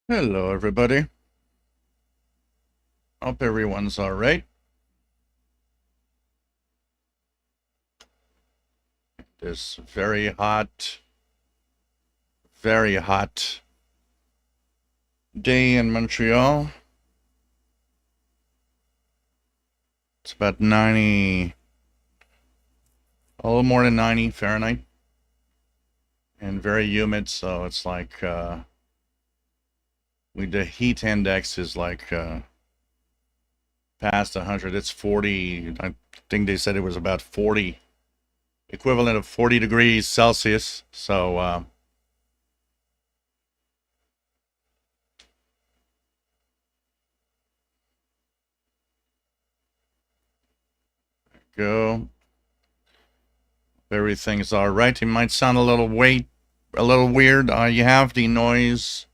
Hello, everybody. Hope everyone's all right. This very hot day in Montreal. It's about 90, a little more than 90 Fahrenheit, and very humid. So it's like the heat index is like past 100. It's 40. I think they said it was about 40, equivalent of 40 degrees Celsius. So go. Everything's all right. It might sound a little weird. You have the noise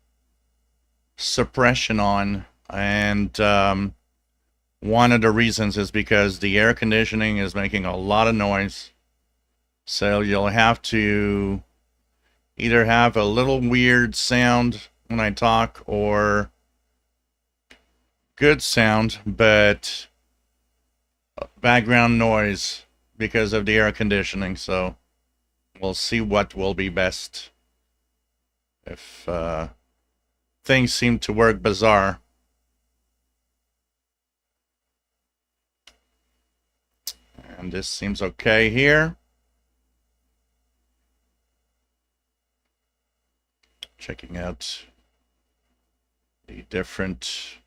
suppression on, and one of the reasons is because the air conditioning is making a lot of noise. So you'll have to either have a little weird sound when I talk or good sound, but background noise because of the air conditioning. So we'll see what will be best. If things seem to work bizarre. And this seems okay here. Checking out the different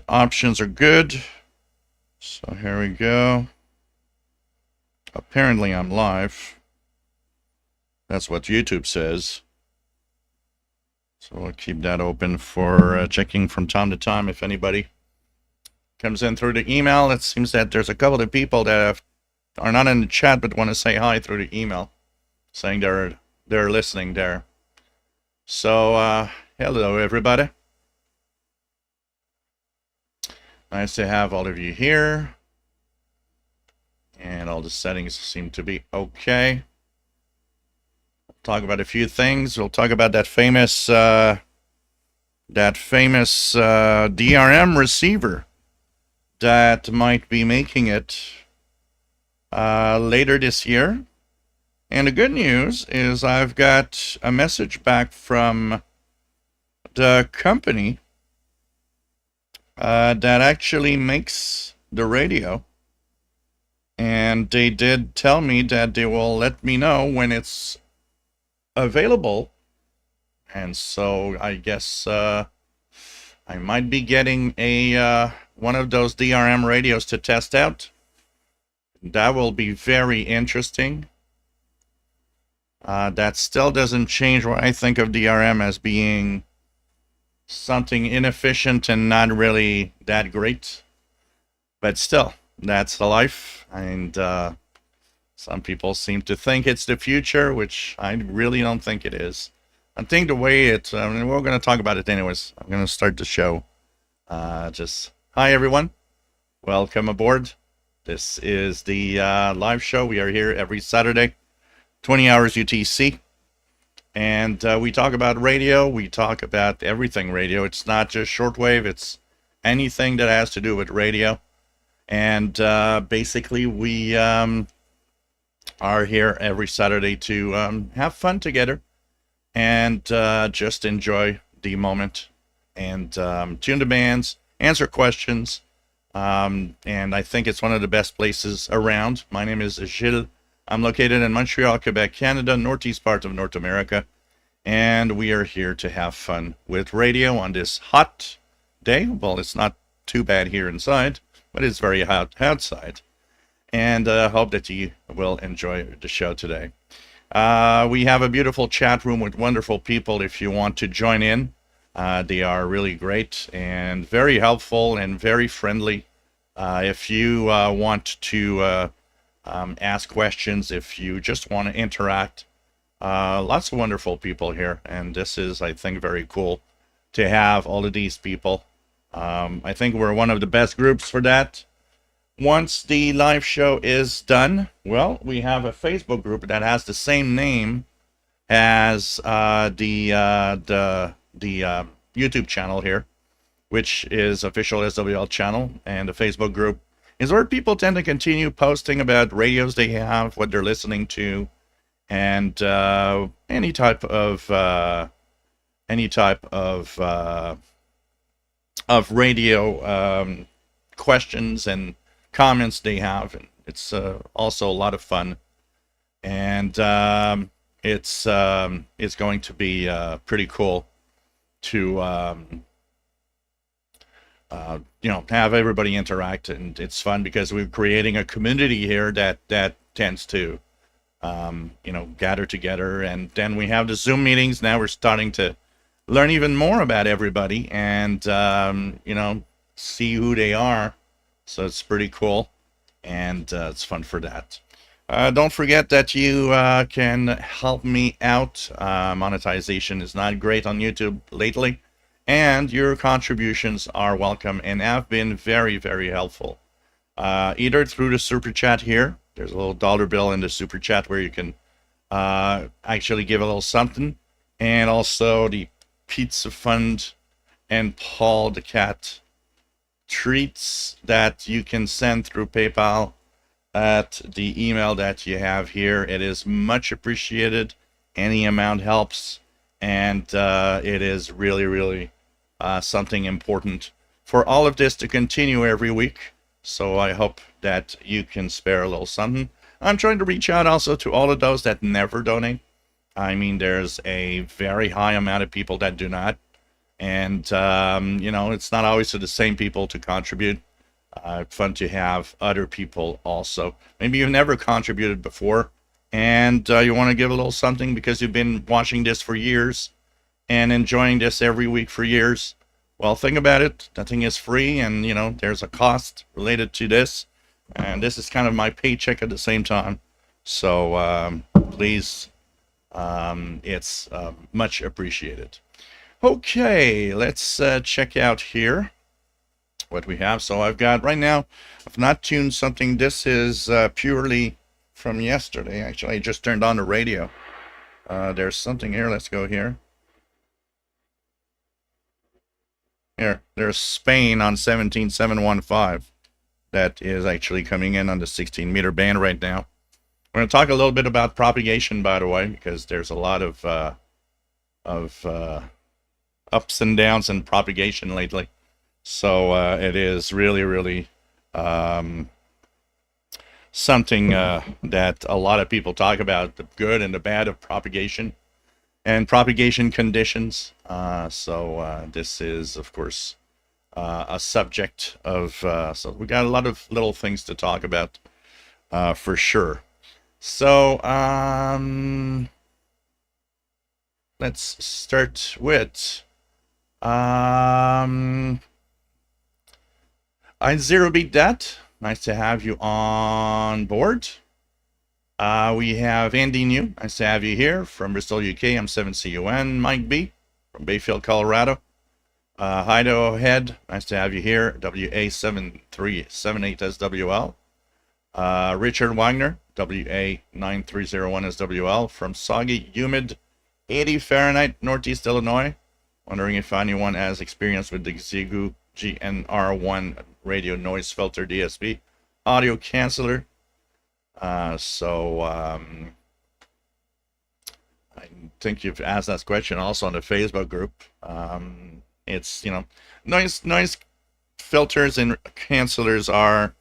options are good. So here we go. Apparently I'm live. That's what YouTube says. So we'll keep that open for checking from time to time if anybody comes in through the email. It seems that there's a couple of people that are not in the chat but want to say hi through the email, saying they're listening there. So hello everybody. Nice to have all of you here. And all the settings seem to be okay. We'll talk about a few things. We'll talk about that famous DRM receiver that might be making it later this year. And the good news is I've got a message back from the company that actually makes the radio. And they did tell me that they will let me know when it's available. And so I guess I might be getting a one of those DRM radios to test out. That will be very interesting. That still doesn't change what I think of DRM as being something inefficient and not really that great. But still, that's the life. And some people seem to think it's the future, which I really don't think it is. I think the way we're going to talk about it anyways. I'm going to start the show. Hi, everyone. Welcome aboard. This is the live show. We are here every Saturday, 20 hours UTC. And we talk about radio. We talk about everything radio. It's not just shortwave. It's anything that has to do with radio. And basically, we are here every Saturday to have fun together and just enjoy the moment and tune the bands, answer questions. And I think it's one of the best places around. My name is Gilles. I'm located in Montreal, Quebec, Canada, northeast part of North America. And we are here to have fun with radio on this hot day. Well, it's not too bad here inside, but it's very hot outside. And I hope that you will enjoy the show today. We have a beautiful chat room with wonderful people if you want to join in. They are really great and very helpful and very friendly. If you want to ask questions, if you just want to interact, lots of wonderful people here. And this is, I think, very cool to have all of these people. I think we're one of the best groups for that. Once the live show is done, well, we have a Facebook group that has the same name has the YouTube channel here, which is official SWL channel, and the Facebook group is where people tend to continue posting about radios they have, what they're listening to, and any type of radio questions and comments they have. And it's also a lot of fun, and it's going to be pretty cool to have everybody interact, and it's fun because we're creating a community here that tends to gather together. And then we have the Zoom meetings. Now we're starting to learn even more about everybody, and see who they are. So it's pretty cool, and it's fun for that. Don't forget that you can help me out. Monetization is not great on YouTube lately, and your contributions are welcome and have been very, very helpful. Either through the super chat here. There's a little dollar bill in the super chat where you can actually give a little something, and also the pizza fund and Paul the cat treats that you can send through PayPal at the email that you have here. It is much appreciated. Any amount helps, and it is really, really something important for all of this to continue every week. So I hope that you can spare a little something. I'm trying to reach out also to all of those that never donate. I mean, there's a very high amount of people that do not. And, it's not always to the same people to contribute. Fun to have other people also. Maybe you've never contributed before, and you want to give a little something because you've been watching this for years and enjoying this every week for years. Well, think about it. Nothing is free, and, there's a cost related to this. And this is kind of my paycheck at the same time. So please, it's much appreciated. Okay, let's check out here what we have. So I've got right now, I've not tuned something. This is purely from yesterday. Actually, I just turned on the radio. There's something here. Let's go here. Here, there's Spain on 17715. That is actually coming in on the 16-meter band right now. We're going to talk a little bit about propagation, by the way, because there's a lot of ups and downs in propagation lately. So it is really, really something that a lot of people talk about, the good and the bad of propagation and propagation conditions. So this is, of course, a subject of, so we got a lot of little things to talk about for sure. So let's start with I Zero Beat Dat. Nice to have you on board. We have Andy New. Nice to have you here from Bristol, UK. I'm 7CUN. Mike B from Bayfield, Colorado. Hido Head. Nice to have you here. WA7378SWL. Richard Wagner. WA9301SWL from Soggy, Humid, 80 Fahrenheit, Northeast Illinois. Wondering if anyone has experience with the Xiegu GNR1 radio noise filter DSP audio canceller. I think you've asked that question also on the Facebook group. It's, noise filters and cancelers are,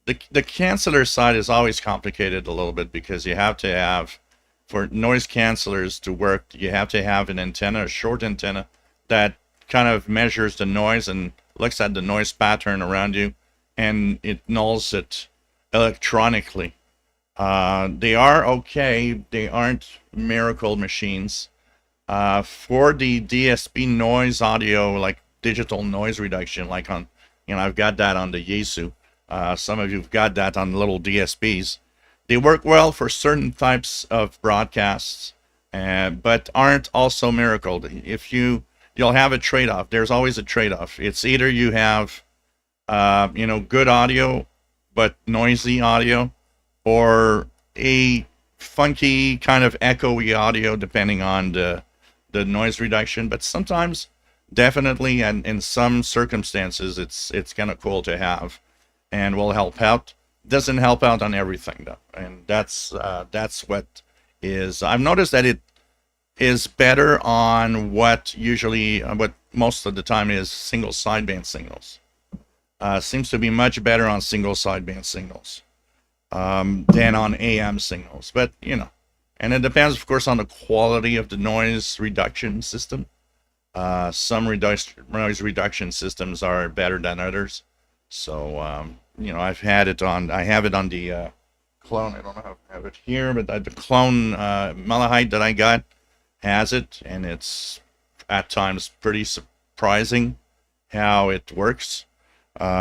the canceller side is always complicated a little bit, because you have to have, for noise cancelers to work, you have to have an antenna, a short antenna, that kind of measures the noise and looks at the noise pattern around you, and it nulls it electronically. They are okay. They aren't miracle machines. For the DSP noise audio, like digital noise reduction, like on, I've got that on the Yaesu. Some of you've got that on little DSPs. They work well for certain types of broadcasts, but aren't also miracle. If you'll have a trade-off. There's always a trade-off. It's either you have, good audio, but noisy audio, or a funky kind of echoey audio depending on the noise reduction, but sometimes definitely, and in some circumstances, it's kind of cool to have and will help out. Doesn't help out on everything though, and that's what is. I've noticed that it is better on what most of the time is single sideband signals. Seems to be much better on single sideband signals than on AM signals. But, and it depends, of course, on the quality of the noise reduction system. Some noise reduction systems are better than others. So, I have it on the clone. I don't know how I have it here, but the clone Malahite that I got has it, and it's at times pretty surprising how it works.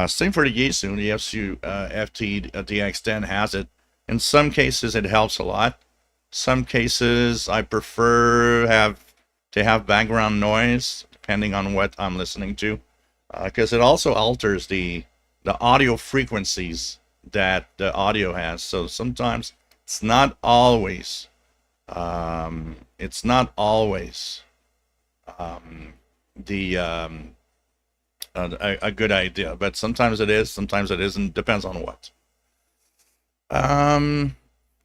Same for the Yaesu. The Yaesu FT DX10 has it. In some cases, it helps a lot. Some cases, I prefer to have background noise, depending on what I'm listening to, because it also alters the audio frequencies that the audio has. So sometimes it's not always a good idea, but sometimes it is, sometimes it isn't. Depends on what. And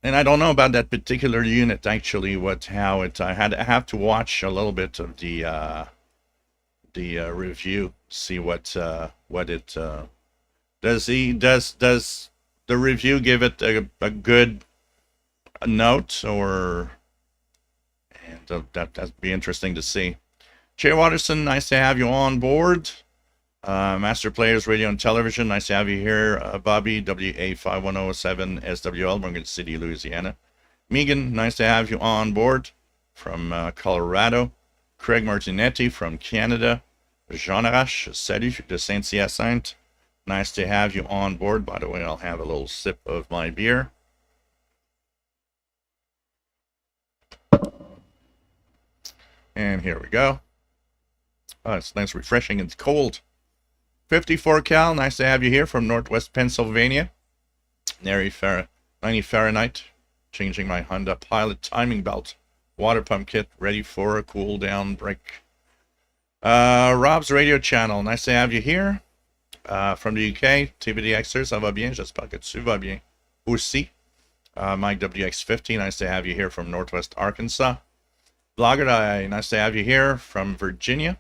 I don't know about that particular unit actually. I have to watch a little bit of the review, see what it does. Does the review give it a good note, or? And that'd be interesting to see. Jay Watterson, nice to have you on board. Master Players Radio and Television, nice to have you here. Bobby, WA5107 SWL, Morgan City, Louisiana. Megan, nice to have you on board from Colorado. Craig Martinetti from Canada. Jean Arash, salut de Saint-Hyacinthe. Nice to have you on board. By the way, I'll have a little sip of my beer. And here we go. Oh, it's nice, refreshing. It's cold. 54 Cal, nice to have you here from Northwest Pennsylvania. 90 Fahrenheit. Changing my Honda Pilot timing belt. Water pump kit ready for a cool down break. Rob's radio channel, nice to have you here. From the UK, TVDXer, ça va bien, j'espère que tu vas bien aussi. Mike WX50, nice to have you here from Northwest Arkansas. Blogger Guy, nice to have you here from Virginia.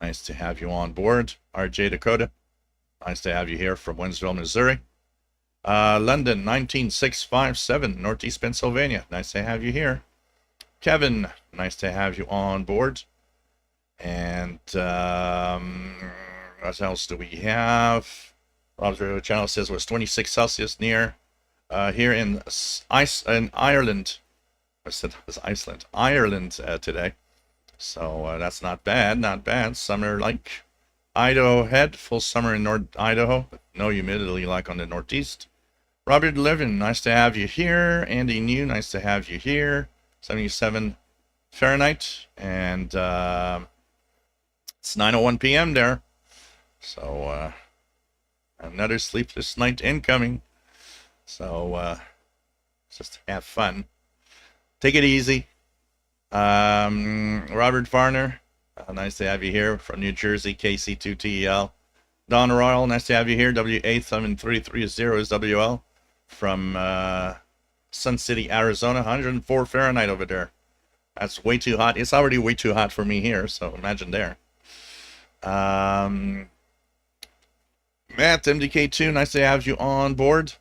Nice to have you on board. RJ Dakota, nice to have you here from Winsville, Missouri. London 19657, Northeast Pennsylvania, nice to have you here. Kevin, nice to have you on board. And what else do we have? Rob's Radio Channel says it was 26 Celsius near here in Ireland. I said it was Iceland. Ireland today. So that's not bad. Summer like Idaho Head, full summer in North Idaho, but no humidity like on the Northeast. Robert Levin, nice to have you here. Andy New, nice to have you here. 77 Fahrenheit, and it's 9:01 p.m. there. So another sleepless night incoming. So just have fun. Take it easy. Robert Varner, nice to have you here from New Jersey, KC2TEL. Don Royal, nice to have you here, WA7330 is WL from Sun City, Arizona, 104 Fahrenheit over there. That's way too hot. It's already way too hot for me here, so imagine there. Matt, MDK2, nice to have you on board.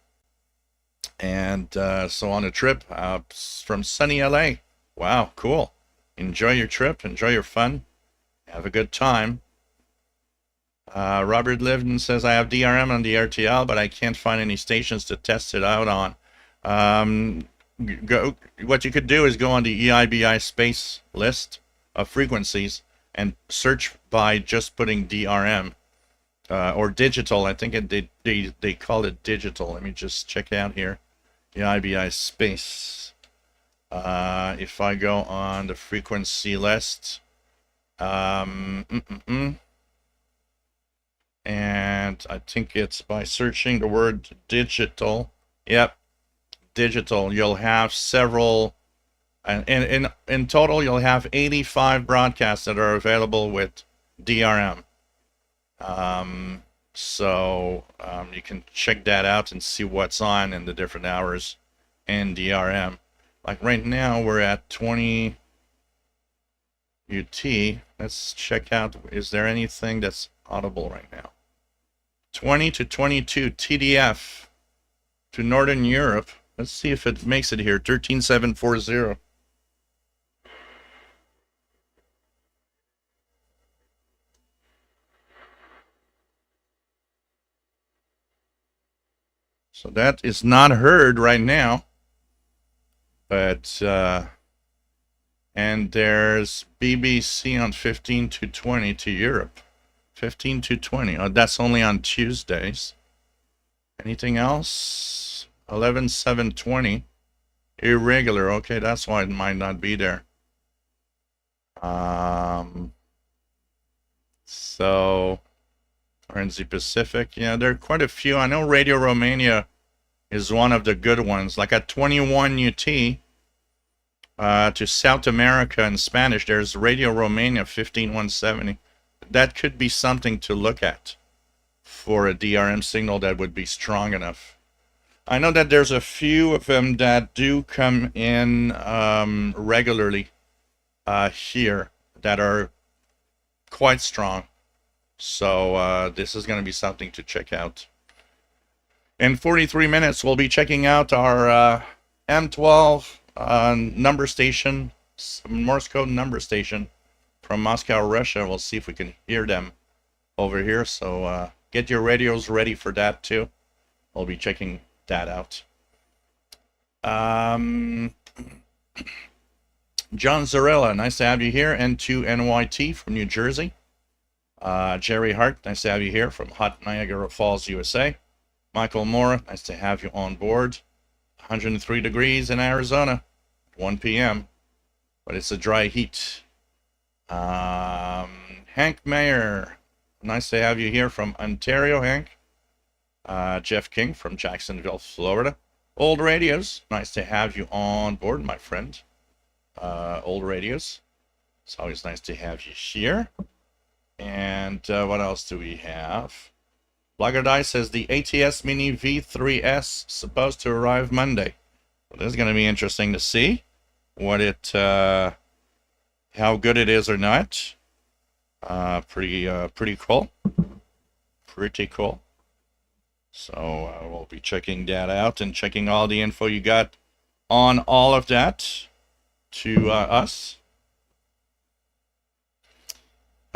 And so on a trip from sunny LA. Wow, cool. Enjoy your trip. Enjoy your fun. Have a good time. Robert Livden says, I have DRM on the RTL, but I can't find any stations to test it out on. What you could do is go on the EIBI space list of frequencies and search by just putting DRM or digital. I think they call it digital. Let me just check it out here. EIBI space. If I go on the frequency list, and I think it's by searching the word digital. Yep, digital, you'll have several, and in total, you'll have 85 broadcasts that are available with DRM. So you can check that out and see what's on in the different hours in DRM. Like right now, we're at 20 UT. Let's check out, is there anything that's audible right now? 20 to 22 TDF to Northern Europe. Let's see if it makes it here. 13740. So that is not heard right now. But, and there's BBC on 15 to 20 to Europe. 15 to 20. Oh, that's only on Tuesdays. Anything else? 11/7/20. Irregular. Okay, that's why it might not be there. So, RNZ Pacific. Yeah, there are quite a few. I know Radio Romania is one of the good ones. Like at 21 UT to South America in Spanish, there's Radio Romania 15170. That could be something to look at for a DRM signal that would be strong enough. I know that there's a few of them that do come in regularly here that are quite strong. So this is going to be something to check out. In 43 minutes, we'll be checking out our M12 number station, Morse code number station from Moscow, Russia. We'll see if we can hear them over here. So get your radios ready for that too. We'll be checking that out. John Zarella, nice to have you here. N2NYT from New Jersey. Jerry Hart, nice to have you here from hot Niagara Falls, USA. Michael Moore, nice to have you on board. 103 degrees in Arizona, 1 p.m., but it's a dry heat. Hank Mayer, nice to have you here from Ontario, Hank. Jeff King from Jacksonville, Florida. Old Radios, nice to have you on board, my friend. Old Radios, it's always nice to have you here. And what else do we have? Blogger Die says the ATS Mini V3S supposed to arrive Monday. Well, this is going to be interesting to see what it, how good it is or not. Pretty cool. Pretty cool. So we'll be checking that out and checking all the info you got on all of that to us.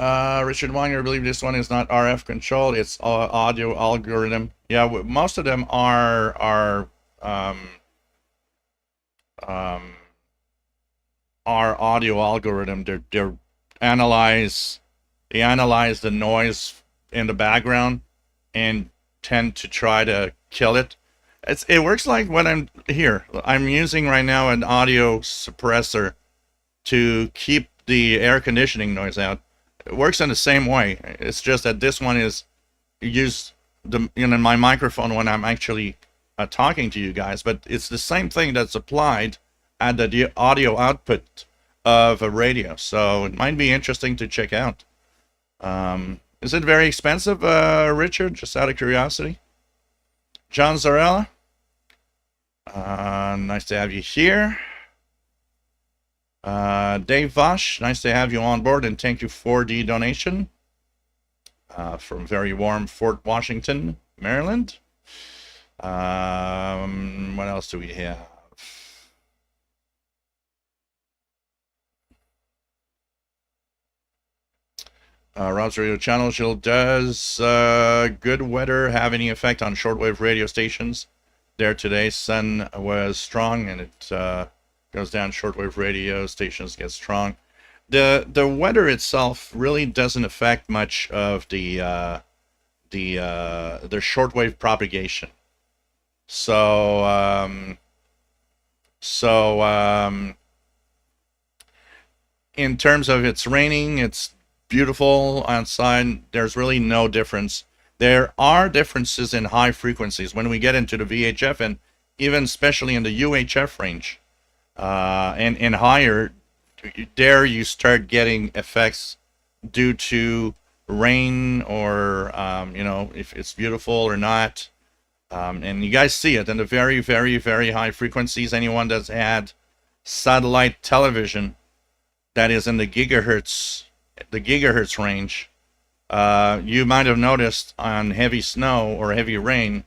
Richard Weiner, I believe this one is not RF controlled, it's audio algorithm. Yeah, most of them are audio algorithm. They analyze the noise in the background and tend to try to kill it. It works like when I'm using right now an audio suppressor to keep the air conditioning noise out. It works in the same way. It's just that this one is use my microphone when I'm actually talking to you guys, but it's the same thing that's applied at the audio output of a radio. So it might be interesting to check out. Is it very expensive, Richard? Just out of curiosity. John Zarella, nice to have you here. Dave Vosh, nice to have you on board, and thank you for the donation from very warm Fort Washington, Maryland. What else do we have? Rob's Radio Channel, Jill, does good weather have any effect on shortwave radio stations? There today, sun was strong and it goes down, shortwave radio stations get strong. The weather itself really doesn't affect much of the shortwave propagation. So in terms of it's raining, it's beautiful outside, there's really no difference. There are differences in high frequencies when we get into the VHF and even especially in the UHF range, and higher, there you start getting effects due to rain or if it's beautiful or not. And you guys see it in the very, very, very high frequencies. Anyone that's had satellite television that is in the gigahertz range, you might have noticed on heavy snow or heavy rain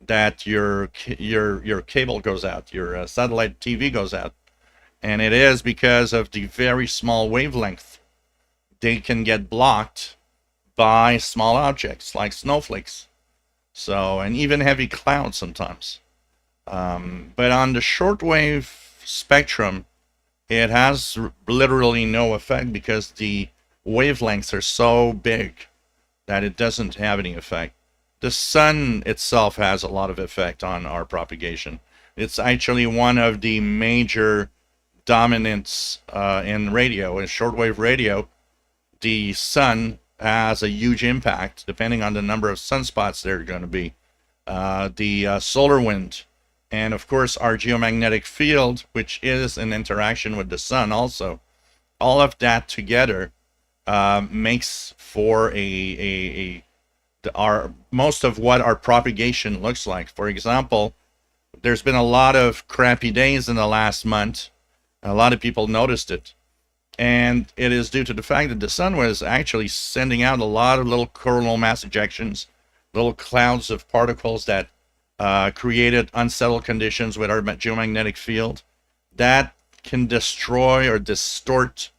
that your cable goes out, your satellite TV goes out, and it is because of the very small wavelength. They can get blocked by small objects like snowflakes, so, and even heavy clouds sometimes. But on the shortwave spectrum, it has literally no effect because the wavelengths are so big that it doesn't have any effect. The sun itself has a lot of effect on our propagation. It's actually one of the major dominants in radio, in shortwave radio. The sun has a huge impact depending on the number of sunspots there are going to be. The solar wind, and of course our geomagnetic field, which is an interaction with the sun also. All of that together makes for our most of what our propagation looks like. For example, there's been a lot of crappy days in the last month. A lot of people noticed it. And it is due to the fact that the sun was actually sending out a lot of little coronal mass ejections, little clouds of particles that created unsettled conditions with our geomagnetic field that can destroy or distort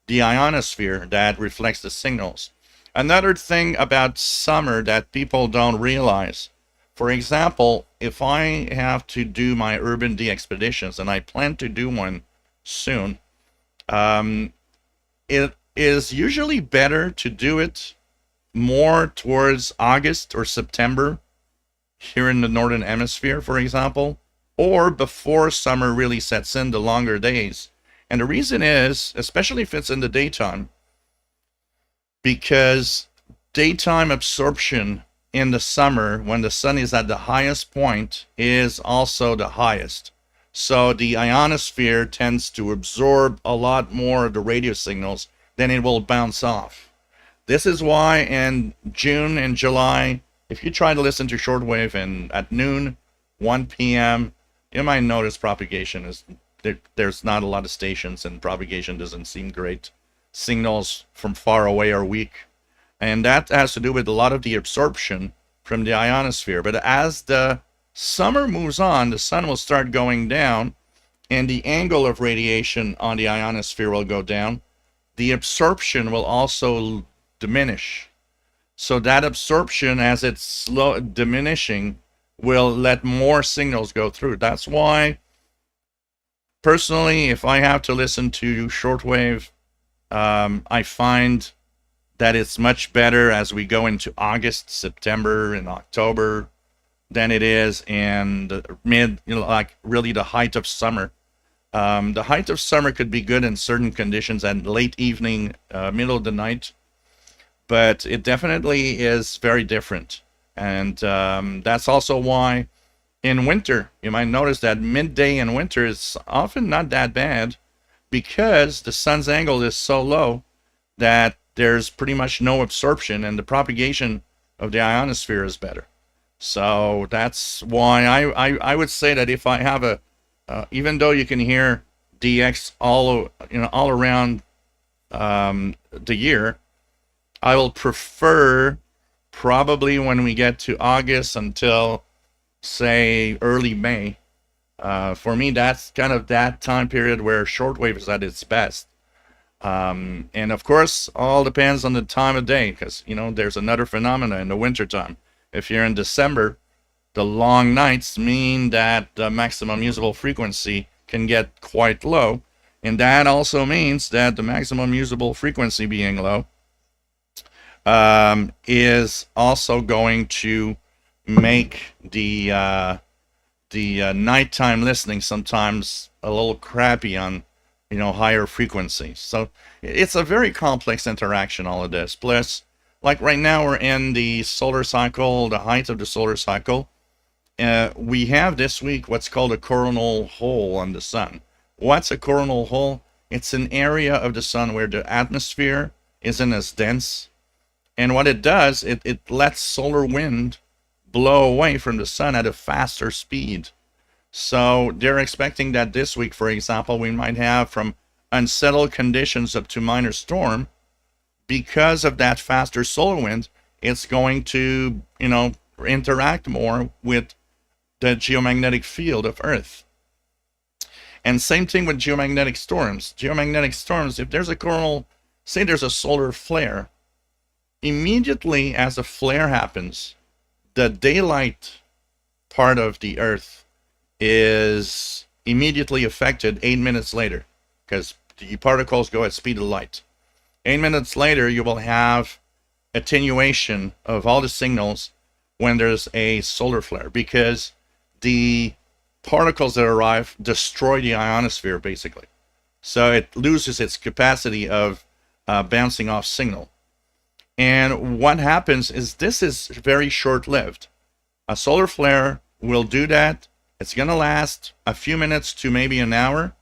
the ionosphere that reflects the signals. Another thing about summer that people don't realize, for example, if I have to do my urban D expeditions, and I plan to do one soon, it is usually better to do it more towards August or September here in the Northern Hemisphere, for example, or before summer really sets in, the longer days. And the reason is, especially if it's in the daytime, because daytime absorption in the summer, when the sun is at the highest point, is also the highest. So the ionosphere tends to absorb a lot more of the radio signals than it will bounce off. This is why in June and July, if you try to listen to shortwave and at noon, 1 p.m., you might notice propagation is there's not a lot of stations and propagation doesn't seem great. Signals from far away are weak. And that has to do with a lot of the absorption from the ionosphere. But as the summer moves on, the sun will start going down and the angle of radiation on the ionosphere will go down. The absorption will also diminish. So that absorption, as it's diminishing, will let more signals go through. That's why, personally, if I have to listen to shortwave, I find that it's much better as we go into August, September, and October than it is in the like really the height of summer. The height of summer could be good in certain conditions and late evening, middle of the night, but it definitely is very different. And that's also why in winter, you might notice that midday in winter is often not that bad because the sun's angle is so low that there's pretty much no absorption and the propagation of the ionosphere is better. So that's why I would say that if I have a, even though you can hear DX all around the year, I will prefer probably when we get to August until say early May. For me, that's kind of that time period where shortwave is at its best. And of course, all depends on the time of day, because there's another phenomena in the wintertime. If you're in December, the long nights mean that the maximum usable frequency can get quite low, and that also means that the maximum usable frequency being low is also going to make the nighttime listening sometimes a little crappy on higher frequencies. So it's a very complex interaction, all of this. Plus, like right now we're in the solar cycle, the height of the solar cycle, we have this week what's called a coronal hole on the sun. What's a coronal hole? It's an area of the sun where the atmosphere isn't as dense. And what it does, it lets solar wind blow away from the sun at a faster speed. So they're expecting that this week, for example, we might have from unsettled conditions up to minor storm. Because of that faster solar wind, it's going to, interact more with the geomagnetic field of Earth. And same thing with geomagnetic storms. Geomagnetic storms, if there's a coronal, say there's a solar flare, immediately as a flare happens, the daylight part of the Earth is immediately affected 8 minutes later, because the particles go at speed of light. 8 minutes later, you will have attenuation of all the signals when there's a solar flare, because the particles that arrive destroy the ionosphere, basically. So it loses its capacity of bouncing off signal. And what happens is this is very short-lived. A solar flare will do that. It's going to last a few minutes to maybe an hour,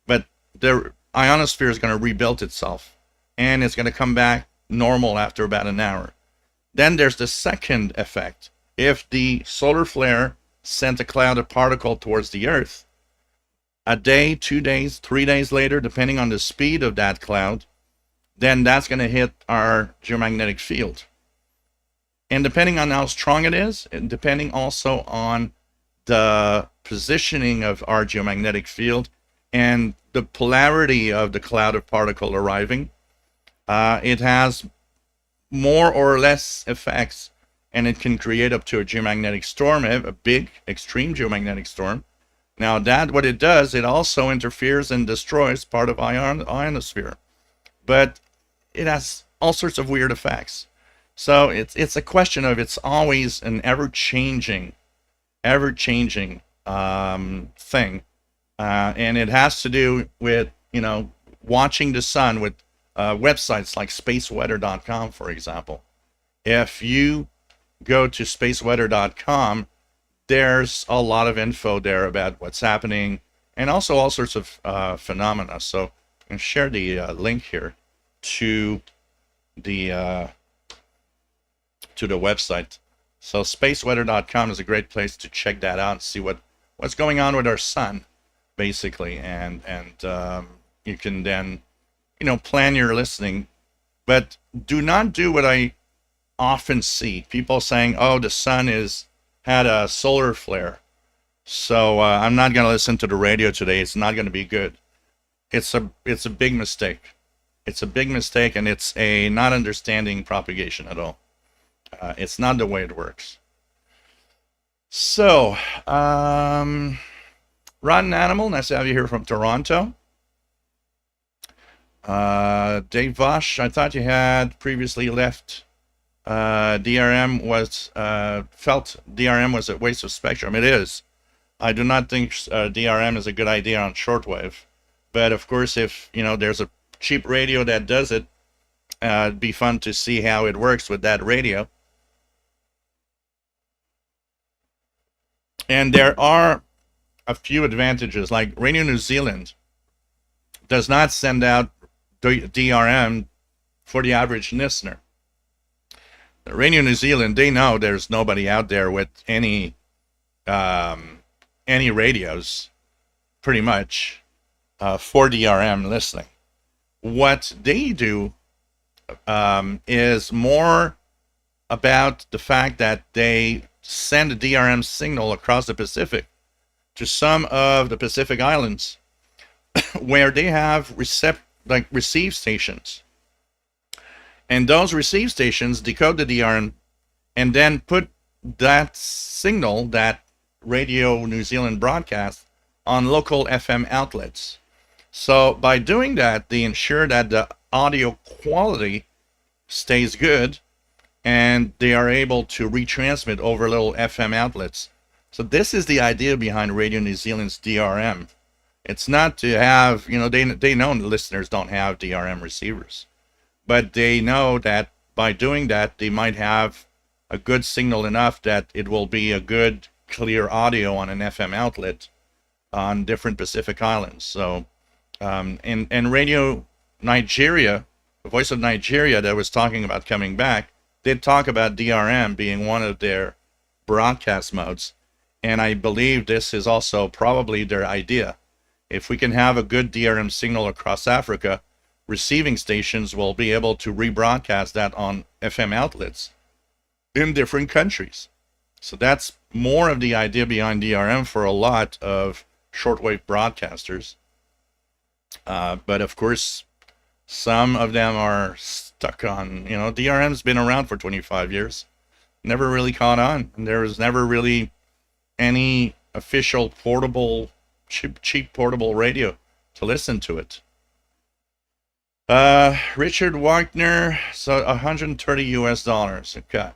but the ionosphere is going to rebuild itself, and it's going to come back normal after about an hour. Then there's the second effect. If the solar flare sent a cloud of particle towards the Earth, a day, 2 days, 3 days later, depending on the speed of that cloud, then that's going to hit our geomagnetic field. And depending on how strong it is, and depending also on the positioning of our geomagnetic field and the polarity of the cloud of particle arriving, it has more or less effects, and it can create up to a geomagnetic storm, a big, extreme geomagnetic storm. Now, that what it does, it also interferes and destroys part of ionosphere. But it has all sorts of weird effects. So it's a question of, it's always an ever-changing thing. And it has to do with, watching the sun with websites like spaceweather.com, for example. If you go to spaceweather.com, there's a lot of info there about what's happening, and also all sorts of phenomena. So I'm going to share the link here to the website. So spaceweather.com is a great place to check that out and see what's going on with our sun, basically, and you can then plan your listening. But do not do what I often see people saying, oh, the sun had a solar flare, so I'm not going to listen to the radio today, it's not going to be good. It's a big mistake. It's a big mistake, and it's a not understanding propagation at all. It's not the way it works. So, Rotten Animal, nice to have you here from Toronto. Dave Vosh, I thought you had previously left. DRM felt DRM was a waste of spectrum. It is. I do not think DRM is a good idea on shortwave. But of course, if there's a cheap radio that does it, it'd be fun to see how it works with that radio. And there are a few advantages, like Radio New Zealand does not send out DRM for the average listener. Radio New Zealand, they know there's nobody out there with any radios, pretty much, for DRM listening. What they do is more about the fact that they send a DRM signal across the Pacific to some of the Pacific Islands where they have receive stations. And those receive stations decode the DRM and then put that signal, that Radio New Zealand broadcast, on local FM outlets. So by doing that, they ensure that the audio quality stays good, and they are able to retransmit over little FM outlets. So this is the idea behind Radio New Zealand's DRM. It's not to have, they know the listeners don't have DRM receivers. But they know that by doing that, they might have a good signal enough that it will be a good clear audio on an FM outlet on different Pacific islands. So, and Radio Nigeria, the Voice of Nigeria that was talking about coming back, did talk about DRM being one of their broadcast modes. And I believe this is also probably their idea. If we can have a good DRM signal across Africa, receiving stations will be able to rebroadcast that on FM outlets in different countries. So that's more of the idea behind DRM for a lot of shortwave broadcasters. But of course, some of them are stuck on, DRM's been around for 25 years. Never really caught on. And there was never really any official portable, cheap portable radio to listen to it. Richard Wagner, so 130 US dollars. Okay.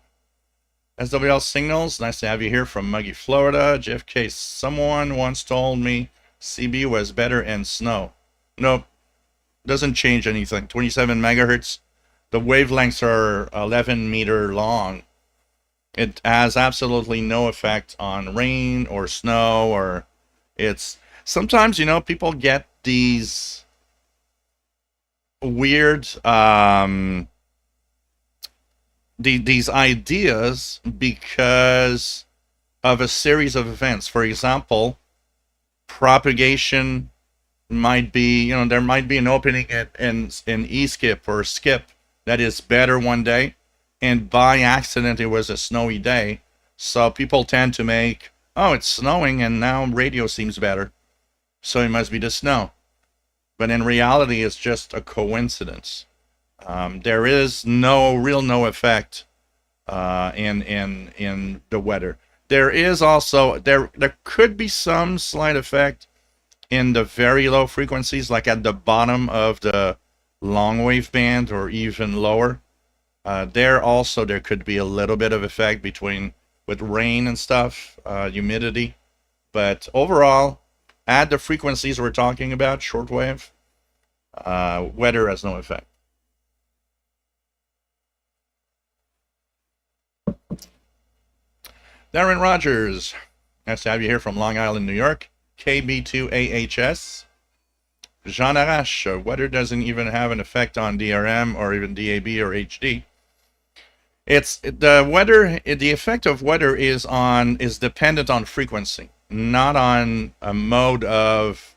SWL signals, nice to have you here from muggy Florida. JFK, someone once told me CB was better in snow. Nope, doesn't change anything. 27 megahertz. The wavelengths are 11 meter long. It has absolutely no effect on rain or snow, or it's sometimes, people get these weird these ideas because of a series of events. For example, propagation might be, there might be an opening in E-skip or skip that is better one day, and by accident it was a snowy day, so people tend to make, oh, it's snowing and now radio seems better, so it must be the snow. But in reality, it's just a coincidence. There is no effect in the weather. There is also there could be some slight effect in the very low frequencies, like at the bottom of the long wave band or even lower. There could be a little bit of effect with rain and stuff, humidity. But overall, at the frequencies we're talking about, shortwave, weather has no effect. Darren Rogers, nice to have you here from Long Island, New York. KB2AHS. Jean Arash, weather doesn't even have an effect on DRM or even DAB or HD. It's the weather. The effect of weather is dependent on frequency, not on a mode of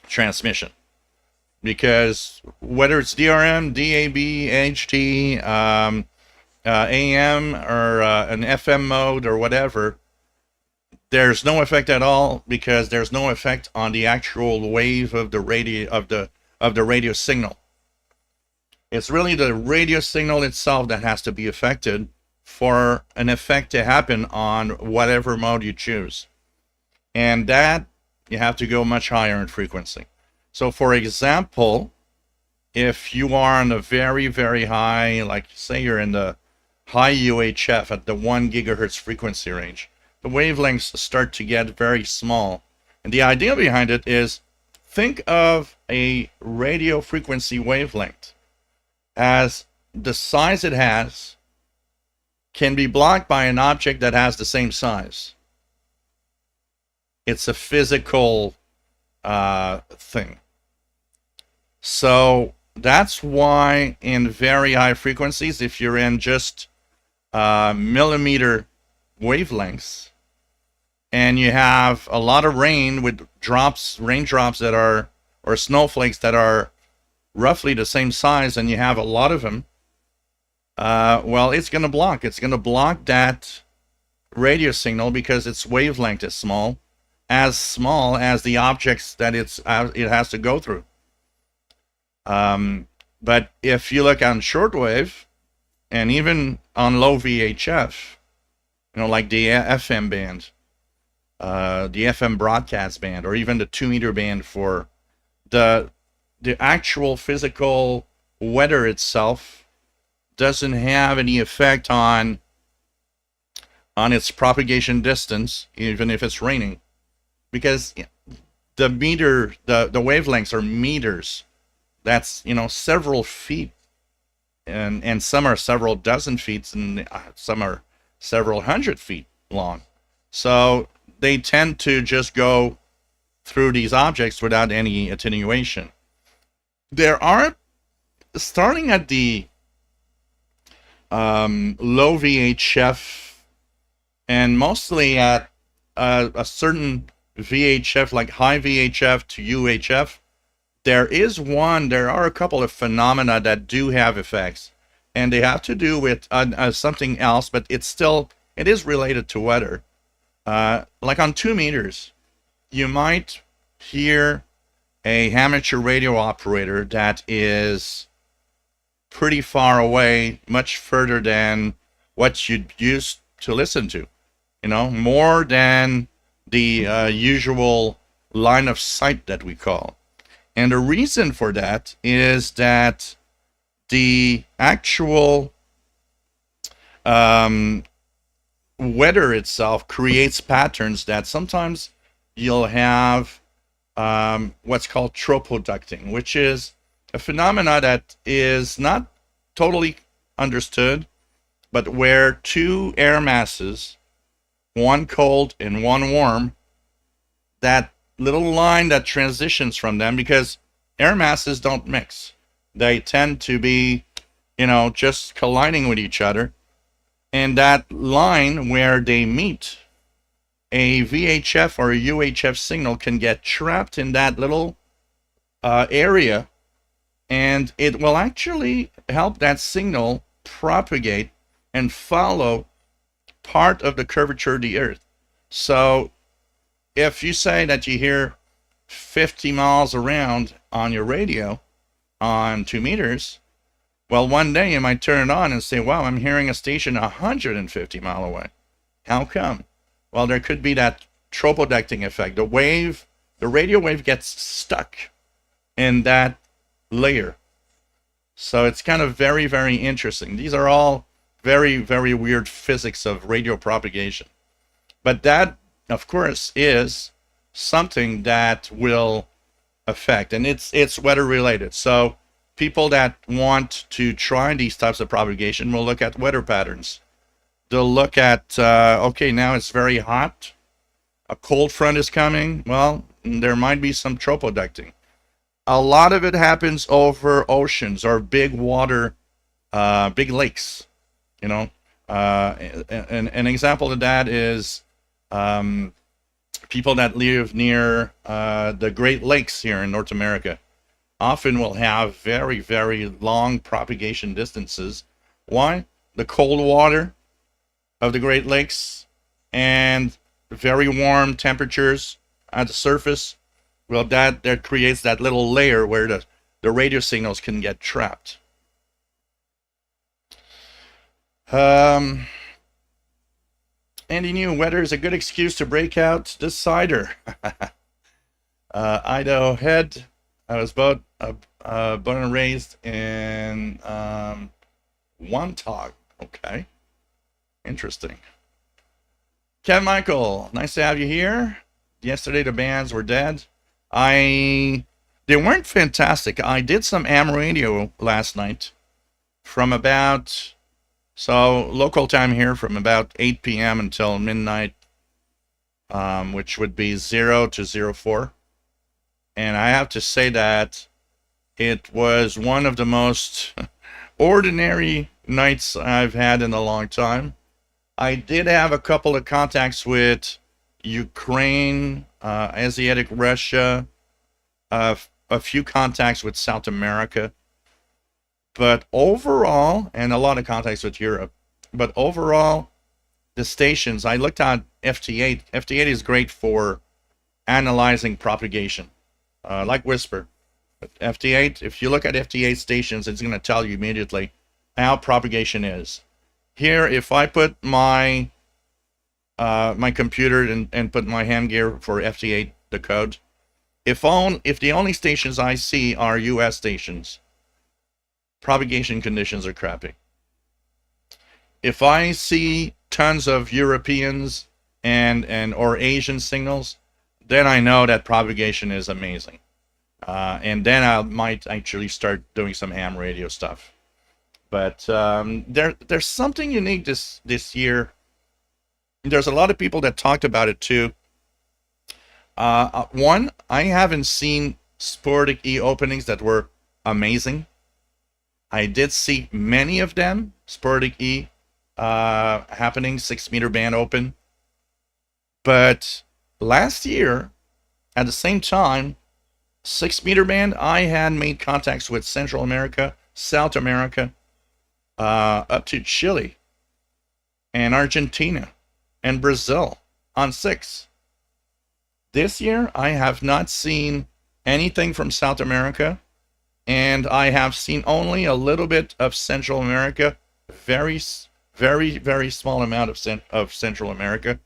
transmission. Because whether it's DRM, DAB, HD, AM, or an FM mode or whatever, there's no effect at all, because there's no effect on the actual wave of the radio signal. It's really the radio signal itself that has to be affected for an effect to happen on whatever mode you choose. And that, you have to go much higher in frequency. So for example, if you are on a very, very high, like say you're in the high UHF at the 1 gigahertz frequency range, the wavelengths start to get very small. And the idea behind it is, think of a radio frequency wavelength as the size it has can be blocked by an object that has the same size. It's a physical thing. So that's why in very high frequencies, if you're in just millimeter wavelengths, and you have a lot of rain with raindrops that are, or snowflakes that are roughly the same size, and you have a lot of them, well, it's going to block. It's going to block that radio signal because its wavelength is small as the objects that it has to go through. But if you look on shortwave, and even on low VHF, like the FM band, the FM broadcast band, or even the 2-meter band, for the actual physical weather itself doesn't have any effect on its propagation distance, even if it's raining, because the wavelengths are meters. That's several feet and some are several dozen feet, and some are several hundred feet long. So they tend to just go through these objects without any attenuation. There are, starting at the low VHF and mostly at a certain VHF, like high VHF to UHF, there are a couple of phenomena that do have effects, and they have to do with something else, but it is related to weather. Like on 2 meters, you might hear a amateur radio operator that is pretty far away, much further than what you'd used to listen to, more than the usual line of sight that we call. And the reason for that is that the actual weather itself creates patterns that sometimes you'll have what's called tropoducting, which is a phenomena that is not totally understood, but where two air masses, one cold and one warm, that little line that transitions from them, because air masses don't mix. They tend to be, just colliding with each other. And that line where they meet, a VHF or a UHF signal can get trapped in that little area, and it will actually help that signal propagate and follow part of the curvature of the Earth. So if you say that you hear 50 miles around on your radio on 2 meters, well, one day you might turn it on and say, wow, I'm hearing a station 150 miles away. How come? Well, there could be that tropoducting effect. The radio wave gets stuck in that layer. So it's kind of very, very interesting. These are all very, very weird physics of radio propagation. But that, of course, is something that will affect, and it's weather related. So people that want to try these types of propagation will look at weather patterns. They'll look at, okay, now it's very hot. A cold front is coming. Well, there might be some tropoducting. A lot of it happens over oceans or big water, big lakes. An example of that is people that live near the Great Lakes here in North America often will have very, very long propagation distances. Why? The cold water of the Great Lakes and very warm temperatures at the surface, well, that creates that little layer where the radio signals can get trapped. Andy New, weather is a good excuse to break out the cider. Idaho Head, I was born and raised in Wantagh. Okay, interesting. Kevin Michael, nice to have you here. Yesterday the bands were dead. They weren't fantastic. I did some AM radio last night from about, so local time here, from about 8 p.m. until midnight, which would be 0 to 04. And I have to say that it was one of the most ordinary nights I've had in a long time. I did have a couple of contacts with Ukraine, Asiatic Russia, a few contacts with South America. But overall, and a lot of contacts with Europe, but overall, the stations, I looked at FT8. FT8 is great for analyzing propagation, like Whisper. But FT8, if you look at FT8 stations, it's going to tell you immediately how propagation is. Here, if I put my my computer and put my ham gear for FT8, the code, if the only stations I see are US stations, propagation conditions are crappy. If I see tons of Europeans and or Asian signals, then I know that propagation is amazing. And then I might actually start doing some ham radio stuff. But there's something unique this year. There's a lot of people that talked about it too. One, I haven't seen Sportic E openings that were amazing. I did see many of them, Sportic E happening, 6 meter band open. But last year, at the same time, 6 meter band, I had made contacts with Central America, South America, up to Chile and Argentina and Brazil on 6. This year, I have not seen anything from South America, and I have seen only a little bit of Central America, very, very, very small amount of Central America.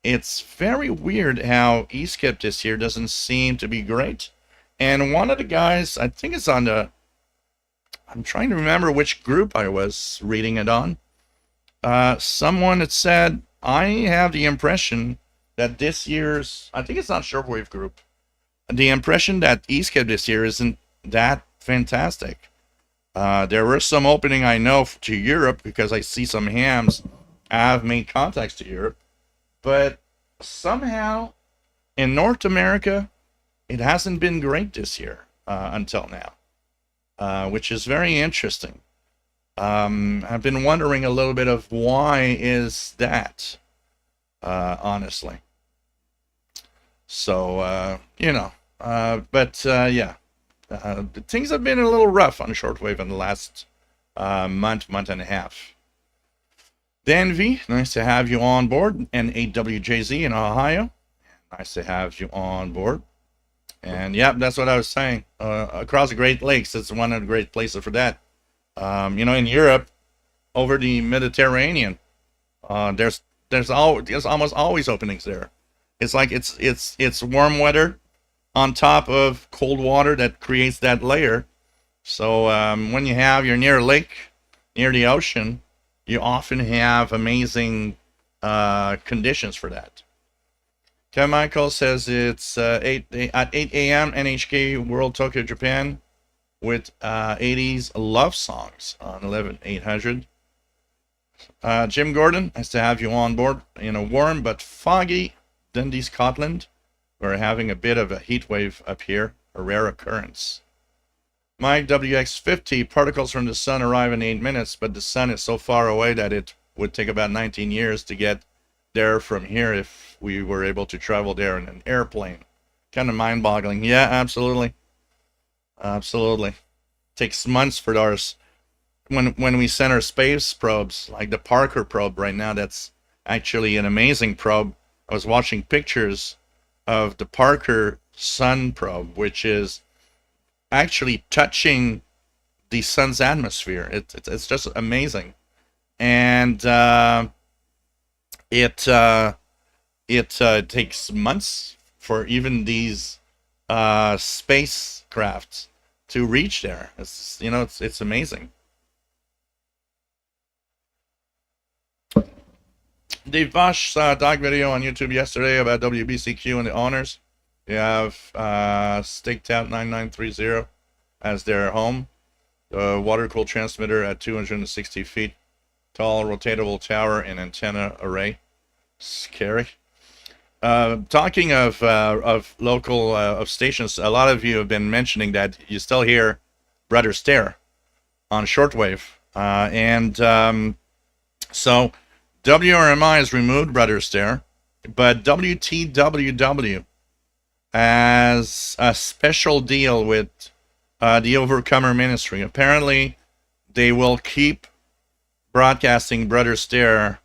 It's very weird how ESCIP this year doesn't seem to be great. And one of the guys, I think it's on the, I'm trying to remember which group I was reading it on. Someone had said, I have the impression that this year's, I think it's on Shortwave group, the impression that ESCIP this year isn't that fantastic. There were some opening I know to Europe because I see some hams have made contacts to Europe, but somehow in North America, it hasn't been great this year until now, which is very interesting. I've been wondering a little bit of why is that, honestly. So, yeah. Things have been a little rough on Shortwave in the last month and a half. Dan V, nice to have you on board. And AWJZ in Ohio, nice to have you on board. And yeah, that's what I was saying. Across the Great Lakes, it's one of the great places for that. In Europe, over the Mediterranean, there's almost always openings there. It's like it's warm weather on top of cold water that creates that layer. So when you're near a lake, near the ocean, you often have amazing conditions for that. Ken Michael says it's at 8 a.m. NHK World Tokyo Japan with 80s love songs on 11800. Jim Gordon, nice to have you on board. In a warm but foggy Dundee, Scotland, we're having a bit of a heat wave up here, a rare occurrence. Mike WX50, particles from the sun arrive in 8 minutes, but the sun is so far away that it would take about 19 years to get there from here if we were able to travel there in an airplane. Kind of mind-boggling. Yeah, absolutely. Absolutely. Takes months for ours. When we send our space probes, like the Parker probe right now, that's actually an amazing probe. I was watching pictures of the Parker Sun probe, which is actually touching the sun's atmosphere. It's just amazing. And it takes months for even these spacecrafts to reach there. It's amazing. Dave Bosch saw a dog video on YouTube yesterday about WBCQ and the owners. They have staked out 9930 as their home. The water-cooled transmitter at 260 feet tall, rotatable tower and antenna array. Scary. Talking of local of stations, a lot of you have been mentioning that you still hear Brother Stare on Shortwave, so WRMI has removed Brother Stare, but WTWW has a special deal with the Overcomer Ministry. Apparently, they will keep broadcasting Brother Stare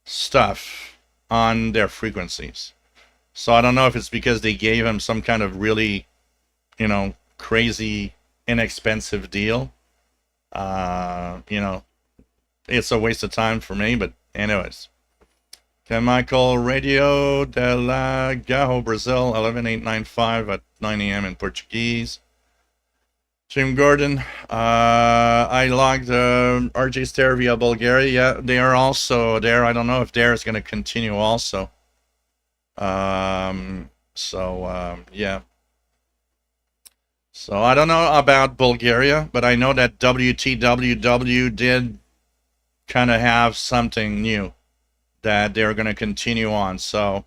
stuff on their frequencies. So I don't know if it's because they gave him some kind of really, crazy, inexpensive deal. It's a waste of time for me, but anyways. Ken Michael, Radio de la Gajo, Brazil, 11895 at 9 a.m. in Portuguese. Jim Gordon, I logged RJ Stare via Bulgaria. Yeah, they are also there. I don't know if there is going to continue also. Yeah. So I don't know about Bulgaria, but I know that WTWW did kind of have something new that they're going to continue on. So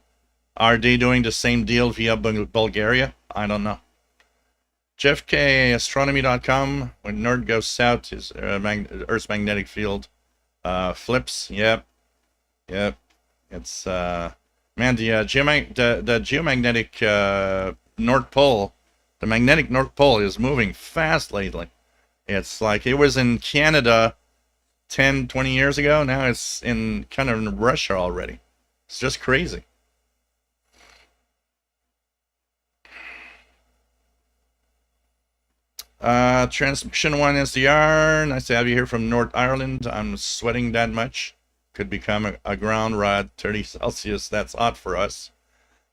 are they doing the same deal via Bulgaria? I don't know. JeffKastronomy.com. When Nerd goes south, his Earth's magnetic field flips. Yep. Yep. It's man, the geomagnetic North Pole, the magnetic North Pole is moving fast lately. It's like it was in Canada 10, 20 years ago. Now it's in kind of in Russia already. It's just crazy. Transmission 1 SDR. Nice to have you here from North Ireland. I'm sweating that much. Could become a ground rod. 30 Celsius. That's hot for us.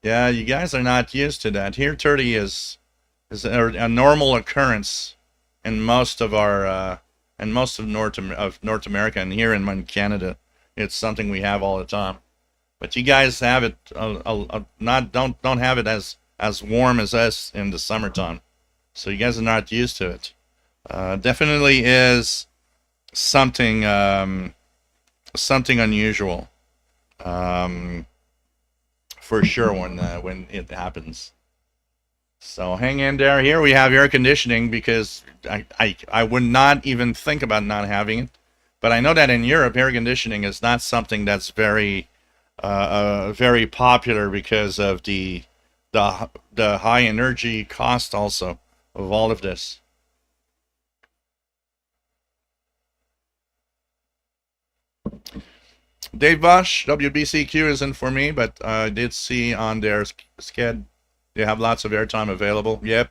Yeah, you guys are not used to that. Here, 30 is a normal occurrence in most of our and most of North America, and here in Canada, it's something we have all the time. But you guys have it not don't have it as warm as us in the summertime, so you guys are not used to it. Definitely is something something unusual, for sure when it happens. So hang in there. Here we have air conditioning because I would not even think about not having it. But I know that in Europe, air conditioning is not something that's very popular because of the high energy cost also of all of this. Dave Bosch, WBCQ isn't for me, but I did see on their sked they have lots of airtime available. Yep.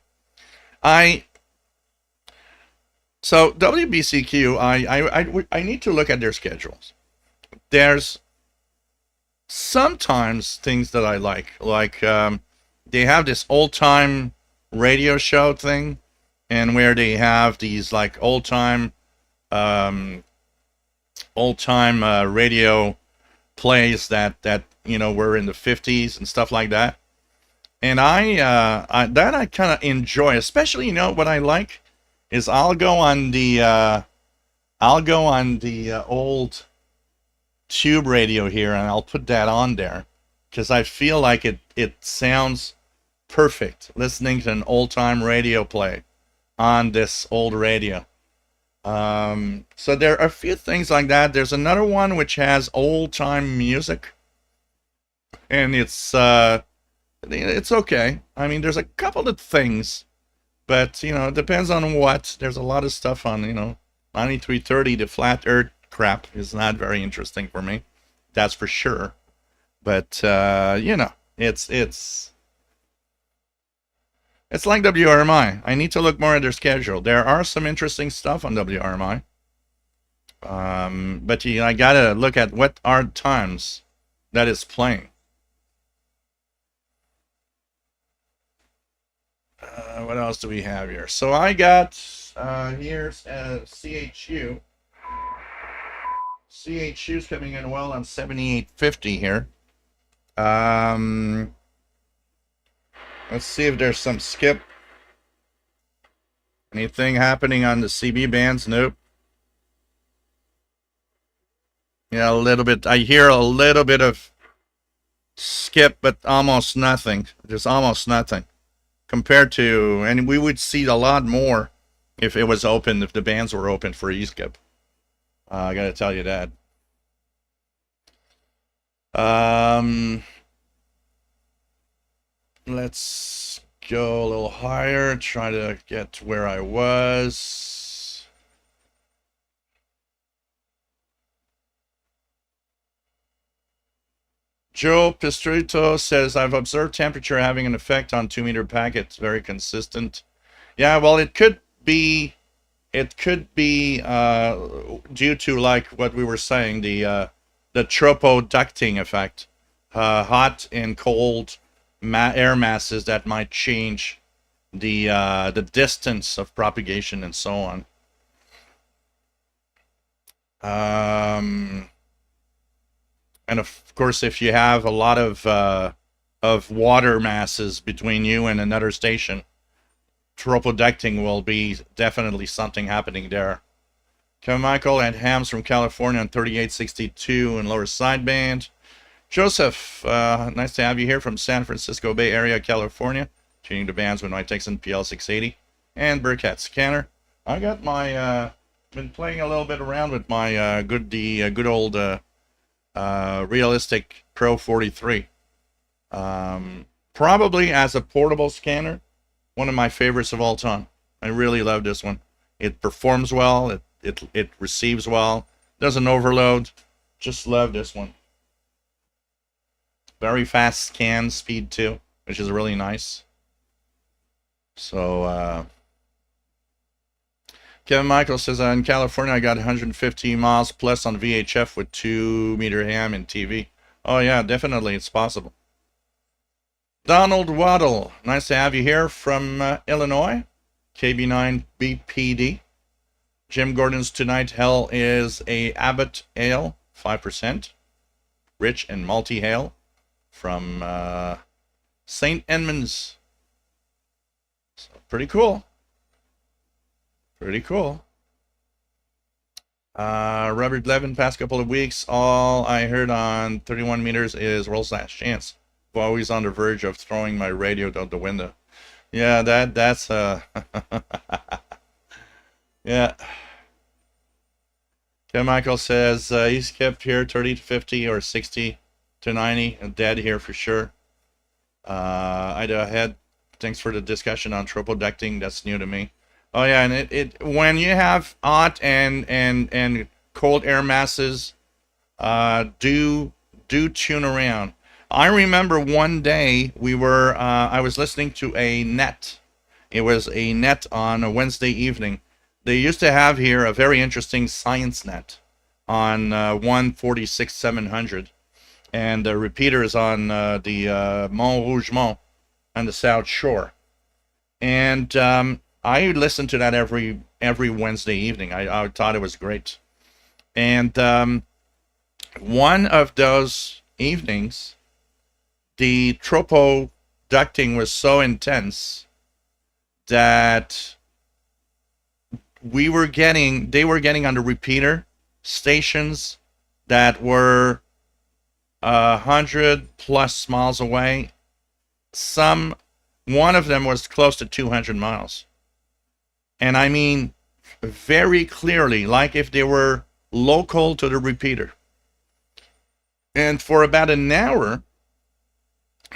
So WBCQ, I need to look at their schedules. There's sometimes things that I like they have this old time radio show thing, and where they have these like old time radio plays that were in the 50s and stuff like that. And I kind of enjoy, especially what I like is I'll go on the old tube radio here, and I'll put that on there because I feel like it sounds perfect listening to an old time radio play on this old radio. So there are a few things like that. There's another one which has old time music, and it's okay. I mean, there's a couple of things, but it depends on what. There's a lot of stuff on 9330. The flat earth crap is not very interesting for me, that's for sure. But it's like WRMI. I need to look more at their schedule. There are some interesting stuff on WRMI. But I gotta look at what are times that is playing. What else do we have here? So I got here's CHU. CHU's coming in well on 7850 here. Let's see if there's some skip. Anything happening on the CB bands? Nope. Yeah, a little bit. I hear a little bit of skip, but almost nothing. There's almost nothing compared to, and we would see a lot more if it was open, if the bands were open for e-skip. I gotta tell you that. Let's go a little higher, try to get to where I was. Joe Pistrito says, I've observed temperature having an effect on 2-meter packets, very consistent. Yeah, well, it could be due to, like what we were saying, the tropoducting effect, hot and cold air masses that might change the distance of propagation and so on. And of course, if you have a lot of water masses between you and another station, tropodecting will be definitely something happening there. Kevin Michael and Hams from California on 3862 in lower sideband. Joseph, nice to have you here from San Francisco Bay Area, California. Tuning the bands with my Texan PL680 and Burkett scanner. I got my been playing a little bit around with my good old Realistic Pro 43. Probably as a portable scanner, one of my favorites of all time. I really love this one. It performs well. It receives well. Doesn't overload. Just love this one. Very fast scan speed too, which is really nice. So Kevin Michael says, in California I got 150 miles plus on VHF with 2-meter ham and TV. Oh yeah, definitely, it's possible. Donald Waddle, nice to have you here from Illinois, KB9 BPD. Jim Gordon's Tonight Hell is a Abbott Ale, 5%. Rich and Malty Ale from St. Edmunds. So, pretty cool. Pretty cool. Robert Levin, past couple of weeks, all I heard on 31 meters is World's Last Chance. I'm always on the verge of throwing my radio out the window. Yeah, that's yeah. Ken Michael says he's kept here 30 to 50 or 60 to 90. Dead here for sure. Ida Head, thanks for the discussion on tropodecting. That's new to me. Oh yeah, and it when you have hot and cold air masses, do tune around. I remember one day I was listening to a net. It was a net on a Wednesday evening. They used to have here a very interesting science net on 146-700, and the repeater is on the Mont Rougemont on the South Shore. And I listened to that every Wednesday evening. I thought it was great. And one of those evenings, the tropoducting was so intense that they were getting on the repeater stations that were 100+ miles away. One of them was close to 200 miles. And I mean, very clearly, like if they were local to the repeater. And for about an hour,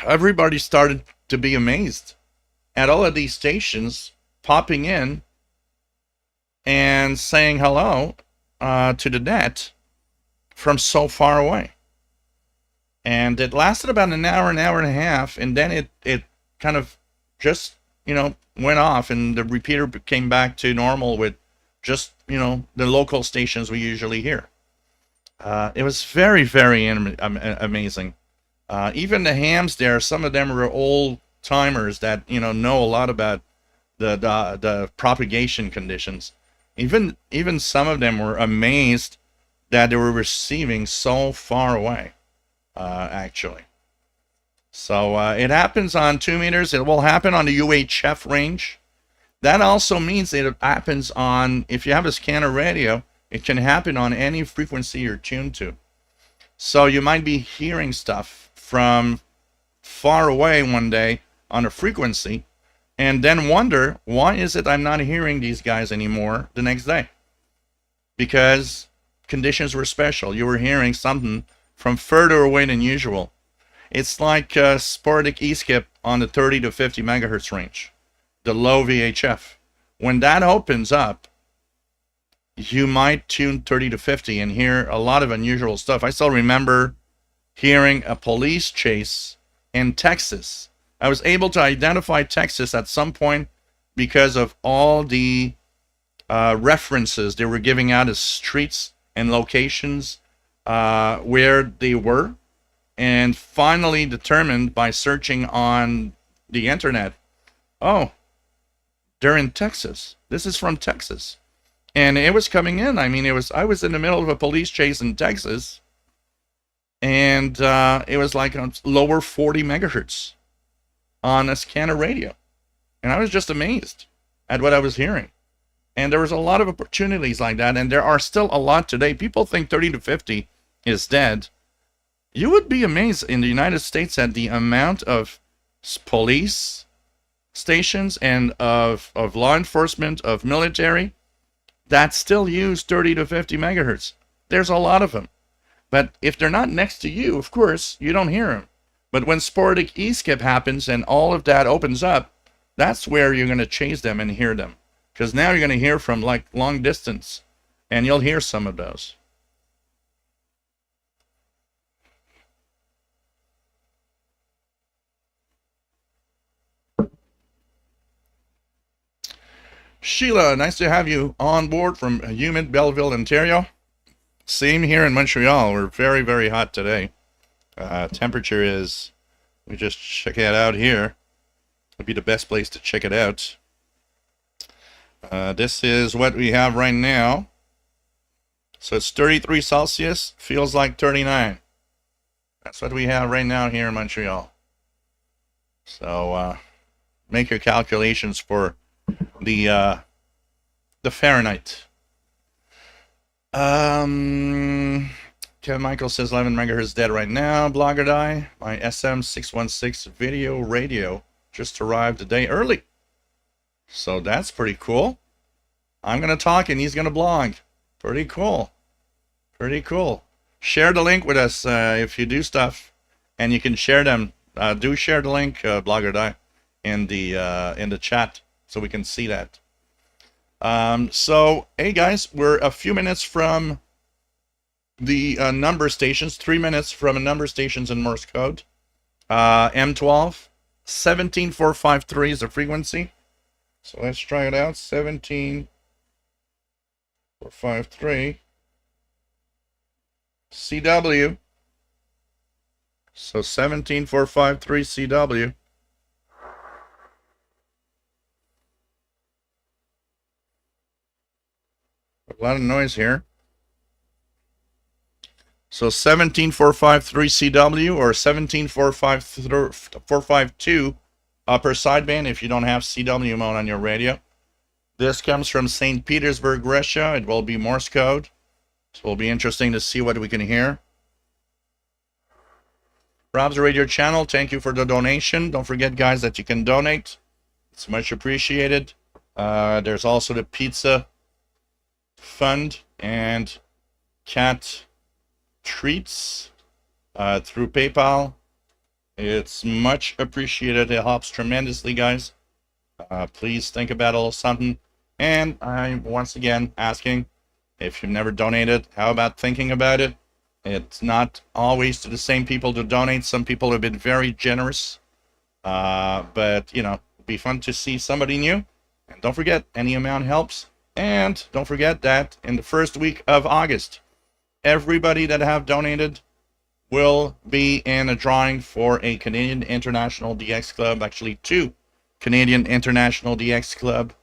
everybody started to be amazed at all of these stations popping in and saying hello to the net from so far away. And it lasted about an hour and a half, and then it kind of just, went off, and the repeater came back to normal with just, the local stations we usually hear. It was very, very amazing. Even the hams there, some of them were old timers that, know a lot about the propagation conditions. Even some of them were amazed that they were receiving so far away, actually. So it happens on 2 meters. It will happen on the UHF range. That also means that it happens on, if you have a scanner radio, it can happen on any frequency you're tuned to. So you might be hearing stuff from far away one day on a frequency, and then wonder, why is it I'm not hearing these guys anymore the next day? Because conditions were special. You were hearing something from further away than usual. It's like sporadic E-skip on the 30 to 50 megahertz range, the low VHF. When that opens up, you might tune 30 to 50 and hear a lot of unusual stuff. I still remember hearing a police chase in Texas. I was able to identify Texas at some point because of all the references they were giving out as streets and locations where they were, and finally determined by searching on the internet, oh, they're in Texas. This is from Texas. And it was coming in. I mean, I was in the middle of a police chase in Texas, and it was like on lower 40 megahertz on a scanner radio. And I was just amazed at what I was hearing. And there was a lot of opportunities like that, and there are still a lot today. People think 30 to 50 is dead. You would be amazed in the United States at the amount of police stations and of law enforcement, of military, that still use 30 to 50 megahertz. There's a lot of them. But if they're not next to you, of course, you don't hear them. But when sporadic E-skip happens and all of that opens up, that's where you're going to chase them and hear them. Because now you're going to hear from like long distance, and you'll hear some of those. Sheila, nice to have you on board from humid Belleville, Ontario. Same here in Montreal. We're very, very hot today. Temperature is, we just check it out here. Would be the best place to check it out. This is what we have right now. So it's 33 Celsius, feels like 39. That's what we have right now here in Montreal. So make your calculations for the Fahrenheit. Kevin Michael says 11 megahertz dead right now. Blogger die. My SM616 video radio just arrived a day early. So that's pretty cool. I'm going to talk and he's going to blog. Pretty cool. Pretty cool. Share the link with us if you do stuff, and you can share them. Do share the link, Blogger die, in the chat so we can see that. So, hey guys, we're a few minutes from the number stations, 3 minutes from a number stations in Morse code. M12, 17453 is the frequency. So let's try it out. 17453 CW. So 17453 CW. A lot of noise here. So 17453 CW or 17452 upper sideband if you don't have CW mode on your radio. This comes from St. Petersburg, Russia. It will be Morse code. So it'll be interesting to see what we can hear. Rob's Radio Channel, thank you for the donation. Don't forget, guys, that you can donate. It's much appreciated. There's also the Pizza Fund and Cat Treats through PayPal. It's much appreciated. It helps tremendously, guys. Please think about a little something. And I'm once again asking, if you've never donated, how about thinking about it? It's not always to the same people to donate. Some people have been very generous. But, you know, it'd be fun to see somebody new. And don't forget, any amount helps. And don't forget that in the first week of August, everybody that have donated will be in a drawing for a Canadian International DX Club. Actually, 2 Canadian International DX Club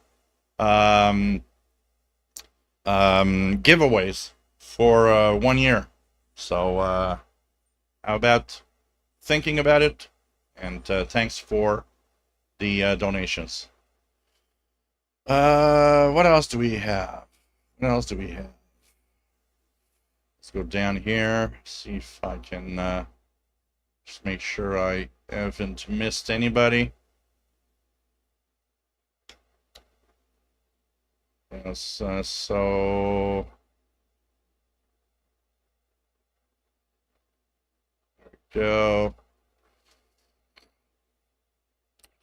giveaways for 1 year. So how about thinking about it? And thanks for the donations. What else do we have? What else do we have? Let's go down here, see if I can just make sure I haven't missed anybody. Yes, so there we go.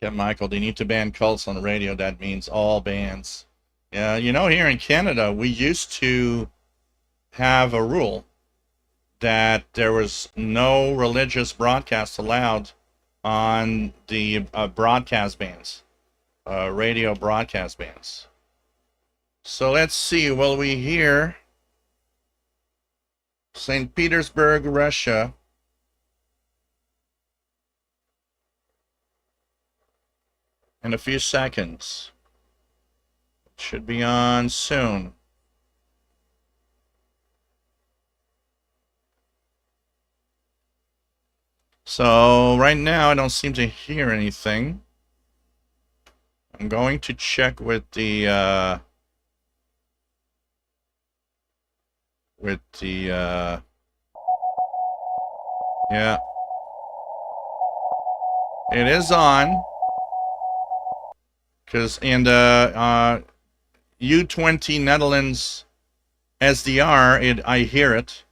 Yeah, Michael, they need to ban cults on the radio. That means all bands. Yeah, you know, here in Canada, we used to have a rule that there was no religious broadcast allowed on the broadcast bands, radio broadcast bands. So let's see, will we hear St. Petersburg, Russia? In a few seconds. It should be on soon. So right now I don't seem to hear anything. I'm going to check with the yeah, it is on, because in the U20 Netherlands SDR, I hear it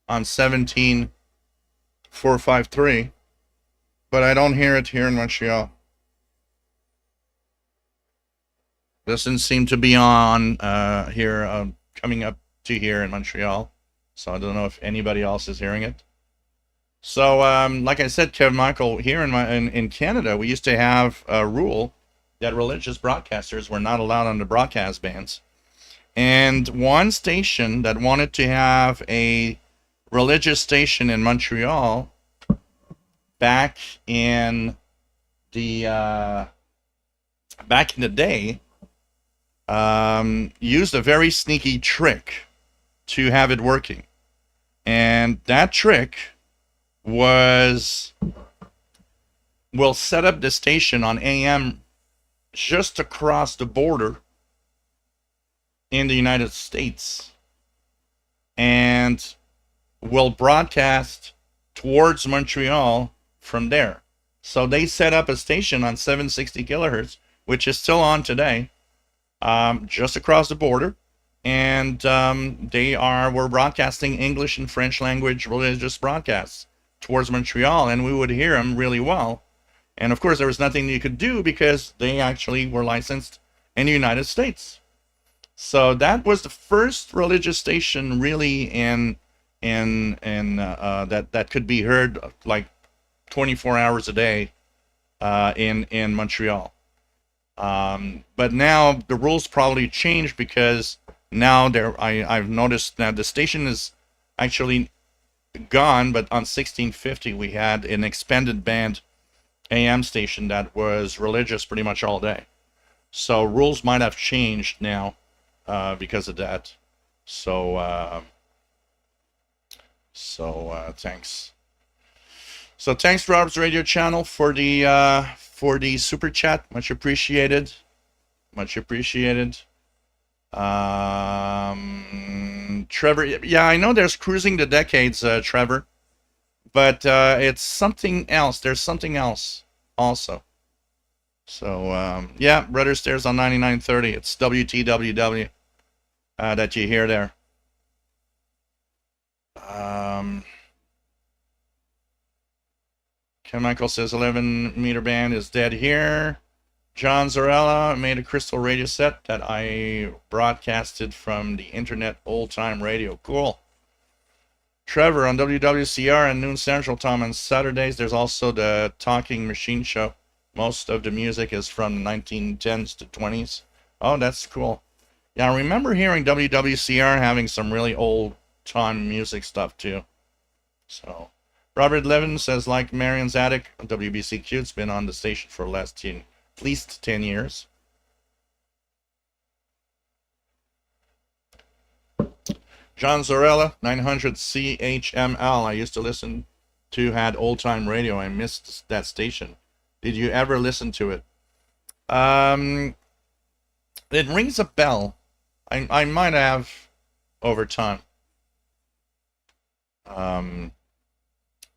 on 17453, but I don't hear it here in Montreal. Doesn't seem to be on here, coming up to here in Montreal, so I don't know if anybody else is hearing it. So, like I said, Kevin Michael, here in Canada, we used to have a rule that religious broadcasters were not allowed on the broadcast bans. And one station that wanted to have a religious station in Montreal back in the day used a very sneaky trick to have it working. And that trick was, we'll set up the station on AM just across the border in the United States, and we'll broadcast towards Montreal from there. So they set up a station on 760 kilohertz, which is still on today, just across the border. And we're broadcasting English and French language religious broadcasts towards Montreal, and we would hear them really well. And of course, there was nothing you could do because they actually were licensed in the United States. So that was the first religious station really that could be heard like 24 hours a day in Montreal. But now the rules probably changed, because now I've noticed that the station is actually gone, but on 1650 we had an expanded band AM station that was religious pretty much all day. So rules might have changed now because of that. So thanks. So thanks, Rob's Radio Channel, for the super chat. Much appreciated. Much appreciated. Trevor, yeah, I know there's Cruising the Decades, Trevor, but it's something else. There's something else also. So yeah, Brother Stairs on 9930. It's WTWW that you hear there. Ken Michael says 11-meter band is dead here. John Zarella made a crystal radio set that I broadcasted from the internet old time radio. Cool. Trevor, on WWCR and noon Central Time on Saturdays, there's also the Talking Machine Show. Most of the music is from the 1910s to 20s. Oh, that's cool. Yeah, I remember hearing WWCR having some really old time music stuff too. So, Robert Levin says, like Marion's Attic, WBCQ, it's been on the station for at least 10 years. John Zorella, 900 CHML. I used to listen to, had old time radio. I missed that station. Did you ever listen to it? It rings a bell. I might have over time.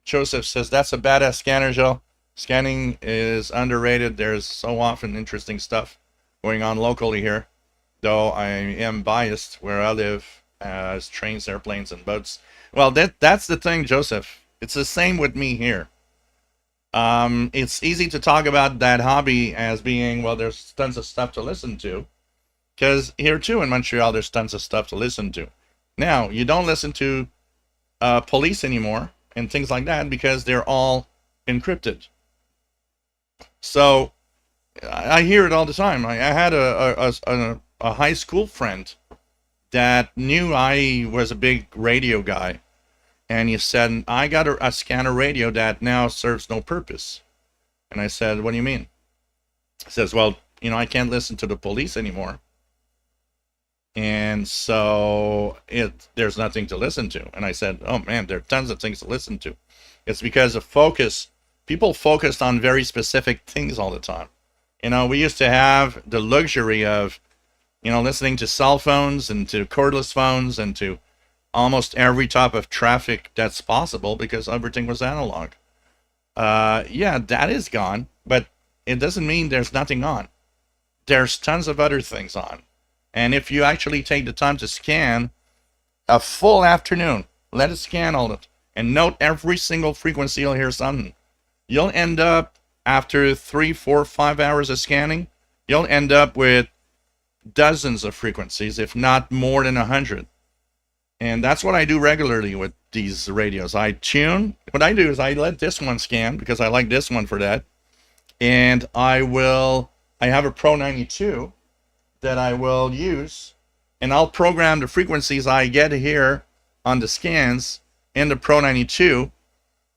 Joseph says, that's a badass scanner, Joe. Scanning is underrated. There's so often interesting stuff going on locally here, though I am biased where I live as trains, airplanes, and boats. Well, that's the thing, Joseph. It's the same with me here. It's easy to talk about that hobby as being, well, there's tons of stuff to listen to, because here too in Montreal there's tons of stuff to listen to. Now, you don't listen to police anymore and things like that because they're all encrypted. So I hear it all the time. I had a high school friend that knew I was a big radio guy, and he said, I got a scanner radio that now serves no purpose. And I said, what do you mean? He says, well, I can't listen to the police anymore, and so there's nothing to listen to. And I said, oh man, there are tons of things to listen to. It's because of focus. People focused on very specific things all the time. You know, we used to have the luxury of, you know, listening to cell phones and to cordless phones and to almost every type of traffic that's possible because everything was analog. Yeah, that is gone, but it doesn't mean there's nothing on. There's tons of other things on. And if you actually take the time to scan a full afternoon, let it scan all of it, and note every single frequency, you'll hear something. You'll end up, after 3, 4, 5 hours of scanning, you'll end up with dozens of frequencies, if not more than 100. And that's what I do regularly with these radios. I tune. What I do is I let this one scan because I like this one for that. And I have a Pro 92 that I will use, and I'll program the frequencies I get here on the scans in the Pro 92,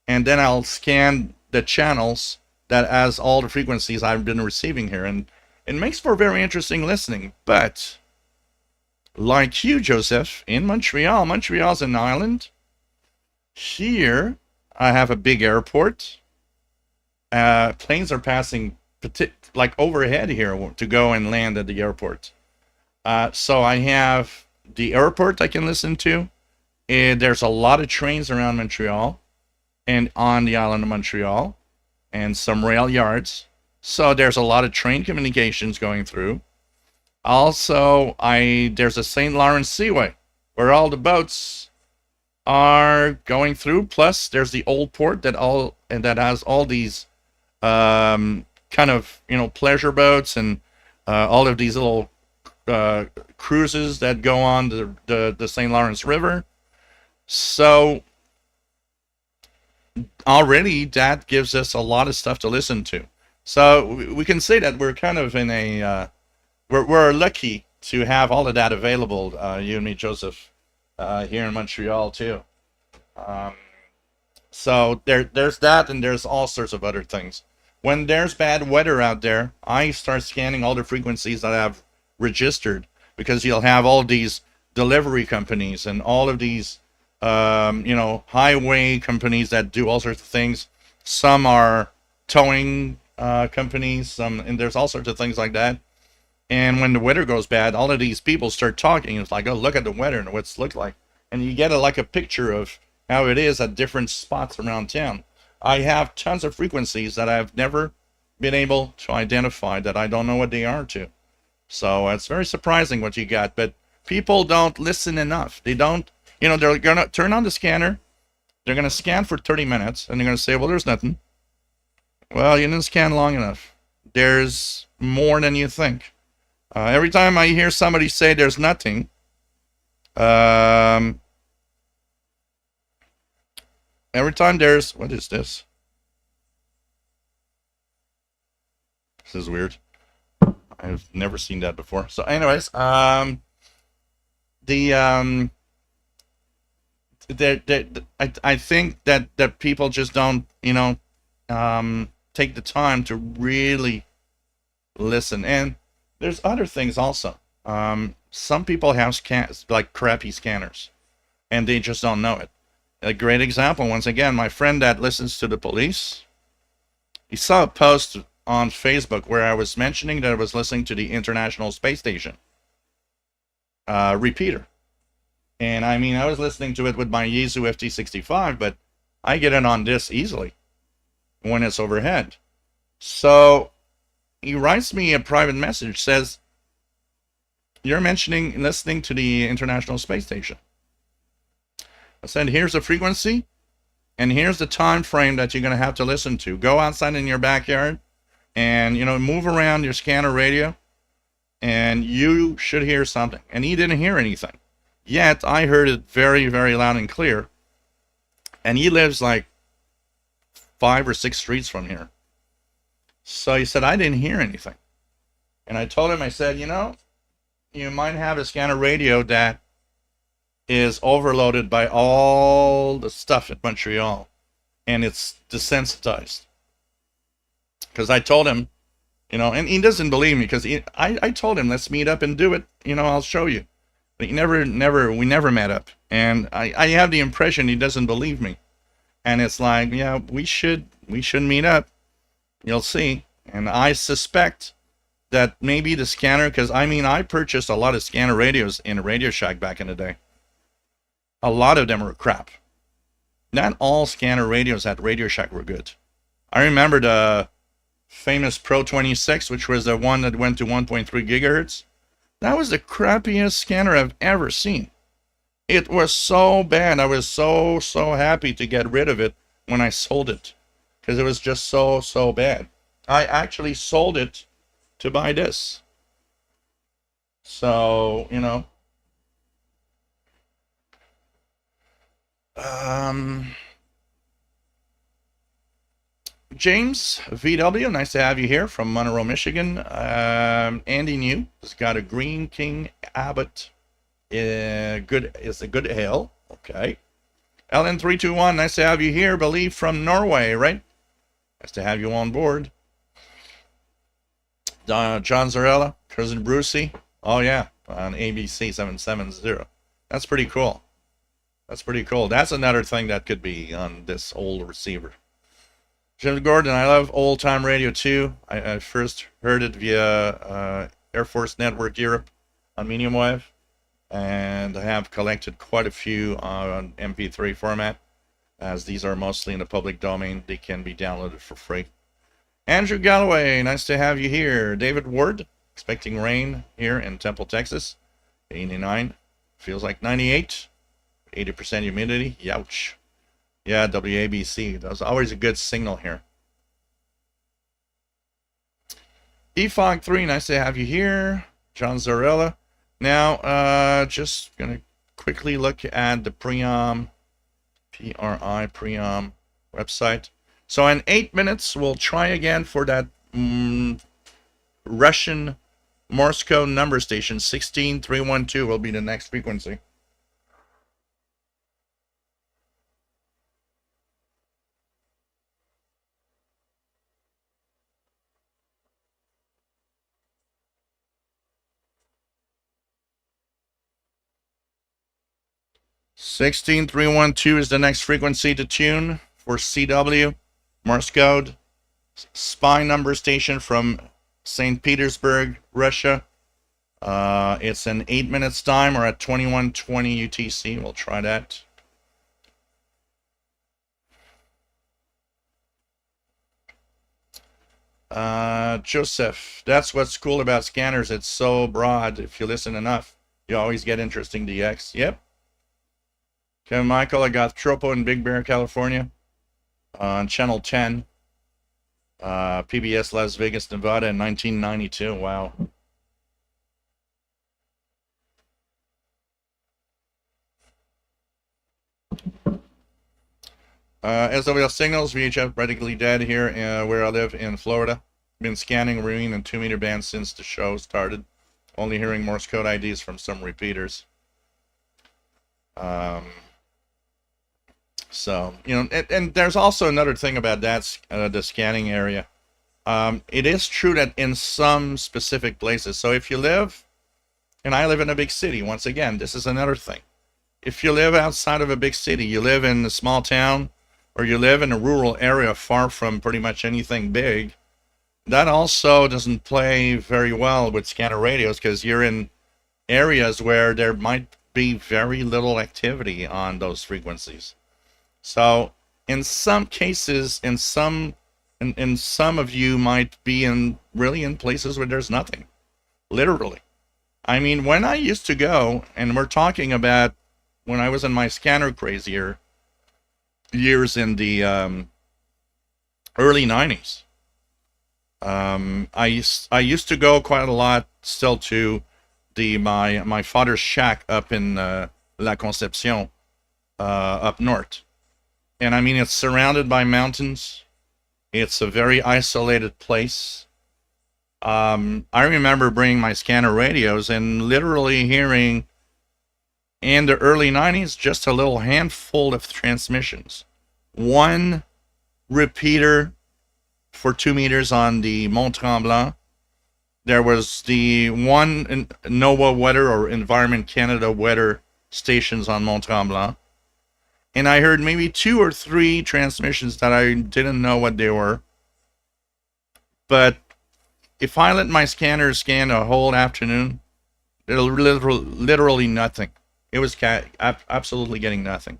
and then I'll scan the channels that has all the frequencies I've been receiving here. And it makes for very interesting listening. But like you, Joseph, in Montreal, Montreal's an island. Here, I have a big airport. Planes are passing like overhead here to go and land at the airport. So I have the airport I can listen to. And there's a lot of trains around Montreal and on the island of Montreal and some rail yards. So there's a lot of train communications going through. Also, there's a St. Lawrence Seaway where all the boats are going through. Plus, there's the old port that has all these kind of, you know, pleasure boats and all of these little cruises that go on the St. Lawrence River. So already that gives us a lot of stuff to listen to. So we can say that we're kind of in a we're lucky to have all of that available, you and me, Joseph, here in Montreal too. So there's that, and there's all sorts of other things. When there's bad weather out there, I start scanning all the frequencies that I've registered, because you'll have all these delivery companies and all of these you know, highway companies that do all sorts of things. Some are towing companies, and there's all sorts of things like that. And when the weather goes bad, all of these people start talking. It's like, oh, look at the weather and what's looked like. And you get like a picture of how it is at different spots around town. I have tons of frequencies that I've never been able to identify, that I don't know what they are to. So it's very surprising what you got. But people don't listen enough. They don't, you know, they're going to turn on the scanner. They're going to scan for 30 minutes. And they're going to say, well, there's nothing. Well, you didn't scan long enough. There's more than you think. Every time I hear somebody say there's nothing, every time there's, what is this? This is weird. I've never seen that before. So anyways, I think that people just don't, you know, take the time to really listen. And there's other things also. Some people have like crappy scanners, and they just don't know it. A great example, once again, my friend that listens to the police, he saw a post on Facebook where I was mentioning that I was listening to the International Space Station repeater. And I mean, I was listening to it with my Yaesu FT65, but I get it on this easily when it's overhead. So he writes me a private message, says, you're mentioning listening to the International Space Station. I said, here's the frequency, and here's the time frame that you're going to have to listen to. Go outside in your backyard and, you know, move around your scanner radio, and you should hear something. And he didn't hear anything. Yet I heard it very, very loud and clear. And he lives like 5 or 6 streets from here. So he said, I didn't hear anything. And I told him, I said, you know, you might have a scanner radio that is overloaded by all the stuff in Montreal, and it's desensitized. Because I told him, you know, and he doesn't believe me, because I told him, let's meet up and do it. You know, I'll show you. But we never met up. And I have the impression he doesn't believe me. And it's like, yeah, we should meet up. You'll see. And I suspect that maybe the scanner, because I mean, I purchased a lot of scanner radios in a Radio Shack back in the day. A lot of them were crap. Not all scanner radios at Radio Shack were good. I remember the famous Pro 26, which was the one that went to 1.3 gigahertz. That was the crappiest scanner I've ever seen. It was so bad. I was so happy to get rid of it when I sold it, because it was just so bad. I actually sold it to buy this. So, you know. James VW, nice to have you here from Monroe, Michigan. Andy New has got a Green King Abbott. It's a good ale. Okay. LN321, nice to have you here. Believe from Norway, right? Nice to have you on board. John Zarella, Cousin Brucey. Oh yeah, on ABC 770. That's pretty cool. That's pretty cool. That's another thing that could be on this old receiver. Jim Gordon, I love old time radio too. I first heard it via Air Force Network Europe on medium wave, and I have collected quite a few on MP3 format, as these are mostly in the public domain. They can be downloaded for free. Andrew Galloway, nice to have you here. David Ward, expecting rain here in Temple, Texas. 89, feels like 98. 80% humidity, youch. Yeah, WABC, that was always a good signal here. EFOG3, nice to have you here. John Zarella. Now, just going to quickly look at the Priam, PRI Priam website. So in 8 minutes, we'll try again for that Russian Morse code number station. 16312 will be the next frequency. (16312) is the next frequency to tune for CW, Morse code, spy number station from St. Petersburg, Russia. It's in 8 minutes time, or at 2120 UTC. We'll try that. Joseph, that's what's cool about scanners. It's so broad. If you listen enough, you always get interesting DX. Yep. Kevin Michael, I got Tropo in Big Bear, California, on channel 10. PBS Las Vegas, Nevada in 1992. Wow. SWL signals, VHF practically dead here where I live in Florida. Been scanning marine and 2 meter bands since the show started. Only hearing Morse code IDs from some repeaters. So, you know, and there's also another thing about that, the scanning area. It is true that in some specific places, so if you live, and I live in a big city, once again, this is another thing. If you live outside of a big city, you live in a small town, or you live in a rural area far from pretty much anything big, that also doesn't play very well with scanner radios, because you're in areas where there might be very little activity on those frequencies. So in some cases, in some of you might be really in places where there's nothing, literally. I mean, when I used to go, and we're talking about when I was in my scanner crazier years in the early 90s, I used to go quite a lot still to my father's shack up in La Concepcion, up north. And I mean, it's surrounded by mountains. It's a very isolated place. I remember bringing my scanner radios and literally hearing, in the early 90s, just a little handful of transmissions. One repeater for 2 meters on the Mont Tremblant. There was the one NOAA weather or Environment Canada weather stations on Mont Tremblant. And I heard maybe 2 or 3 transmissions that I didn't know what they were. But if I let my scanner scan a whole afternoon, it'll literally nothing. It was absolutely getting nothing.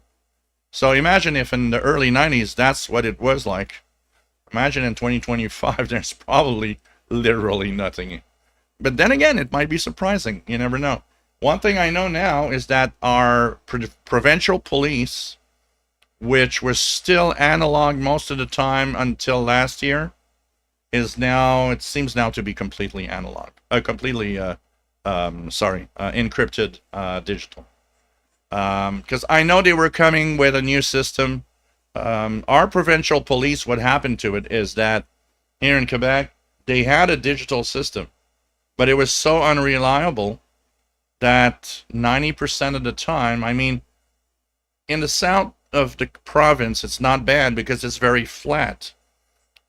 So imagine if in the early 90s that's what it was like. Imagine in 2025 there's probably literally nothing. But then again, it might be surprising. You never know. One thing I know now is that our provincial police, which was still analog most of the time until last year, is now, it seems now to be completely analog. Encrypted digital. Because I know they were coming with a new system. Our provincial police, what happened to it is that here in Quebec, they had a digital system, but it was so unreliable that 90% of the time, I mean, in the south of the province, it's not bad because it's very flat.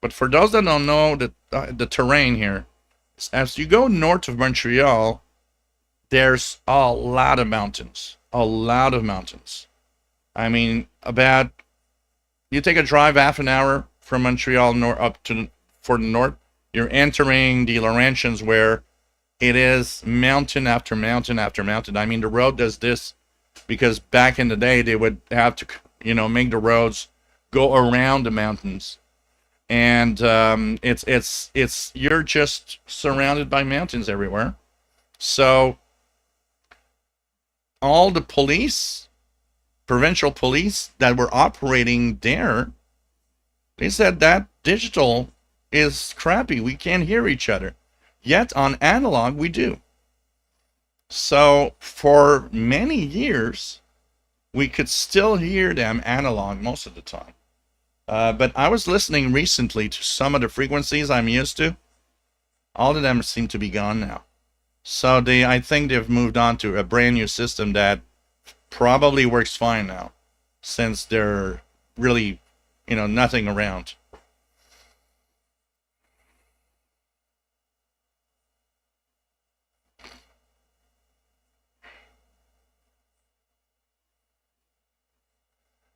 But for those that don't know the terrain here, as you go north of Montreal, there's a lot of mountains. A lot of mountains. I mean, you take a drive half an hour from Montreal up to for the north, you're entering the Laurentians where it is mountain after mountain after mountain. I mean, the road does this because back in the day they would have to, make the roads go around the mountains, and it's you're just surrounded by mountains everywhere. So all the police, provincial police that were operating there, they said that digital is crappy. We can't hear each other. Yet on analog, we do. So for many years, we could still hear them analog most of the time. But I was listening recently to some of the frequencies I'm used to. All of them seem to be gone now. So I think they've moved on to a brand new system that probably works fine now, since they're really, nothing around.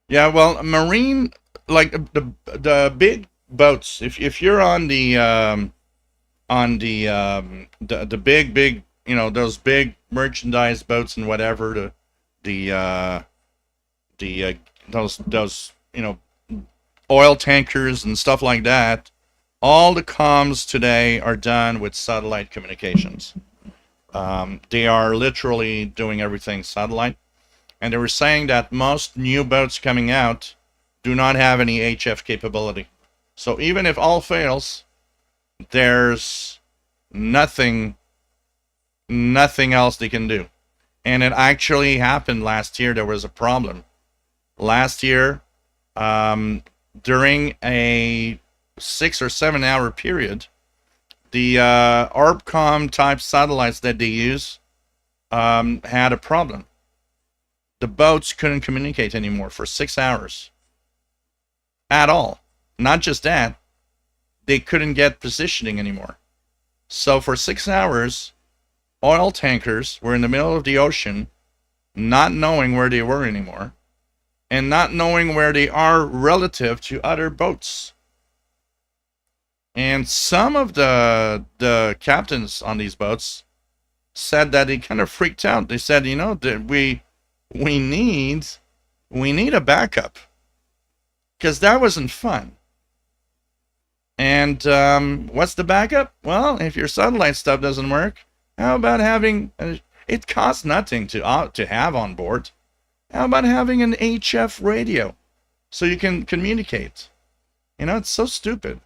Yeah, well, marine, like the big boats. If you're on the big, those big merchandise boats and whatever, the those oil tankers and stuff like that, all the comms today are done with satellite communications. They are literally doing everything satellite. And they were saying that most new boats coming out do not have any HF capability. So even if all fails, there's nothing else they can do. And it actually happened last year. There was a problem. Last year, during a 6 or 7 hour period, the ARPCOM type satellites that they use had a problem. The boats couldn't communicate anymore for 6 hours. At all. Not just that, they couldn't get positioning anymore. So for 6 hours, oil tankers were in the middle of the ocean, not knowing where they were anymore, and not knowing where they are relative to other boats. And some of the captains on these boats said that they kind of freaked out. They said, that we need a backup, because that wasn't fun. And what's the backup? Well, if your satellite stuff doesn't work, how about having it costs nothing to have on board. How about having an HF radio so you can communicate? It's so stupid.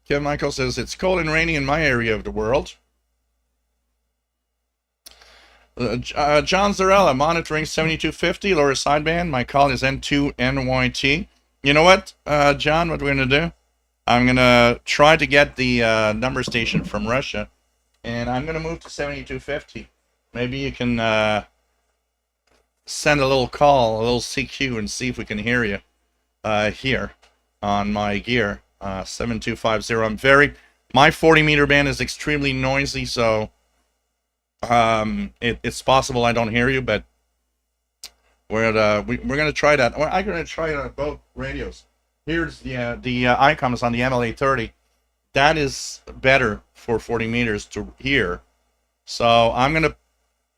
Kevin Michael says, it's cold and rainy in my area of the world. John Zarella, monitoring 7250, lower sideband. My call is N2NYT. You know what, John, what we're going to do? I'm going to try to get the number station from Russia, and I'm going to move to 7250. Maybe you can send a little call, a little CQ, and see if we can hear you here on my gear. 7250. My 40 meter band is extremely noisy, so It's possible I don't hear you, but we're gonna try that. Well, I'm gonna try it on both radios. Here's the icons on the MLA30. That is better for 40 meters to hear. So I'm gonna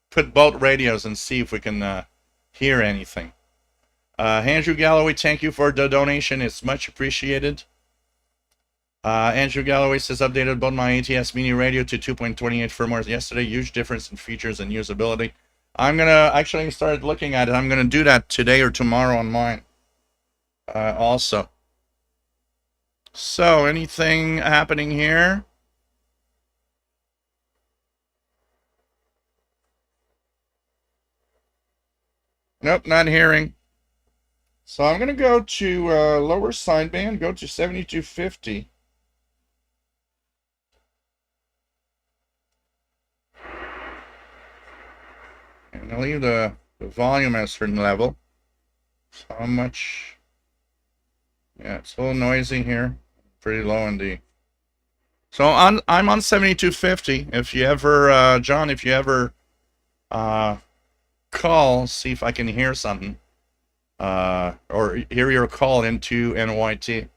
put both radios and see if we can hear anything. Andrew Galloway, thank you for the donation. It's much appreciated. Andrew Galloway says, updated both my ATS mini radio to 2.28 firmware yesterday. Huge difference in features and usability. I'm going to actually start looking at it. I'm going to do that today or tomorrow on mine also. So, anything happening here? Nope, not hearing. So I'm going to go to lower sideband, go to 7250. And I'll leave the volume at a certain level. So how much? Yeah, it's a little noisy here. Pretty low in the... So I'm on 7250. If you ever, John, if you ever call, see if I can hear something. Or hear your call into NYT.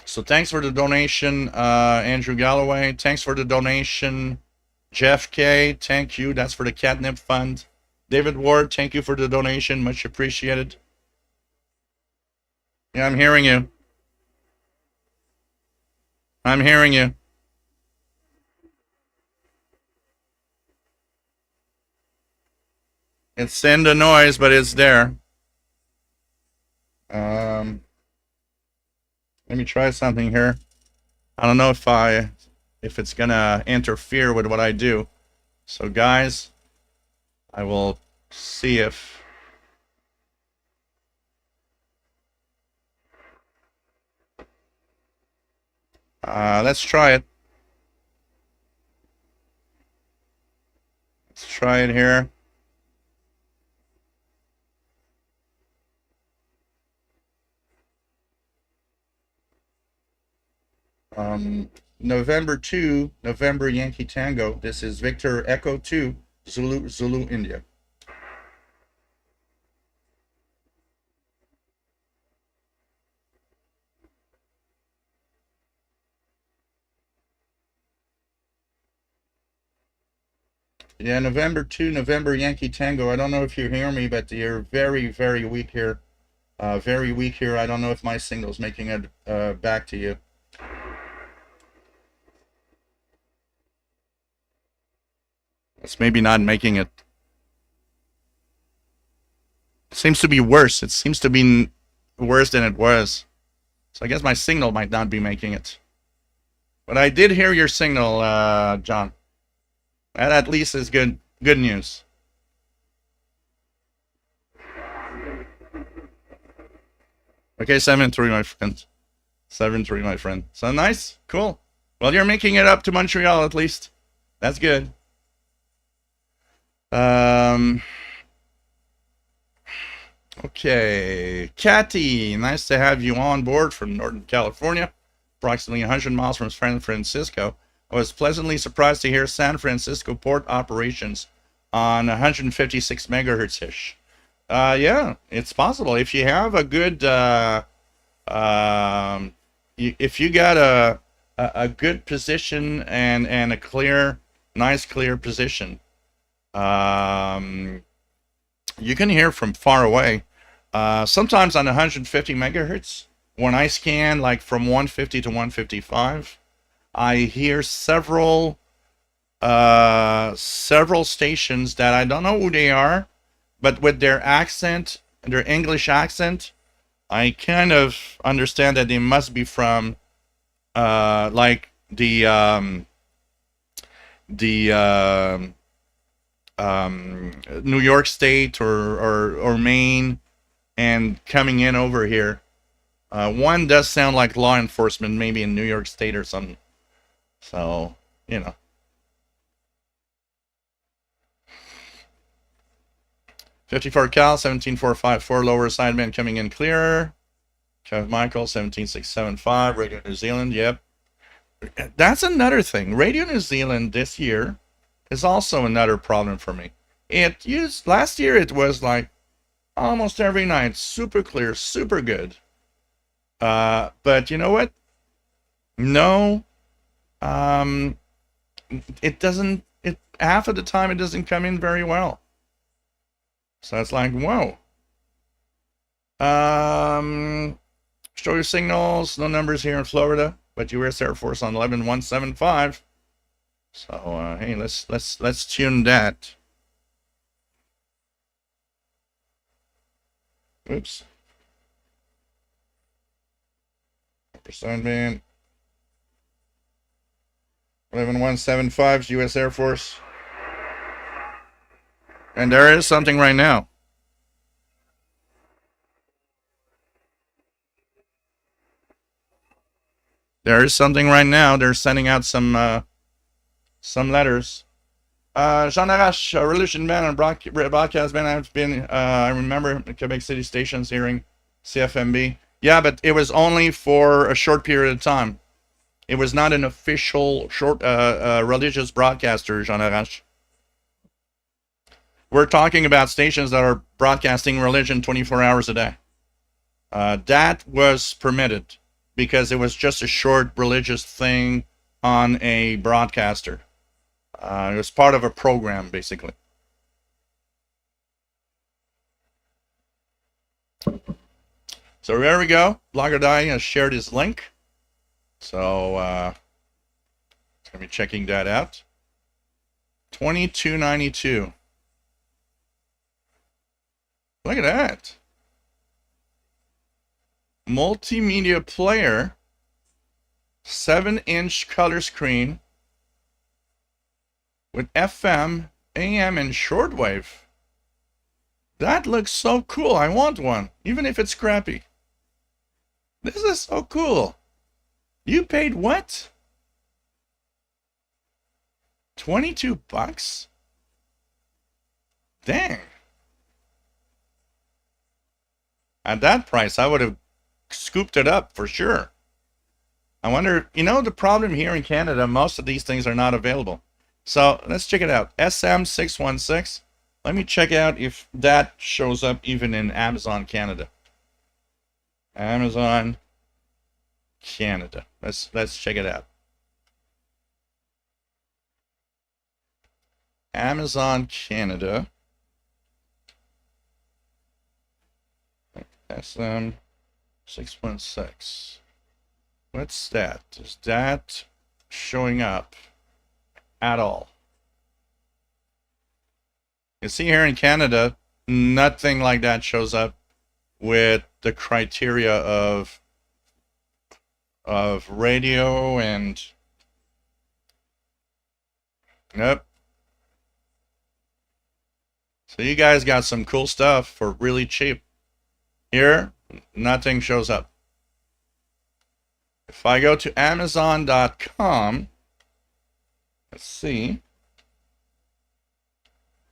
So thanks for the donation, Andrew Galloway. Thanks for the donation, Jeff K. Thank you. That's for the Catnip Fund. David Ward, thank you for the donation. Much appreciated. Yeah, I'm hearing you. I'm hearing you. It's in the noise, but it's there. Let me try something here. I don't know if it's gonna interfere with what I do. So guys, I will see if let's try it. Let's try it here. November 2, November Yankee Tango. This is Victor Echo 2, Zulu India. Yeah, November 2, November Yankee Tango. I don't know if you hear me, but you're very, very weak here. Very weak here. I don't know if my signal's making it back to you. It's maybe not making it. It seems to be worse. It seems to be worse than it was. So I guess my signal might not be making it. But I did hear your signal, John. That at least is good news. Okay, 7-3, my friend. 7-3, my friend. So nice. Cool. Well, you're making it up to Montreal at least. That's good. Okay. Cathy, nice to have you on board from Northern California, approximately 100 miles from San Francisco. I was pleasantly surprised to hear San Francisco port operations on 156 megahertz-ish. Yeah, it's possible. If you have a good, if you got a good position and a clear, nice clear position, you can hear from far away. Sometimes on 150 megahertz, when I scan like from 150 to 155, I hear several stations that I don't know who they are, but with their accent, their English accent, I kind of understand that they must be from like the New York State or Maine, and coming in over here. One does sound like law enforcement, maybe in New York State or something. So, you know. .54 cal, 17454 lower sideband coming in clearer. Kev Michael, 17675, Radio New Zealand, yep. That's another thing. Radio New Zealand this year is also another problem for me. It used last year. It was like almost every night, super clear, super good. But you know what? No, um, it doesn't. It half of the time it doesn't come in very well. So it's like, whoa. Show your signals. No numbers here in Florida, but U.S. Air Force on 11175. So hey, let's tune that. Oops. Percent band. 11175 U.S. Air Force. And there is something right now. There is something right now. They're sending out some letters. Jean Arrache, religion ban and broadcast ban. I've been, I remember Quebec City stations hearing CFMB. Yeah, but it was only for a short period of time. It was not an official religious broadcaster, Jean Arrache. We're talking about stations that are broadcasting religion 24 hours a day. That was permitted because it was just a short religious thing on a broadcaster. It was part of a program, basically. So there we go. Blogger Die has shared his link. So let me checking that out. 2292. Look at that. Multimedia player. 7-inch color screen. With FM, AM, and shortwave. That looks so cool. I want one, even if it's crappy. This is so cool. You paid what? 22 bucks? Dang. At that price, I would have scooped it up for sure. I wonder, you know, the problem here in Canada, most of these things are not available. So let's check it out. SM616. Let me check out if that shows up even in Amazon Canada. Amazon Canada. Let's check it out. Amazon Canada. SM616. What's that? Is that showing up at all? You see here in Canada, nothing like that shows up with the criteria of radio and nope. So you guys got some cool stuff for really cheap. Here, nothing shows up. If I go to Amazon.com, let's see.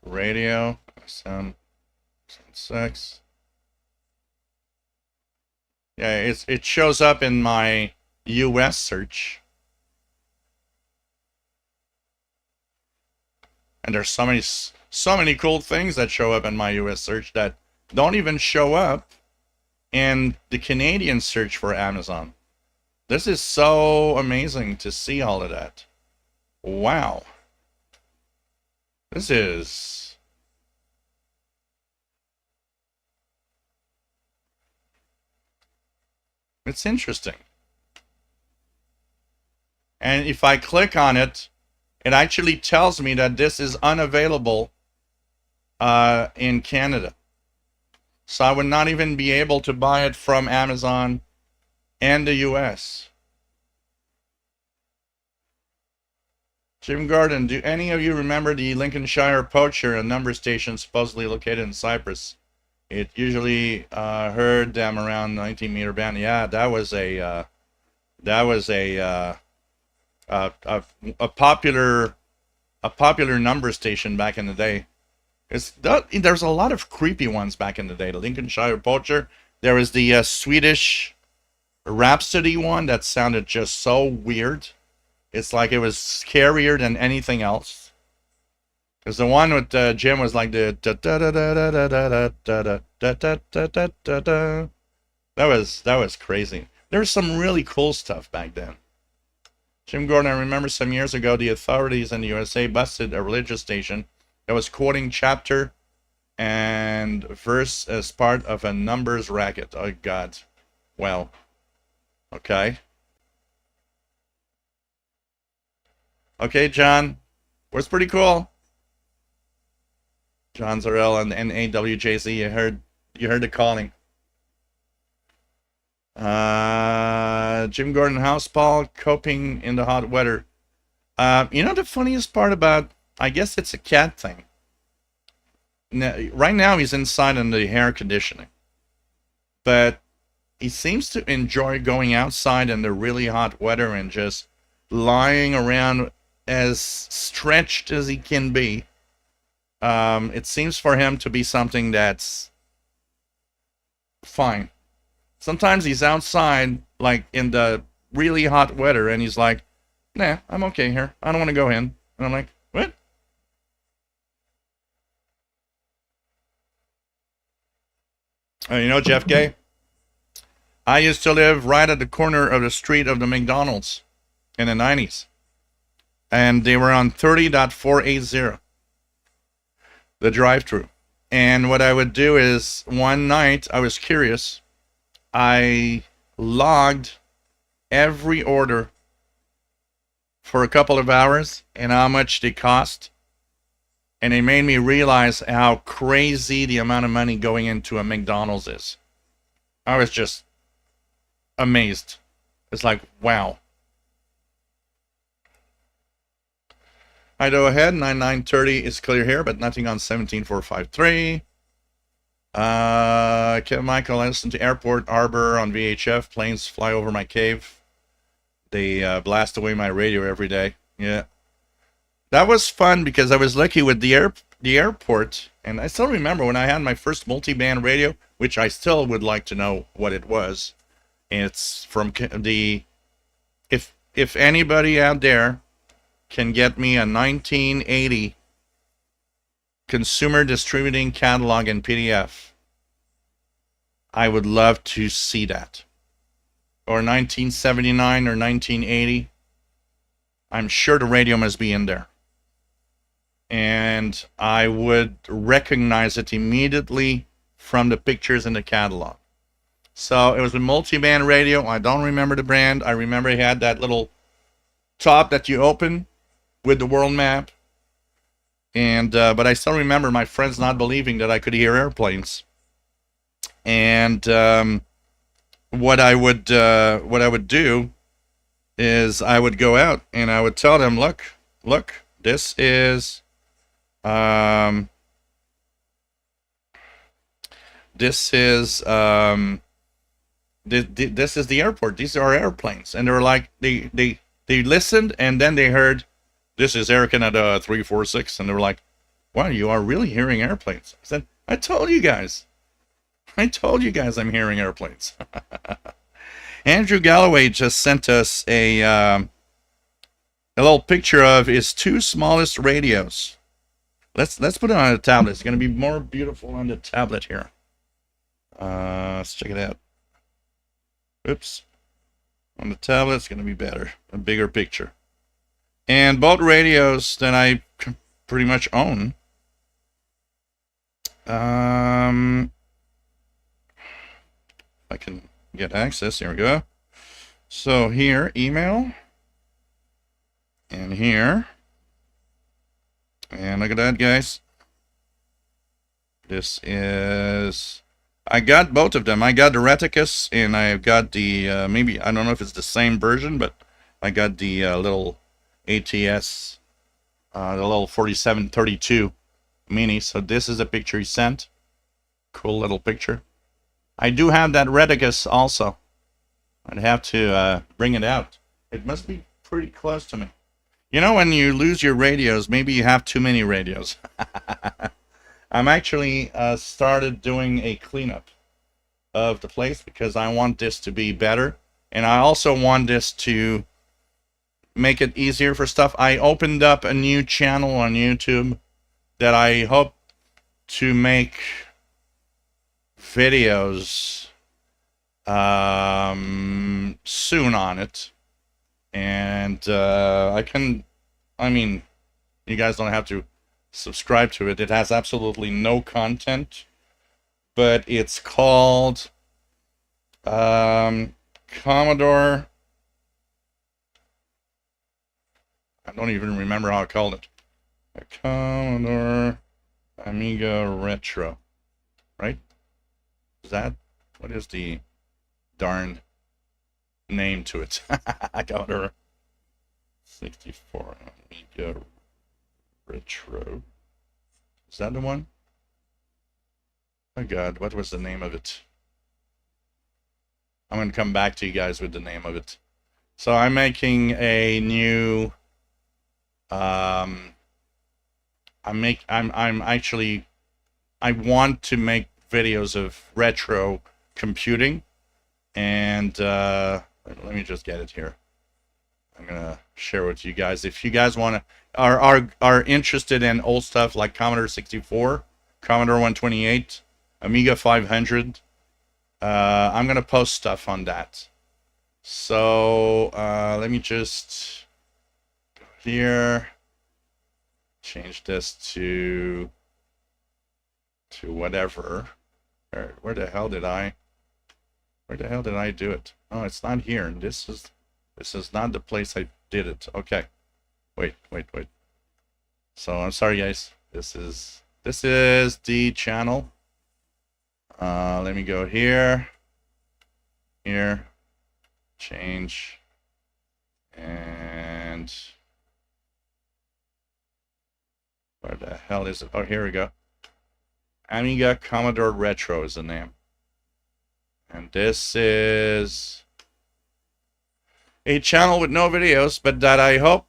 Radio, SM6. Yeah, it shows up in my US search. And there's so many cool things that show up in my US search that don't even show up in the Canadian search for Amazon. This is so amazing to see all of that. Wow. This is... It's interesting. And if I click on it, it actually tells me that this is unavailable in Canada. So I would not even be able to buy it from Amazon and the US. Jim Gordon, do any of you remember the Lincolnshire Poacher, a number station supposedly located in Cyprus? It usually heard them around 19-meter band. Yeah, that was a popular number station back in the day. There's a lot of creepy ones back in the day. The Lincolnshire Poacher. There was the Swedish Rhapsody one that sounded just so weird. It's like it was scarier than anything else. Because the one with Jim was like the da da da da da da da da da da da da da da. That was crazy. There's some really cool stuff back then. Jim Gordon, I remember some years ago, the authorities in the USA busted a religious station that was quoting chapter and verse as part of a numbers racket. Oh, God. Well, okay. Okay, John. Was pretty cool. John Zarell and NAWJZ. You heard the calling. Jim Gordon House Paul coping in the hot weather. You know the funniest part about, I guess it's a cat thing. Now, right now he's inside in the air conditioning, but he seems to enjoy going outside in the really hot weather and just lying around as stretched as he can be. It seems for him to be something that's fine. Sometimes he's outside, like in the really hot weather, and he's like, nah, I'm okay here. I don't want to go in. And I'm like, what? You know, Jeff Gay, I used to live right at the corner of the street of the McDonald's in the 90s. And they were on 30.480, the drive-thru. And what I would do is, one night, I was curious. I logged every order for a couple of hours and how much they cost. And it made me realize how crazy the amount of money going into a McDonald's is. I was just amazed. It's like, wow. I go ahead, 9930 is clear here, but nothing on 17453. Kevin Michael, I listen to Airport Harbor on VHF. Planes fly over my cave. They blast away my radio every day. Yeah. That was fun because I was lucky with the airport. And I still remember when I had my first multi-band radio, which I still would like to know what it was. It's from the... If anybody out there can get me a 1980 consumer distributing catalog in PDF, I would love to see that. Or 1979 or 1980. I'm sure the radio must be in there. And I would recognize it immediately from the pictures in the catalog. So it was a multi-band radio. I don't remember the brand. I remember it had that little top that you open with the world map. And but I still remember my friends not believing that I could hear airplanes. And what I would do is I would go out and I would tell them, look, this is this is the airport. These are airplanes. And they were like, they listened, and then they heard, this is Air Canada 346, and they were like, wow, you are really hearing airplanes. I said, I told you guys I'm hearing airplanes. Andrew Galloway just sent us a little picture of his two smallest radios. Let's put it on a tablet. It's going to be more beautiful on the tablet here. Let's check it out. Oops. On the tablet, it's going to be better. A bigger picture. And both radios that I pretty much own. If I can get access, here we go. So here, email. And here. And look at that, guys. This is... I got both of them. I got the Reticus, and I've got the, maybe, I don't know if it's the same version, but I got the little ATS, the little 4732 mini. So this is a picture he sent. Cool little picture. I do have that Reticus also. I'd have to bring it out. It must be pretty close to me. You know, when you lose your radios, maybe you have too many radios. I'm actually started doing a cleanup of the place because I want this to be better. And I also want this to make it easier for stuff. I opened up a new channel on YouTube that I hope to make videos soon on it. And I mean, you guys don't have to subscribe to it. It has absolutely no content, but it's called Commodore. I don't even remember how I called it. A Commodore Amiga Retro, right? Is that, what is the darn name to it? Commodore 64 Amiga Retro. Is that the one? Oh god, what was the name of it? I'm gonna come back to you guys with the name of it. So I'm making a new I want to make videos of retro computing, and let me just get it here. I'm gonna share with you guys. If you guys want to are interested in old stuff like Commodore 64, Commodore 128, Amiga 500, I'm gonna post stuff on that. So let me just go here, change this to whatever. Where the hell did I do it? Oh, it's not here. This is not the place I did it. Okay. Wait. So I'm sorry guys. This is the channel. Let me go here, change, and where the hell is it? Oh, here we go. Amiga Commodore Retro is the name. And this is a channel with no videos, but that I hope,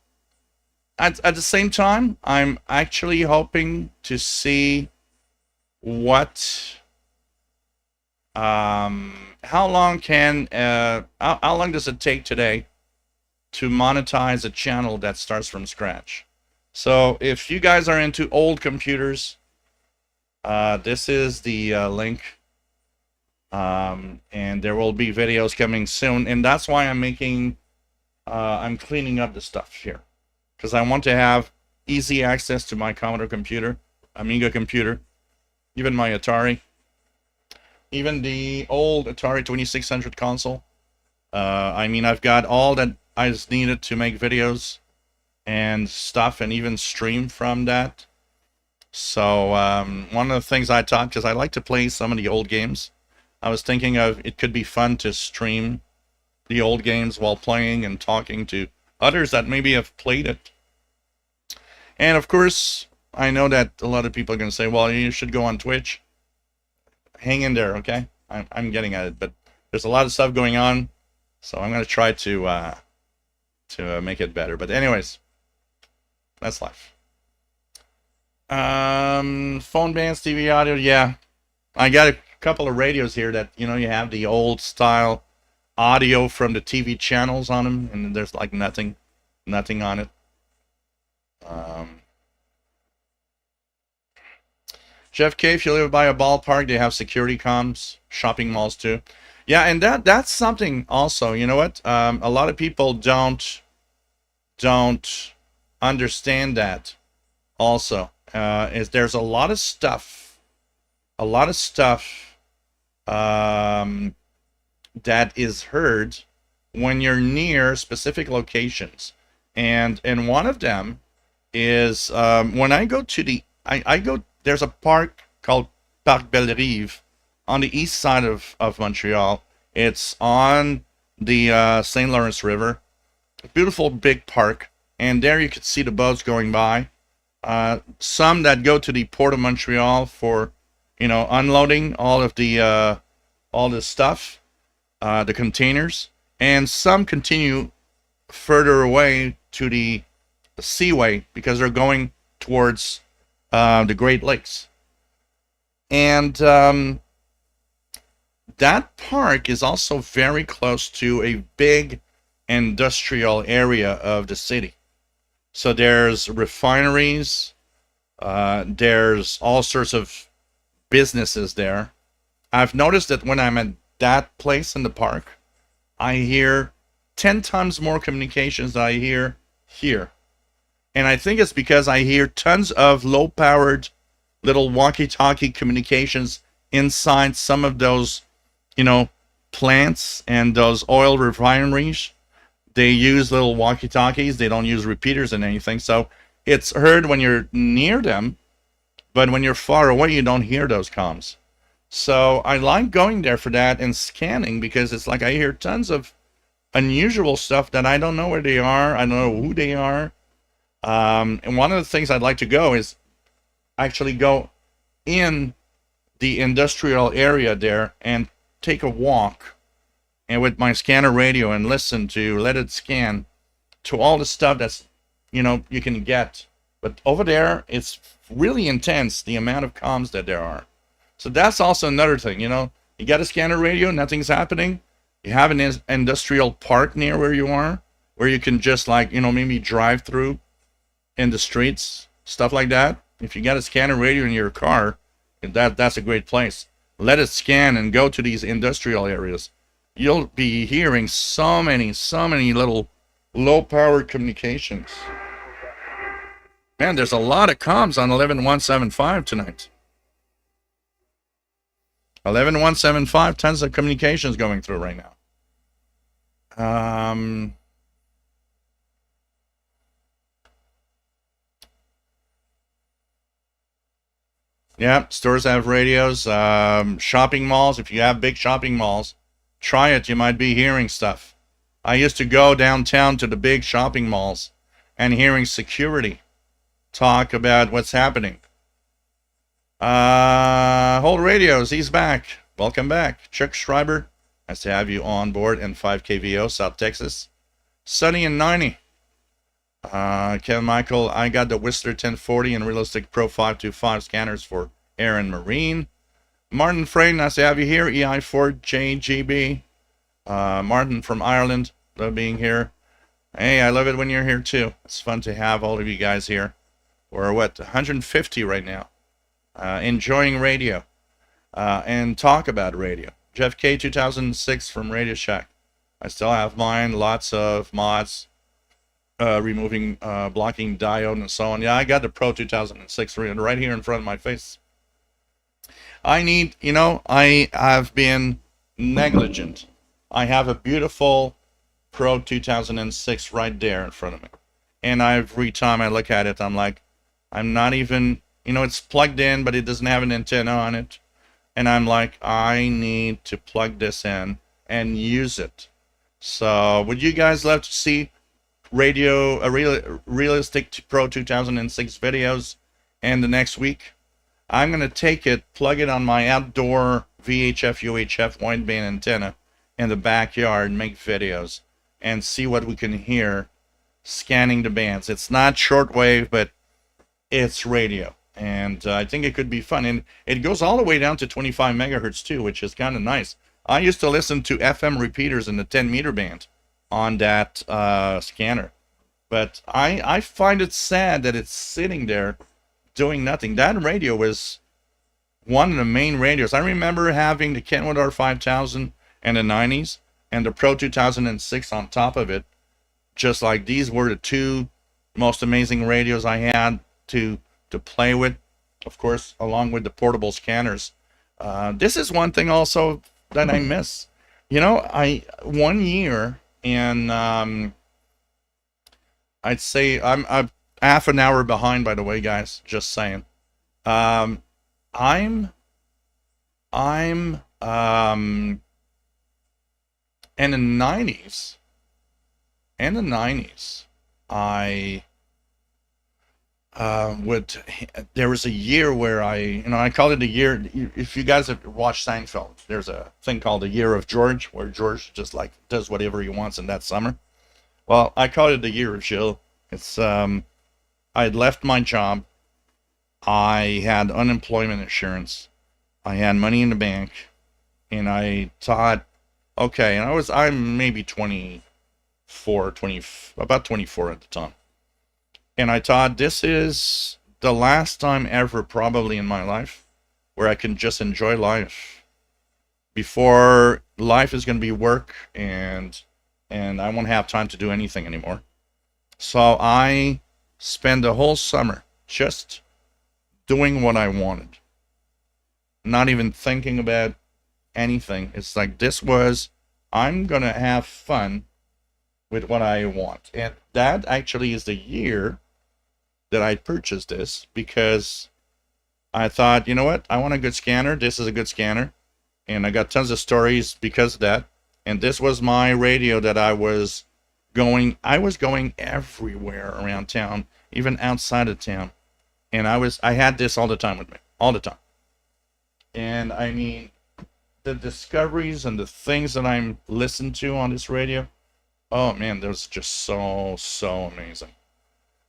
at the same time, I'm actually hoping to see what, how long does it take today to monetize a channel that starts from scratch? So if you guys are into old computers, this is the link, and there will be videos coming soon, and that's why I'm making I'm cleaning up the stuff here, because I want to have easy access to my Commodore computer, Amiga computer, even my Atari, even the old Atari 2600 console. I mean, I've got all that I just needed to make videos and stuff, and even stream from that. So one of the things I thought, because I like to play some of the old games, I was thinking of it could be fun to stream the old games while playing and talking to others that maybe have played it. And of course, I know that a lot of people are going to say, well, you should go on Twitch. Hang in there, okay? I'm getting at it, but there's a lot of stuff going on, so I'm going to try to make it better. But anyways, that's life. Phone bands, TV audio, yeah. I got a couple of radios here that, you know, you have the old style audio from the TV channels on them, and there's like nothing on it. Jeff K, if you live by a ballpark, they have security comms, shopping malls too. Yeah, and that's something also, you know what? A lot of people don't understand that also. Is there's a lot of stuff that is heard when you're near specific locations, and one of them is when I go to there's a park called Parc Belle-Rive on the east side of Montreal. It's on the St. Lawrence River. A beautiful big park, and there you could see the boats going by. Some that go to the Port of Montreal for, you know, unloading all the stuff, the containers, and some continue further away to the seaway because they're going towards the Great Lakes. And that park is also very close to a big industrial area of the city. So there's refineries, there's all sorts of businesses there. I've noticed that when I'm at that place in the park, I hear 10 times more communications than I hear here. And I think it's because I hear tons of low-powered little walkie-talkie communications inside some of those, plants and those oil refineries. They use little walkie-talkies. They don't use repeaters and anything. So it's heard when you're near them, but when you're far away, you don't hear those comms. So I like going there for that and scanning, because it's like I hear tons of unusual stuff that I don't know where they are. I don't know who they are. And one of the things I'd like to go is actually go in the industrial area there and take a walk, and with my scanner radio, and let it scan to all the stuff that's, you can get. But over there, it's really intense, the amount of comms that there are. So that's also another thing, you got a scanner radio, nothing's happening. You have an industrial park near where you are, where you can just maybe drive through in the streets, stuff like that. If you got a scanner radio in your car, that's a great place. Let it scan and go to these industrial areas. You'll be hearing so many little low-powered communications. Man, there's a lot of comms on 11175 tonight. 11175, tons of communications going through right now. Yeah, stores have radios. Shopping malls, if you have big shopping malls, try it. You might be hearing stuff. I used to go downtown to the big shopping malls and hearing security talk about what's happening. Hold radios, he's back. Welcome back. Chuck Schreiber, nice to have you on board in 5KVO, South Texas. Sunny and 90. Kevin Michael, I got the Whistler 1040 and Realistic Pro 525 scanners for air and marine. Martin Frayne, nice to have you here. EI4 JGB. Martin from Ireland, love being here. Hey, I love it when you're here too. It's fun to have all of you guys here. We're 150 right now. Enjoying radio and talk about radio. Jeff K 2006 from Radio Shack. I still have mine. Lots of mods. Removing blocking diode and so on. Yeah, I got the Pro 2006 right here in front of my face. I have been negligent. I have a beautiful Pro 2006 right there in front of me. And every time I look at it, I'm like, I'm not even, it's plugged in, but it doesn't have an antenna on it. And I'm like, I need to plug this in and use it. So would you guys love to see realistic Pro 2006 videos and the next week? I'm going to take it, plug it on my outdoor VHF UHF wideband antenna in the backyard, make videos and see what we can hear scanning the bands. It's not shortwave, but it's radio, and I think it could be fun. And it goes all the way down to 25 megahertz too, which is kind of nice. I used to listen to FM repeaters in the 10 meter band on that scanner, but I find it sad that it's sitting there doing nothing. That radio was one of the main radios. I remember having the Kenwood R5000 in the 90s and the Pro 2006 on top of it. Just like these were the two most amazing radios I had to play with, of course, along with the portable scanners. This is one thing also that I miss. One year in I'd say I'm half an hour behind, by the way, guys. Just saying. I'm in the 90s. In the 90s, there was a year where I call it a year. If you guys have watched Seinfeld, there's a thing called the Year of George, where George just does whatever he wants in that summer. Well, I call it the Year of Jill. It's I had left my job. I had unemployment insurance. I had money in the bank, and I thought, okay, and I'm maybe 25 about 24 at the time. And I thought, this is the last time ever, probably in my life, where I can just enjoy life. Before life is going to be work, and I won't have time to do anything anymore. So I spent the whole summer just doing what I wanted, not even thinking about anything. It's like, I'm going to have fun with what I want. And that actually is the year that I purchased this, because I thought, you know what? I want a good scanner. This is a good scanner. And I got tons of stories because of that. And this was my radio that I was going everywhere around town, even outside of town. And I had this all the time with me, all the time. And I mean, the discoveries and the things that I'm listening to on this radio, oh man, those just so amazing.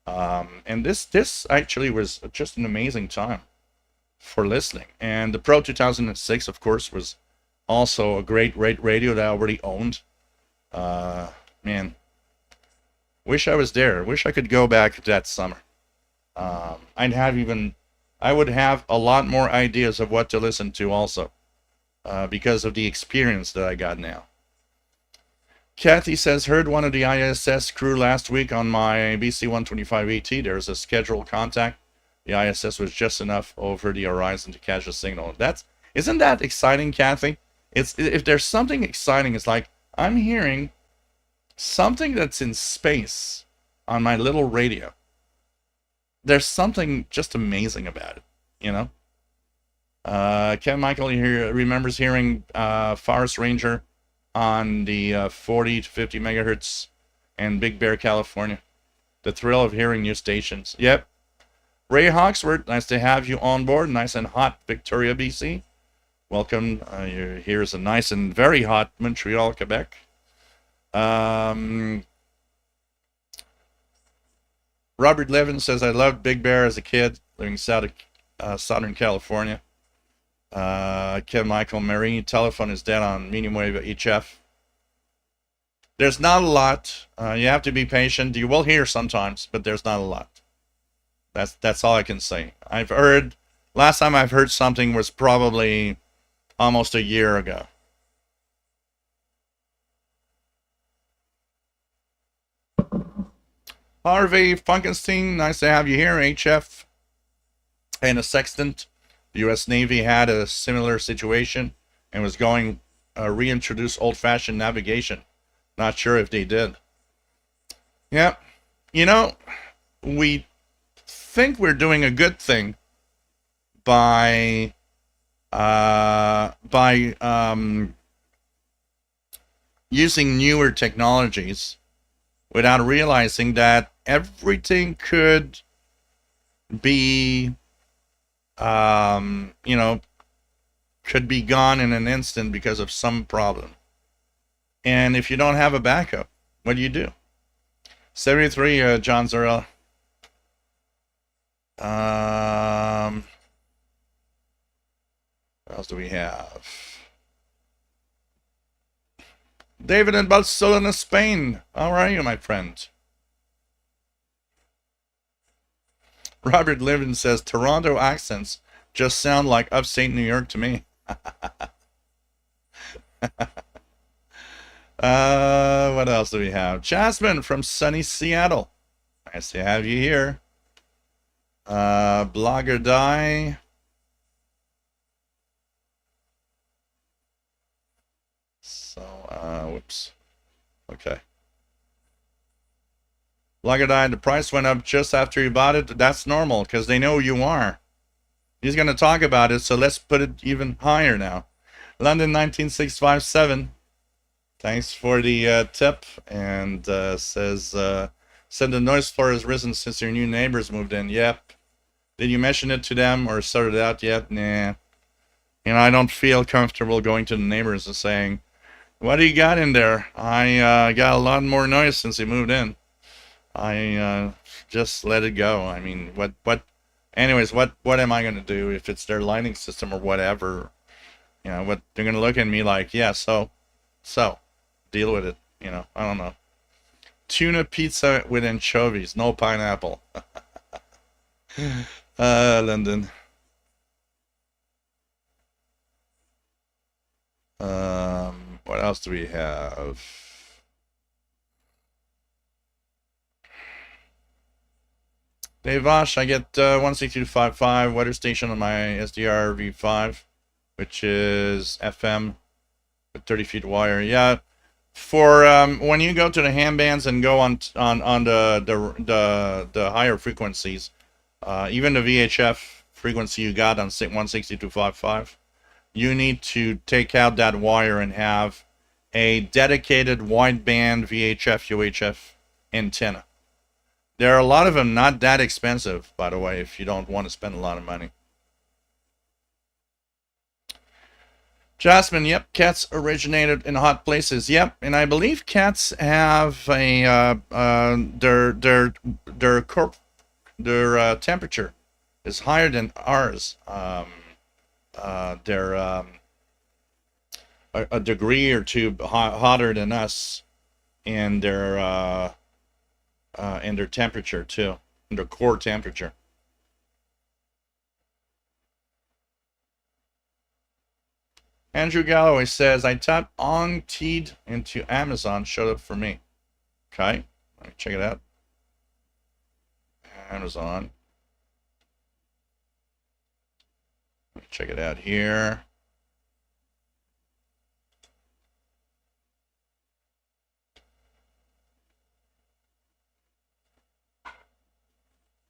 And this actually was just an amazing time for listening. And the Pro 2006, of course, was also a great radio that I already owned. Man, wish I was there. Wish I could go back that summer. I would have a lot more ideas of what to listen to also, because of the experience that I got now. Kathy says, heard one of the ISS crew last week on my BC-125AT. There's a scheduled contact. The ISS was just enough over the horizon to catch a signal. Isn't that exciting, Kathy? If there's something exciting, it's like, I'm hearing something that's in space on my little radio. There's something just amazing about it, you know? Ken Michael here remembers hearing Forest Ranger on the 40 to 50 megahertz in Big Bear, California. The thrill of hearing new stations. Yep. Ray Hawksworth, nice to have you on board. Nice and hot Victoria, BC. Welcome. Here's a nice and very hot Montreal, Quebec. Robert Levin says, I loved Big Bear as a kid, living south of Southern California. Ken Michael, marine telephone is dead on medium wave HF. There's not a lot. You have to be patient. You will hear sometimes, but there's not a lot. That's all I can say. Last time I've heard something was probably almost a year ago. Harvey Funkenstein, nice to have you here. HF and a sextant. The U.S. Navy had a similar situation and was going reintroduce old-fashioned navigation. Not sure if they did. Yeah, you know, we think we're doing a good thing by using newer technologies without realizing that everything could be, could be gone in an instant because of some problem. And if you don't have a backup, what do you do? 73, John Zorella. What else do we have? David in Barcelona, Spain. How are you, my friend? Robert Livin says, Toronto accents just sound like upstate New York to me. What else do we have? Jasmine from sunny Seattle. Nice to have you here. Blogger Die. So, whoops. Okay. Blogger Die, the price went up just after you bought it. That's normal, because they know who you are. He's going to talk about it, so let's put it even higher now. London 19657. Thanks for the tip. And says, said the noise floor has risen since your new neighbors moved in. Yep. Did you mention it to them or sort it out yet? Nah. You know, I don't feel comfortable going to the neighbors and saying, what do you got in there? I got a lot more noise since you moved in. I just let it go. I mean, anyways, what am I going to do if it's their lighting system or whatever? You know, what they're going to look at me like, yeah, so deal with it. You know, I don't know. tuna pizza with anchovies, no pineapple. London. What else do we have? Dave Vosh, I get 162.55 weather station on my SDR V5, which is FM with 30 feet wire. Yeah, for when you go to the ham bands and go on the higher frequencies, even the VHF frequency you got on 162.55, you need to take out that wire and have a dedicated wideband VHF UHF antenna. There are a lot of them, not that expensive, by the way, if you don't want to spend a lot of money. Jasmine, yep, cats originated in hot places. Yep, and I believe cats have a their temperature is higher than ours. They're a degree or two hotter than us, and their temperature too, and their core temperature. Andrew Galloway says, I tapped on teed into Amazon, showed up for me. Okay, let me check it out. Amazon. Let me check it out here.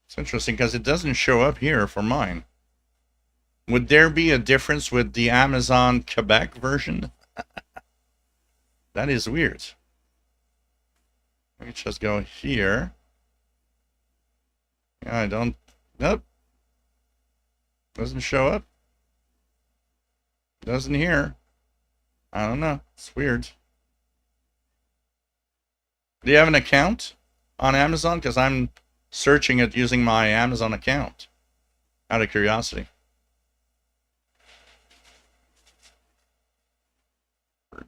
It's interesting because it doesn't show up here for mine. Would there be a difference with the Amazon Quebec version? That is weird. Let me just go here. Yeah, I don't... Nope. Doesn't show up. Doesn't here. I don't know. It's weird. Do you have an account on Amazon? Because I'm searching it using my Amazon account. Out of curiosity.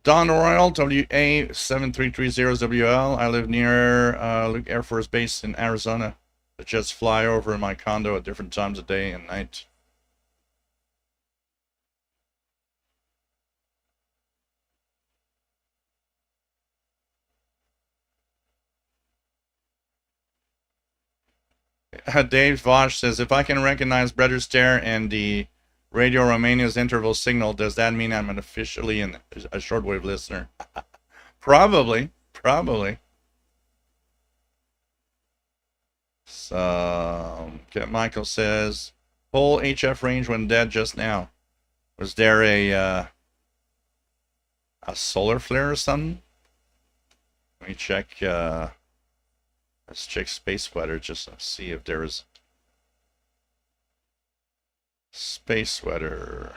Don Royal, WA7330WL. I live near Luke Air Force Base in Arizona. The jets fly over my condo at different times of day and night. Dave Vosh says, if I can recognize Brother Stare and the Radio Romania's interval signal, does that mean I'm officially a shortwave listener? Probably. So, Michael says, whole HF range went dead just now. Was there a solar flare or something? Let me check. Let's check space weather just to see if there is space weather.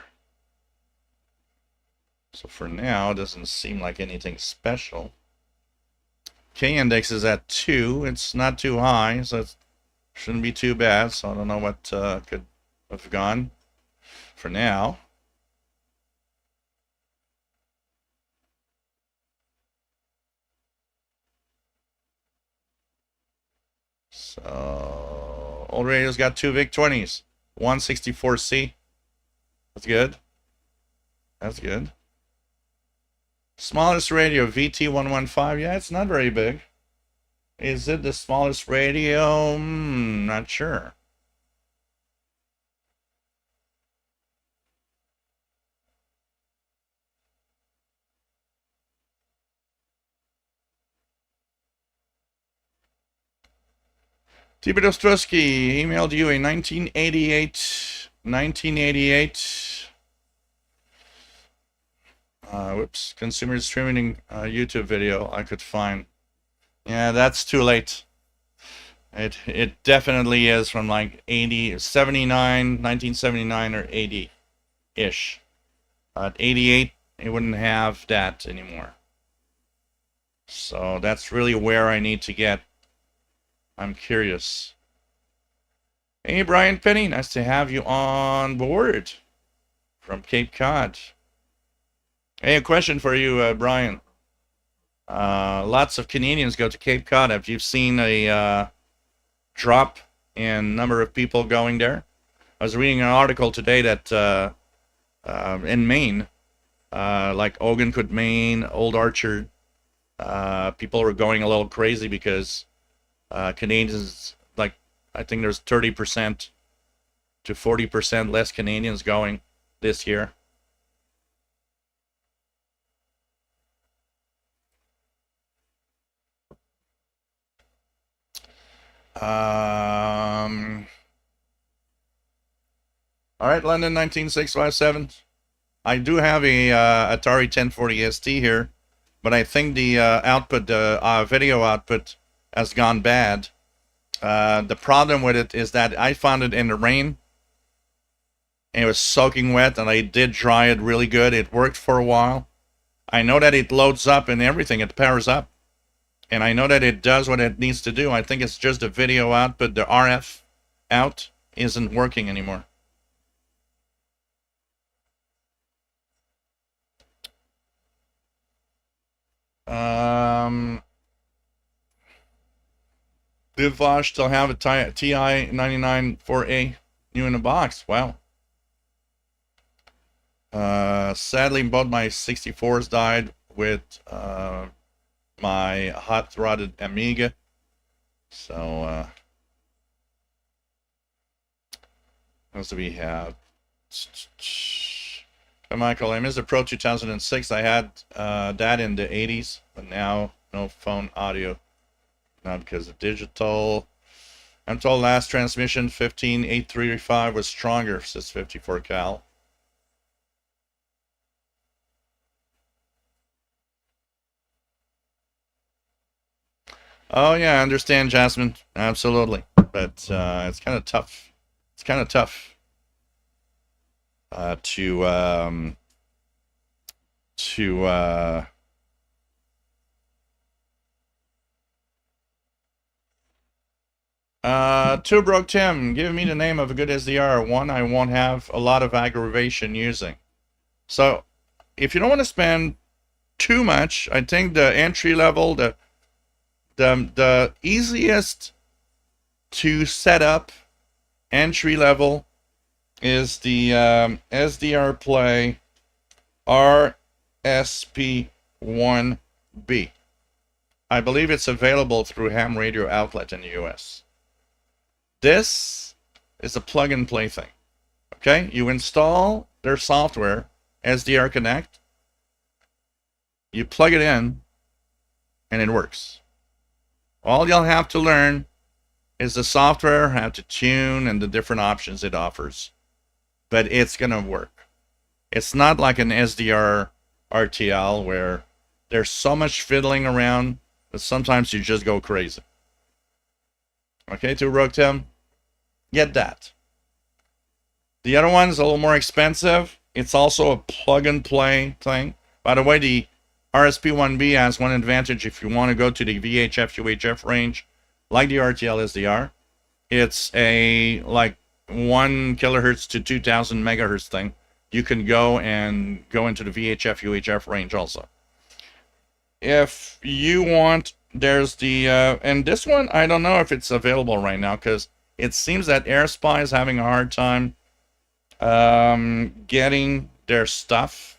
So for now, it doesn't seem like anything special. K-index is at 2. It's not too high, so it shouldn't be too bad. So I don't know what could have gone for now. So old radio's got 2 VIC-20s, 164C. That's good. That's good. Smallest radio, VT115. Yeah, it's not very big. Is it the smallest radio? Not sure. T.B. Ostrowski emailed you a 1988 consumer streaming YouTube video I could find. Yeah, that's too late. It definitely is from like 1979 or 80-ish. At 88, it wouldn't have that anymore. So that's really where I need to get. I'm curious. Hey, Brian Penny, nice to have you on board from Cape Cod. Hey, a question for you, Brian. Lots of Canadians go to Cape Cod. Have you seen a drop in number of people going there? I was reading an article today that in Maine, like Ogunquit, Maine, Old Orchard, people are going a little crazy because Canadians, like, I think there's 30% to 40% less Canadians going this year. All right, London 19657. I do have a Atari 1040 ST here, but I think the output, video output, has gone bad. The problem with it is that I found it in the rain. And it was soaking wet, and I did dry it really good. It worked for a while. I know that it loads up and everything. It powers up. And I know that it does what it needs to do. I think it's just the video output, the RF out, isn't working anymore. Did Vosh still have a TI 99 4A new in the box? Wow. Sadly, both my 64s died with my hot-rodded Amiga. So, what else do we have? Michael, I missed the Pro 2006. I had that in the 80s, but now no phone audio. Not because of digital. I'm told last transmission 15835 was stronger, says 54 cal. Oh yeah, I understand, Jasmine. Absolutely, but it's kind of tough. It's kind of tough to Two Broke Tim, give me the name of a good SDR, one I won't have a lot of aggravation using. So, if you don't want to spend too much, I think the entry level, the easiest to set up entry level is the SDR Play RSP1B. I believe it's available through Ham Radio Outlet in the US. This is a plug-and-play thing. Okay, you install their software, SDR Connect, you plug it in, and it works. All you'll have to learn is the software, how to tune, and the different options it offers. But it's going to work. It's not like an SDR RTL where there's so much fiddling around that sometimes you just go crazy. Okay, to Rogue Tim, get that. The other one's a little more expensive. It's also a plug-and-play thing. By the way, the RSP1B has one advantage if you want to go to the VHF, UHF range, like the RTL SDR. It's a, like, 1 kilohertz to 2000 megahertz thing. You can go into the VHF, UHF range also. If you want, there's the, and this one, I don't know if it's available right now, because it seems that AirSpy is having a hard time getting their stuff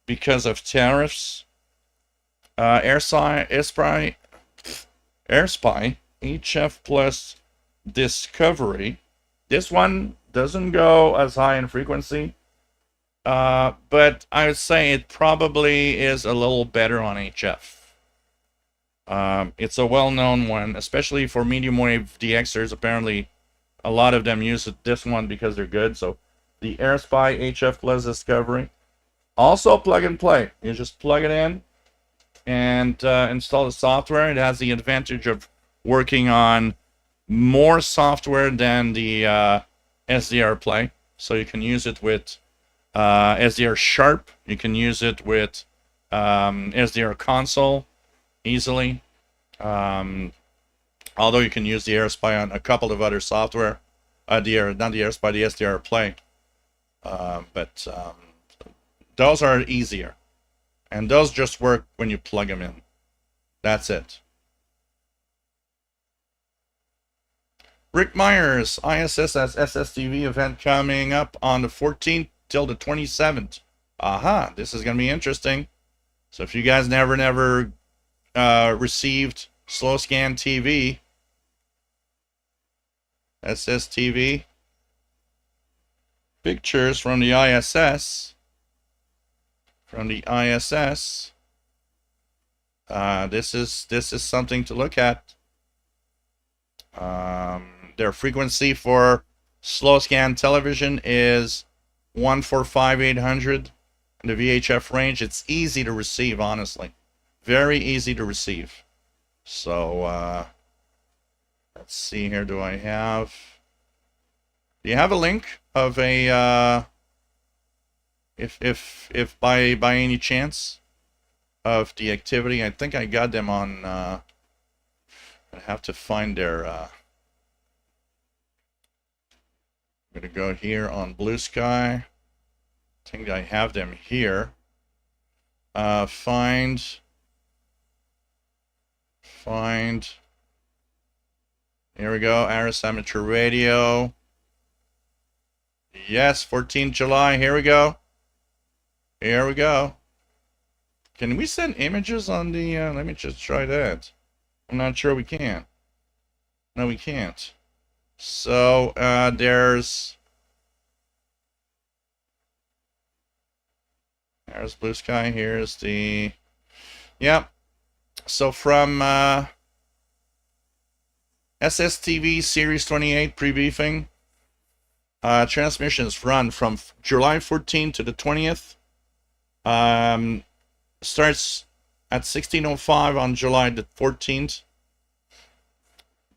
because of tariffs. AirSpy HF Plus Discovery. This one doesn't go as high in frequency, but I would say it probably is a little better on HF. It's a well-known one, especially for medium wave DXers. Apparently, a lot of them use this one because they're good. So, the AirSpy HF Plus Discovery, also plug and play. You just plug it in and install the software. It has the advantage of working on more software than the SDR Play. So you can use it with SDR Sharp. You can use it with SDR Console easily. Although you can use the AirSpy on a couple of other software. Not the AirSpy, the SDR Play. But those are easier. And those just work when you plug them in. That's it. Rick Myers, ISS as SSTV event coming up on the 14th till the 27th. Aha, this is going to be interesting. So if you guys never received Slow Scan TV, SSTV, pictures from the ISS, this is something to look at. Their frequency for slow scan television is 145-800 in the VHF range. It's easy to receive, honestly. Very easy to receive. So, let's see here. Do you have a link of a, if by any chance of the activity? I think I got them on, I have to find their, I'm going to go here on Blue Sky. I think I have them here. Find. Here we go. Aris Amateur Radio. Yes, 14th July. Here we go. Can we send images on the, let me just try that. I'm not sure we can. No, we can't. So, there's Blue Sky. Here's the, yeah. So from SSTV Series 28 pre-briefing, transmissions run from July 14th to the 20th. Starts at 16:05 on July the 14th.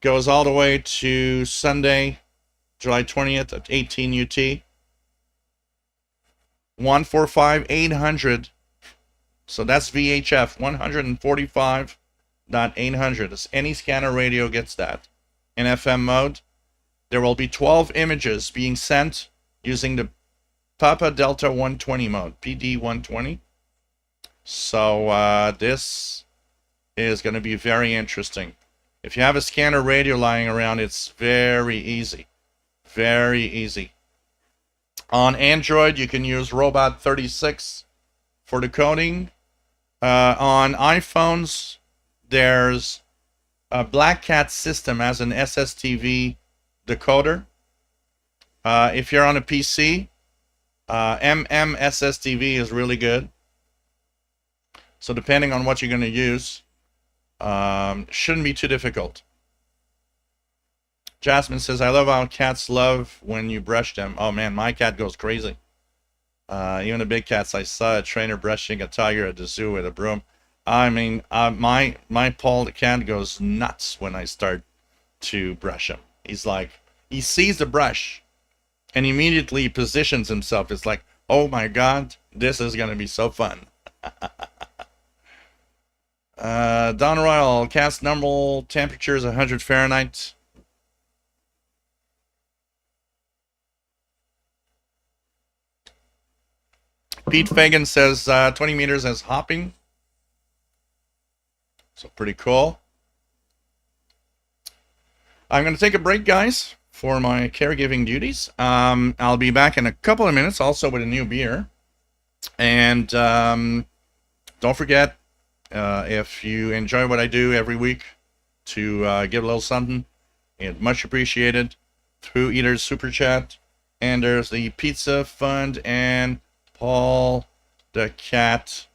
Goes all the way to Sunday, July 20th at 18 UT. 145-800. So that's VHF, 145.800. Any scanner radio gets that. In FM mode, there will be 12 images being sent using the Papa Delta 120 mode, PD 120. So this is going to be very interesting. If you have a scanner radio lying around, it's very easy. Very easy. On Android, you can use Robot 36 for decoding. On iPhones, there's a Black Cat system as an SSTV decoder. If you're on a PC, SSTV is really good. So depending on what you're going to use, shouldn't be too difficult. Jasmine says, I love how cats love when you brush them. Oh man, my cat goes crazy. Even the big cats. I saw a trainer brushing a tiger at the zoo with a broom. I mean, my Paul the cat goes nuts when I start to brush him. He's like, he sees the brush and immediately positions himself. It's like, oh my God, this is going to be so fun. Don Royal, cat's normal temperature is 100 Fahrenheit. Pete Fagan says 20 meters as hopping. So pretty cool. I'm going to take a break, guys, for my caregiving duties. I'll be back in a couple of minutes, also with a new beer. And don't forget, if you enjoy what I do every week, to give a little something. It's much appreciated through either Super Chat, and there's the Pizza Fund, and Paul the Cat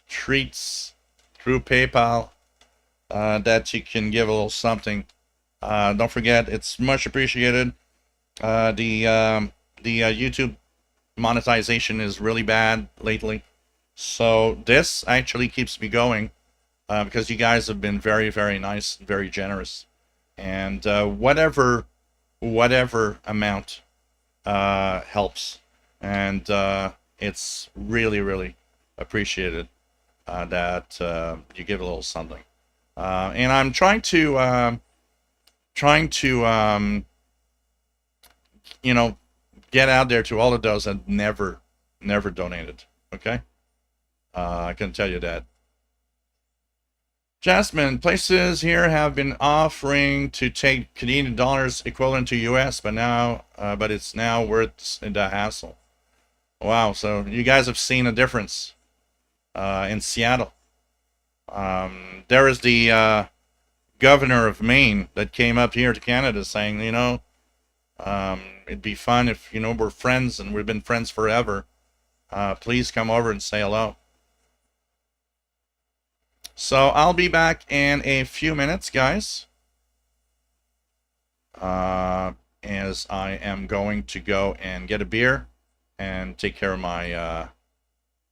treats through PayPal, that you can give a little something. Don't forget, it's much appreciated. The YouTube monetization is really bad lately, so this actually keeps me going, because you guys have been very, very nice, very generous, and whatever amount helps, and it's really, really appreciated that you give a little something. And I'm trying to you know, get out there to all of those that never donated. Okay, I can tell you that. Jasmine, places here have been offering to take Canadian dollars equivalent to US, but it's now worth the hassle. Wow, so you guys have seen a difference in Seattle. There is the governor of Maine that came up here to Canada saying, it'd be fun if, we're friends and we've been friends forever. Please come over and say hello. So I'll be back in a few minutes, guys. As I am going to go and get a beer and take care of my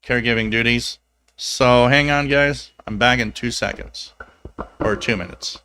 caregiving duties. So hang on, guys. I'm back in 2 seconds. Or 2 minutes.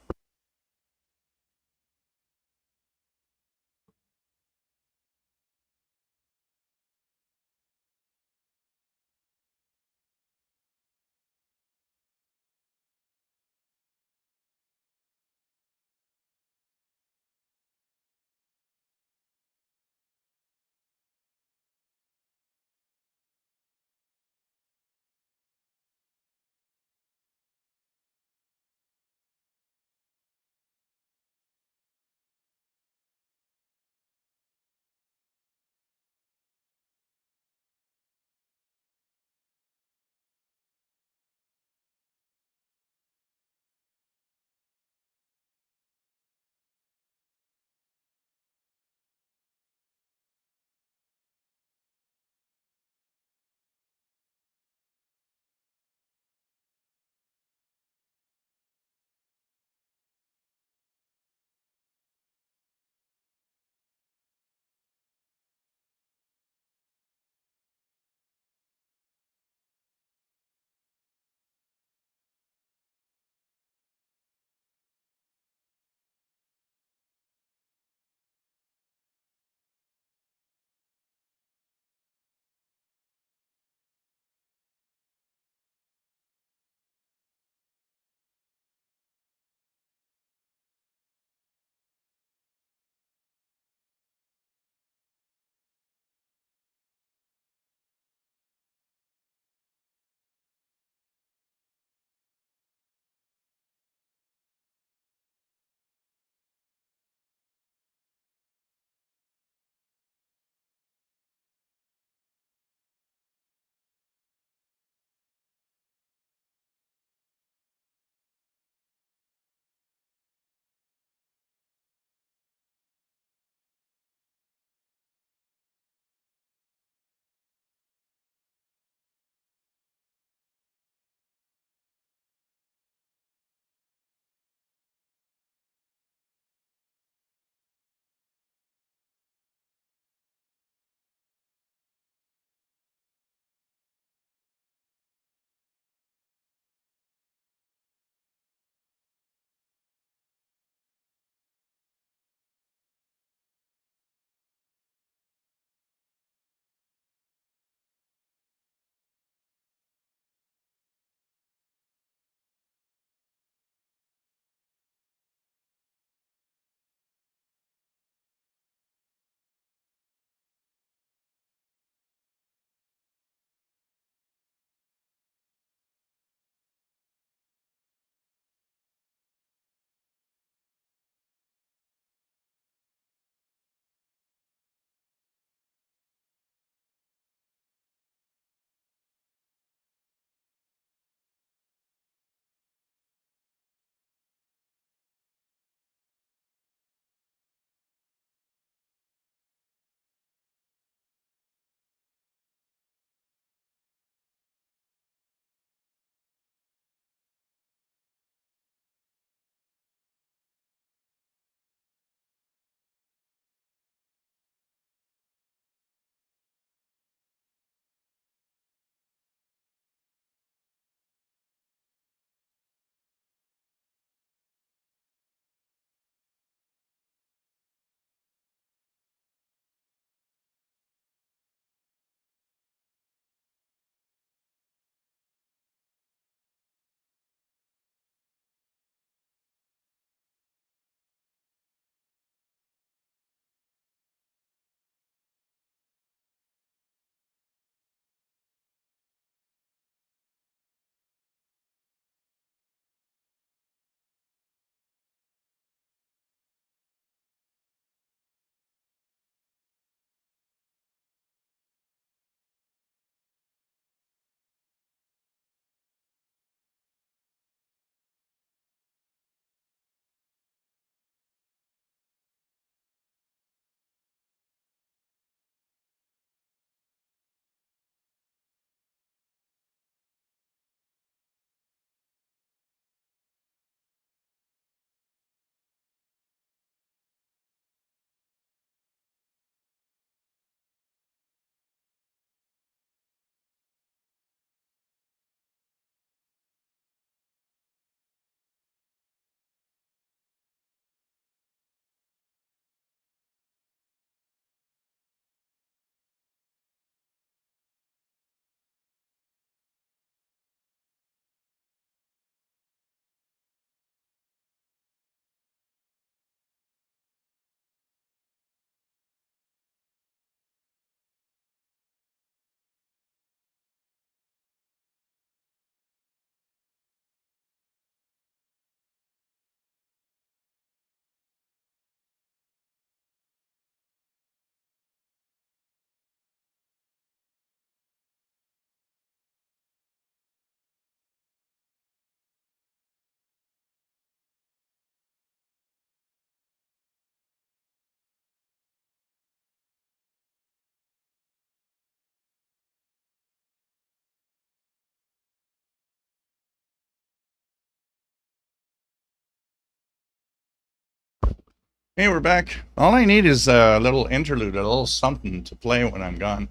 Hey, we're back. All I need is a little interlude, a little something to play when I'm gone.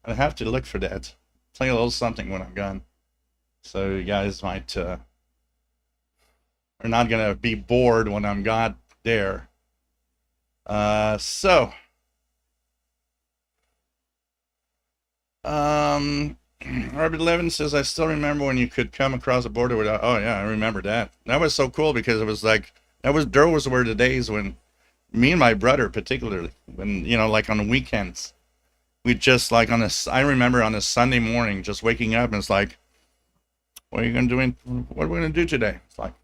I have to look for that. Play a little something when I'm gone. So you guys might are not gonna be bored when I'm not there. So Orbit 11 says, I still remember when you could come across the border without. Oh yeah, I remember that. That was so cool because it was like those were the days when me and my brother particularly, when like on the weekends, we just like I remember on a Sunday morning just waking up and it's like, what are you gonna do? What are we gonna do today? It's like,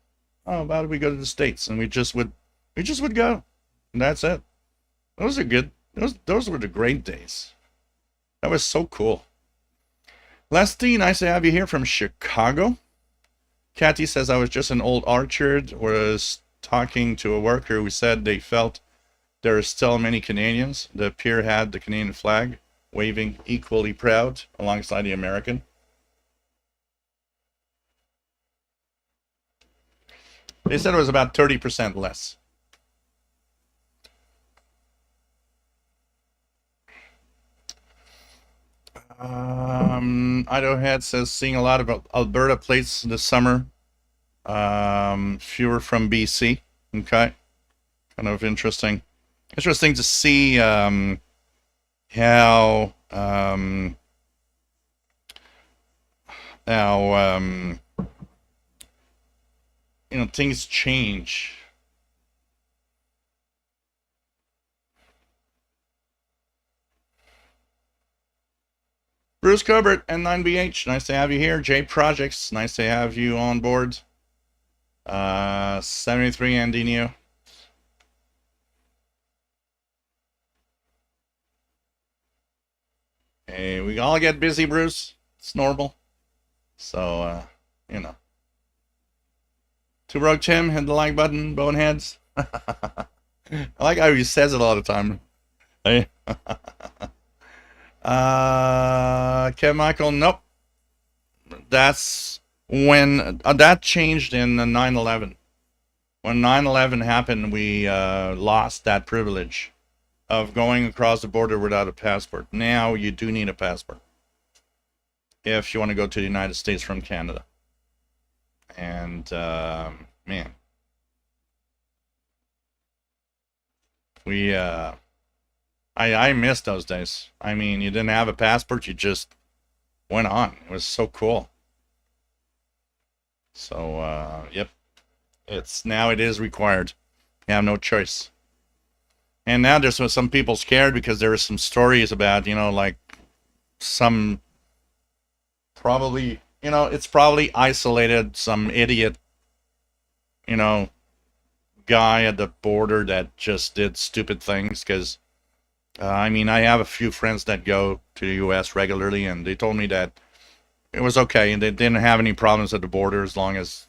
oh, about it we go to the States, and we just would go, and that's it. Those are good. Those were the great days. That was so cool. Leslie, nice to have you here from Chicago. Kathy says, I was just an old orchard, was talking to a worker who said they felt there are still many Canadians. The pier had the Canadian flag waving equally proud alongside the American. They said it was about 30% less. Idaho says, seeing a lot of Alberta plates this summer. Fewer from BC. Okay. Kind of interesting. Interesting to see how things change. Bruce Cobert, N9BH, nice to have you here. J Projects, nice to have you on board. 73 Andinio. Hey, we all get busy, Bruce. It's normal. So, To Rogue Tim, hit the like button, boneheads. I like how he says it all the time. Hey. Kev Michael, nope. That's when that changed in 9/11. When 9/11 happened, we lost that privilege of going across the border without a passport. Now you do need a passport if you want to go to the United States from Canada. And man, I miss those days. I mean, you didn't have a passport, you just went on. It was so cool. So yep, it is required. You have no choice. And now there's some people scared because there are some stories about, like some probably, it's probably isolated, some idiot, guy at the border that just did stupid things. Because, I mean, I have a few friends that go to the U.S. regularly, and they told me that it was okay, and they didn't have any problems at the border as long as,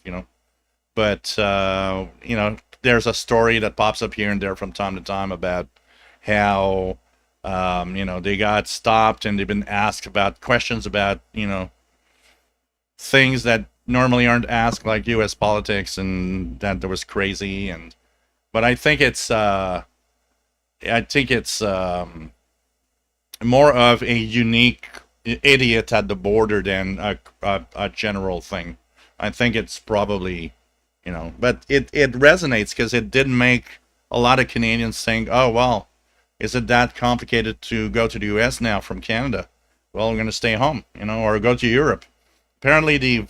but, there's a story that pops up here and there from time to time about how, they got stopped and they've been asked about questions about, things that normally aren't asked, like U.S. politics, and that was crazy. But I think it's more of a unique idiot at the border than a general thing. I think it's probably, but it resonates because it did make a lot of Canadians think, oh, well, is it that complicated to go to the U.S. now from Canada? Well, I'm going to stay home, or go to Europe. Apparently, the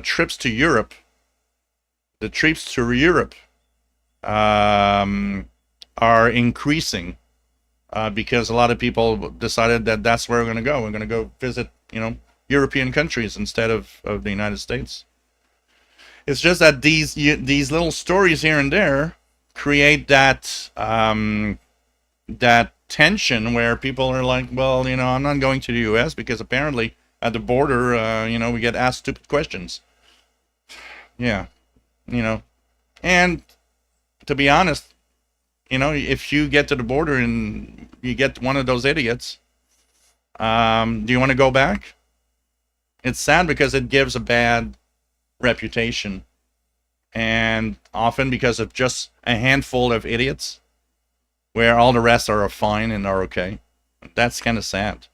trips to Europe, are increasing because a lot of people decided that that's where we're going to go. We're going to go visit, European countries instead of the United States. It's just that these little stories here and there create that that tension where people are like, well, I'm not going to the U.S. because apparently at the border, we get asked stupid questions. Yeah, and to be honest, if you get to the border and you get one of those idiots, do you want to go back? It's sad because it gives a bad reputation, and often because of just a handful of idiots, where all the rest are fine and are okay. That's kind of sad.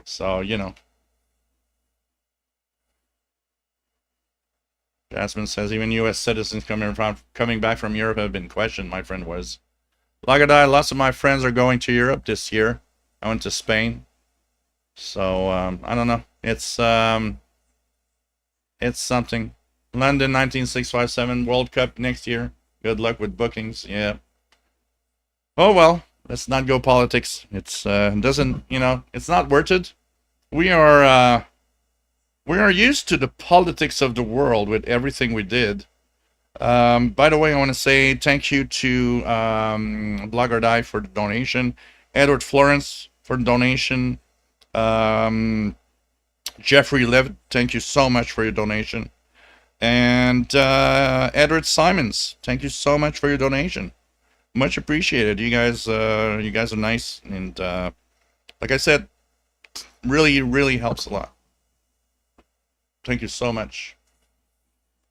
So, you know. Jasmine says even U.S. citizens coming back from Europe have been questioned. My friend was. Lagadai, lots of my friends are going to Europe this year. I went to Spain. So, I don't know. It's something. London 19657 World Cup next year. Good luck with bookings. Yeah. Oh well, let's not go politics. It's doesn't, you know, it's not worth it. We are used to the politics of the world with everything we did. By the way, I want to say thank you to Blogger for the donation, Edward Florence for the donation, Jeffrey Levitt, thank you so much for your donation, and Edward Simons, thank you so much for your donation. Much appreciated. You guys are nice, and like I said, really helps a lot. Thank you so much.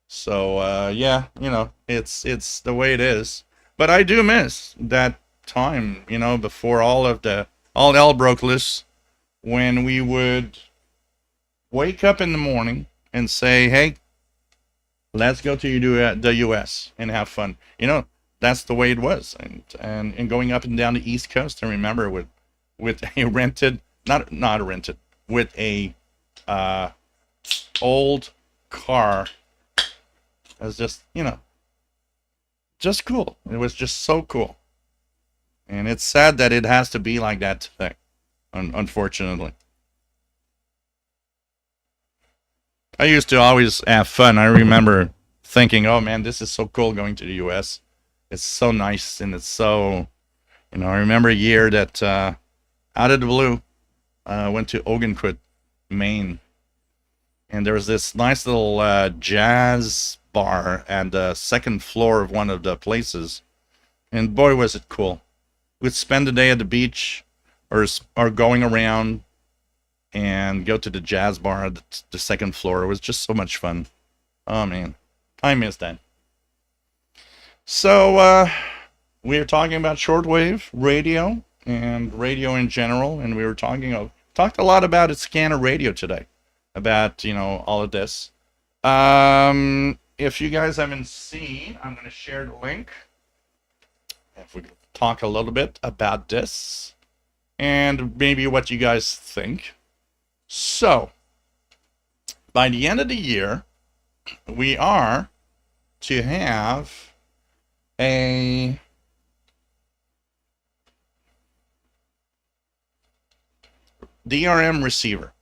So yeah, you know, it's the way it is. But I do miss that time, you know, before all hell broke loose, when we would wake up in the morning and say, "Hey, let's go to the U.S. and have fun." You know, that's the way it was, and going up and down the East Coast. I remember with a rented, not rented, with a old car. It was just, you know, just cool. It was just so cool. And it's sad that it has to be like that today, unfortunately. I used to always have fun. I remember thinking, oh man, this is so cool going to the US. It's so nice, and it's so, you know, I remember a year that out of the blue, went to Ogunquit, Maine. And there was this nice little jazz bar at the second floor of one of the places. And boy, was it cool. We'd spend the day at the beach or going around and go to the jazz bar at the second floor. It was just so much fun. Oh, man. I miss that. So, we were talking about shortwave radio and radio in general. And we were talked a lot about scanner radio today. About, you know, all of this. If you guys haven't seen, I'm going to share the link. If we talk a little bit about this and maybe what you guys think. So, by the end of the year, we are to have a DRM receiver.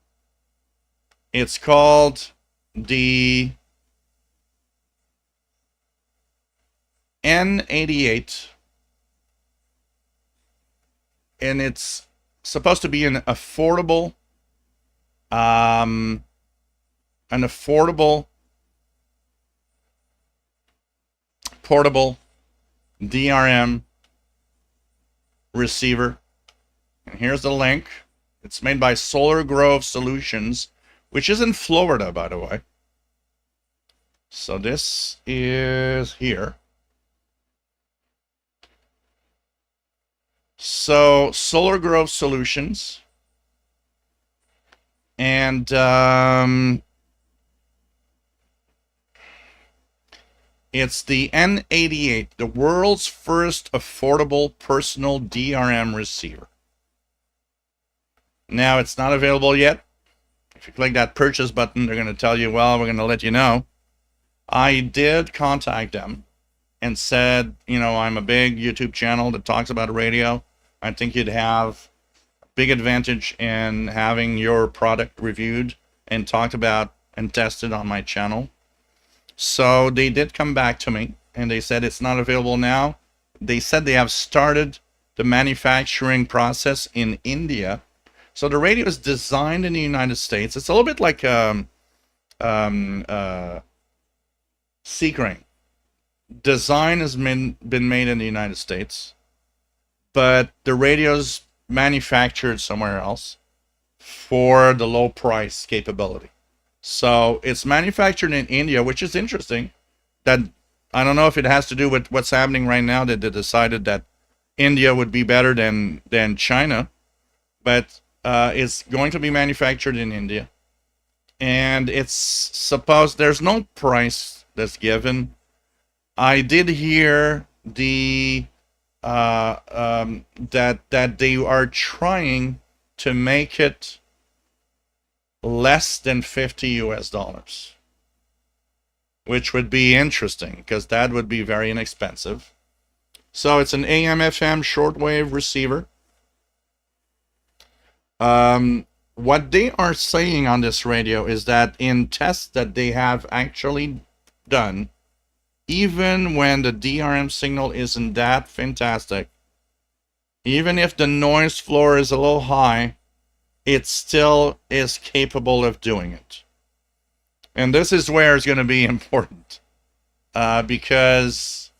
It's called the N88, and it's supposed to be an affordable portable DRM receiver. And here's the link. It's made by Solar Grove Solutions, which is in Florida, by the way. So this is here. So Solar Grove Solutions, and it's the N88, the world's first affordable personal DRM receiver. Now, it's not available yet. If you click that purchase button, they're going to tell you, well, we're going to let you know. I did contact them and said, you know, I'm a big YouTube channel that talks about radio. I think you'd have a big advantage in having your product reviewed and talked about and tested on my channel. So they did come back to me and they said it's not available now. They said they have started the manufacturing process in India. So the radio is designed in the United States. It's a little bit like Seagrain. Design has been made in the United States, but the radio's manufactured somewhere else for the low price capability. So it's manufactured in India, which is interesting that I don't know if it has to do with what's happening right now, that they decided that India would be better than China, but it's going to be manufactured in India, and it's supposed, there's no price that's given. I did hear that they are trying to make it less than 50 US dollars, which would be interesting because that would be very inexpensive. So it's an AM FM shortwave receiver. What they are saying on this radio is that in tests that they have actually done, even when the DRM signal isn't that fantastic, even if the noise floor is a little high, it still is capable of doing it. And this is where it's going to be important, because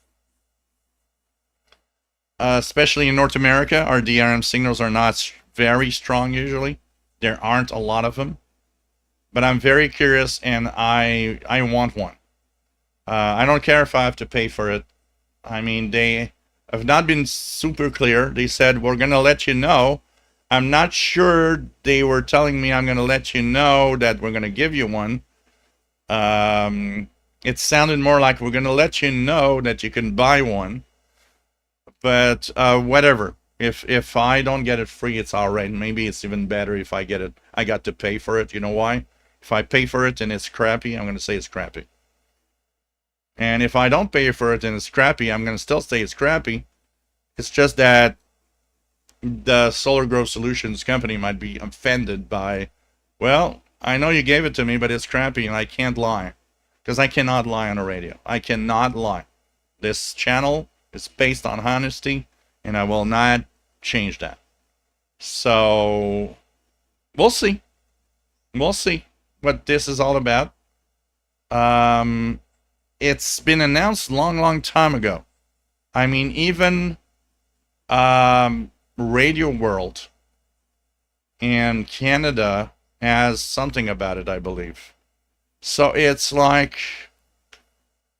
especially in North America, our DRM signals are not very strong usually. There aren't a lot of them. But I'm very curious, and I want one. I don't care if I have to pay for it. I mean, they have not been super clear. They said, we're going to let you know. I'm not sure they were telling me I'm going to let you know that we're going to give you one. It sounded more like we're going to let you know that you can buy one. But whatever. If I don't get it free, it's all right. Maybe it's even better if I get it. I got to pay for it. You know why? If I pay for it and it's crappy, I'm going to say it's crappy. And if I don't pay for it and it's crappy, I'm going to still say it's crappy. It's just that the Solar Growth Solutions company might be offended by, well, I know you gave it to me, but it's crappy and I can't lie. Because I cannot lie on a radio. I cannot lie. This channel is based on honesty, and I will not change that. So, we'll see. We'll see what this is all about. It's been announced long time ago. I mean, even Radio World in Canada has something about it, I believe. So it's like,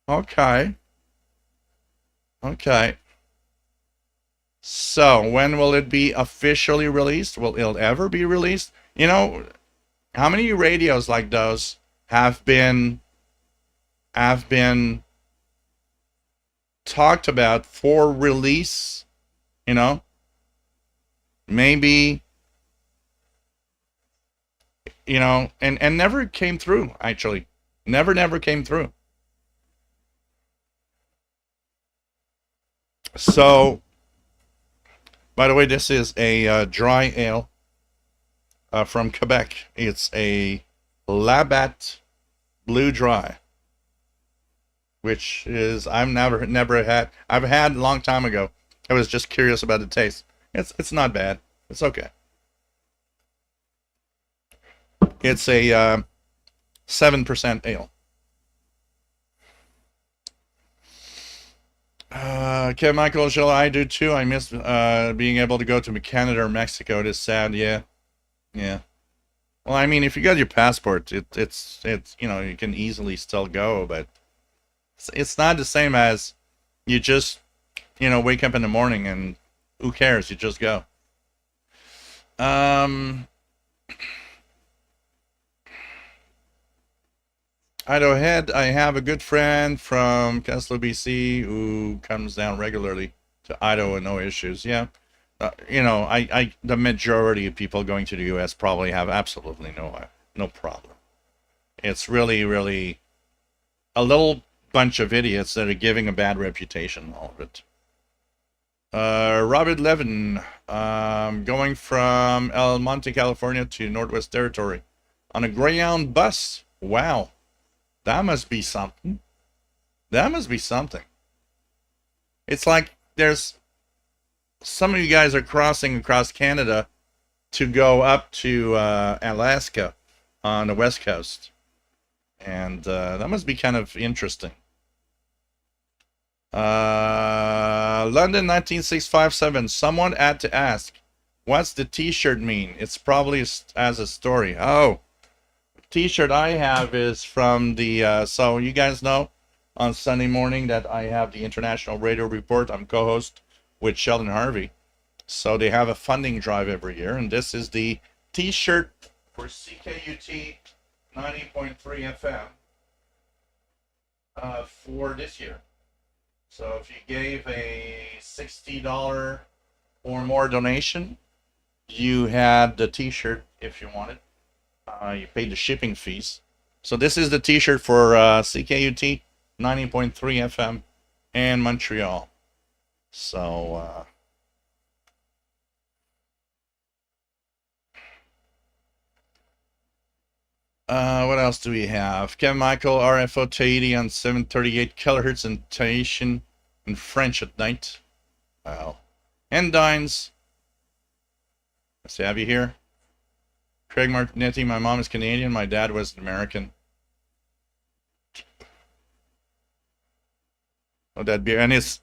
okay. So when will it be officially released? Will it ever be released? You know, how many radios like those have been talked about for release? You know, maybe, you know, and never came through, actually. Never came through. So, by the way, this is a dry ale from Quebec. It's a Labatt Blue Dry, which is I've never had. I've had a long time ago. I was just curious about the taste. It's not bad. It's okay. It's a 7% ale. Okay, Michael, shall I do too? I miss being able to go to Canada or Mexico. It is sad. Yeah. Well, I mean, if you got your passport, it's you know, you can easily still go, but it's not the same as you just, you know, wake up in the morning and who cares? You just go. Idaho Head, I have a good friend from Castle, BC, who comes down regularly to Idaho and no issues. Yeah, you know, I the majority of people going to the U.S. probably have absolutely no problem. It's really a little bunch of idiots that are giving a bad reputation, all of it. Robert Levin, going from El Monte, California to Northwest Territory on a Greyhound bus. Wow. That must be something. That must be something. It's like there's some of you guys are crossing across Canada to go up to Alaska on the West Coast. And that must be kind of interesting. London 19657. Someone had to ask, what's the t-shirt mean? It's probably as a story. Oh. T-shirt I have is from the so you guys know on Sunday morning that I have the International Radio Report. I'm co-host with Sheldon Harvey. So they have a funding drive every year, and this is the T-shirt for CKUT 90.3 FM for this year. So if you gave a $60 or more donation, you had the T-shirt if you wanted. You paid the shipping fees. So this is the T-shirt for CKUT 90.3 FM in Montreal. So what else do we have? Kevin Michael, RFO 280 on 738 kilohertz and Tahitian and French at night. Wow. Endines. Let's have you here. Craig Martinetti, my mom is Canadian, my dad was American. Oh, that beer, and it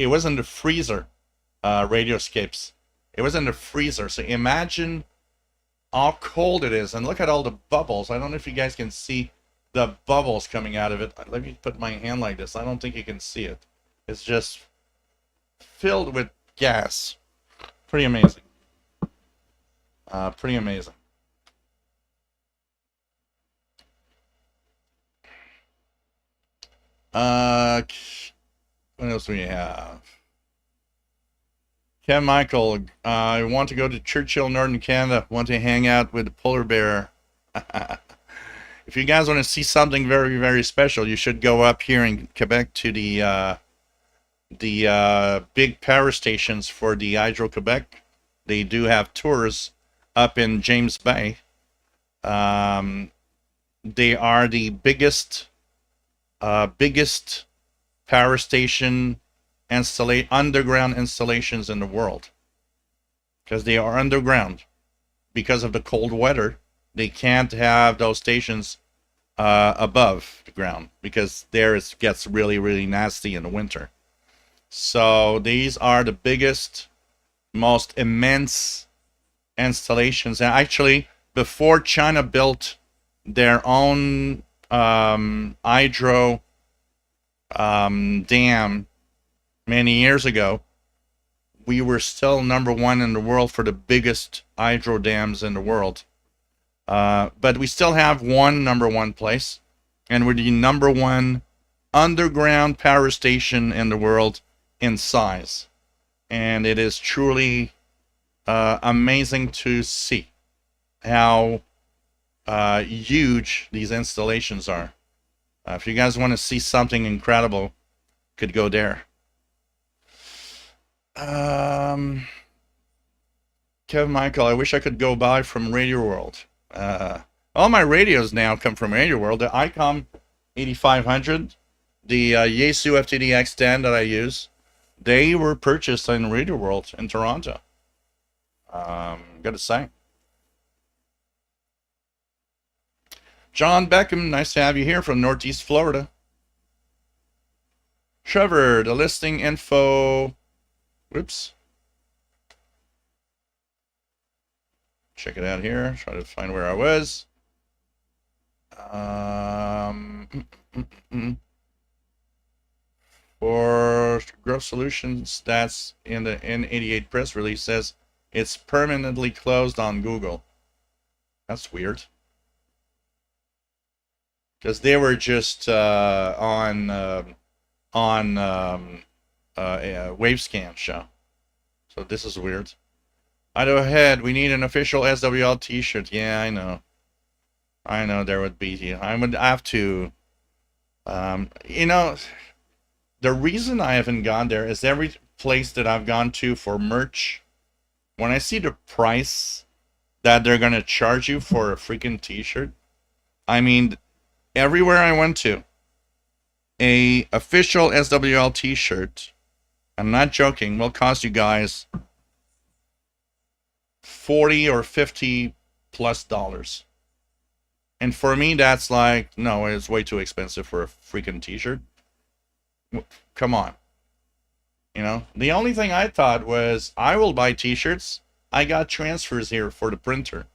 was in the freezer, Radioscapes. It was in the freezer, so imagine how cold it is, and look at all the bubbles. I don't know if you guys can see the bubbles coming out of it. Let me put my hand like this. I don't think you can see it. It's just filled with gas. Pretty amazing. Pretty amazing. What else do we have? Ken Michael, I want to go to Churchill, Northern Canada. Want to hang out with the polar bear. If you guys want to see something very, very special, you should go up here in Quebec to the big power stations for the Hydro-Quebec. They do have tours up in James Bay. They are the biggest power station underground installations in the world, because they are underground. Because of the cold weather, they can't have those stations above the ground, because there it gets really, really nasty in the winter. So these are the biggest, most immense installations. And actually, before China built their own hydro dam many years ago, we were still #1 in the world for the biggest hydro dams in the world. But we still have one #1 place, and we're the #1 underground power station in the world in size. And it is truly amazing to see how huge these installations are. If you guys want to see something incredible, could go there. Kevin Michael, I wish I could go buy from Radio World. All my radios now come from Radio World. The ICOM 8500, the Yaesu FTD X10 that I use, they were purchased in Radio World in Toronto. Gotta say. John Beckham, nice to have you here from Northeast Florida. Trevor, the listing info. Whoops. Check it out here. Try to find where I was. For Growth Solutions, that's in the N88 press release, says it's permanently closed on Google. That's weird. Because they were just on Wavescan show. So this is weird. Idaho Head, we need an official SWL t-shirt. Yeah, I know. I know there would be. I would have to. You know, the reason I haven't gone there is every place that I've gone to for merch, when I see the price that they're going to charge you for a freaking t-shirt, I mean, everywhere I went to, a official SWL t-shirt, I'm not joking, will cost you guys $40 or $50 plus dollars. And for me, that's like, no, it's way too expensive for a freaking t-shirt. Come on. You know, the only thing I thought was, I will buy t-shirts. I got transfers here for the printer.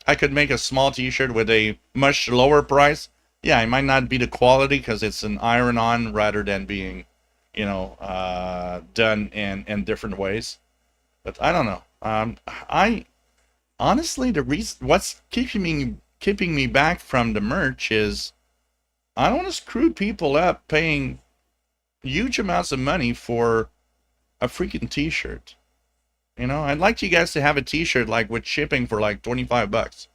I could make a small t-shirt with a much lower price Yeah, it might not be the quality because it's an iron-on rather than being, done in different ways. But I don't know. I honestly, the reason what's keeping me back from the merch is I don't want to screw people up paying huge amounts of money for a freaking T-shirt. I'd like you guys to have a T-shirt like with shipping for like $25.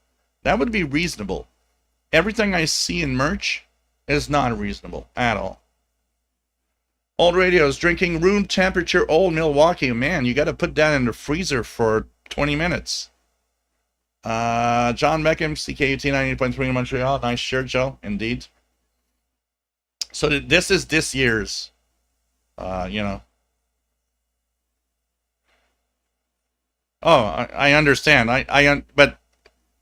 That would be reasonable. Everything I see in merch is not reasonable at all. Old radios drinking room temperature old Milwaukee. Man, you got to put that in the freezer for 20 minutes. John Beckham, CKUT 98.3 in Montreal. Nice shirt, Joe. Indeed. So this is this year's, Oh, I understand. But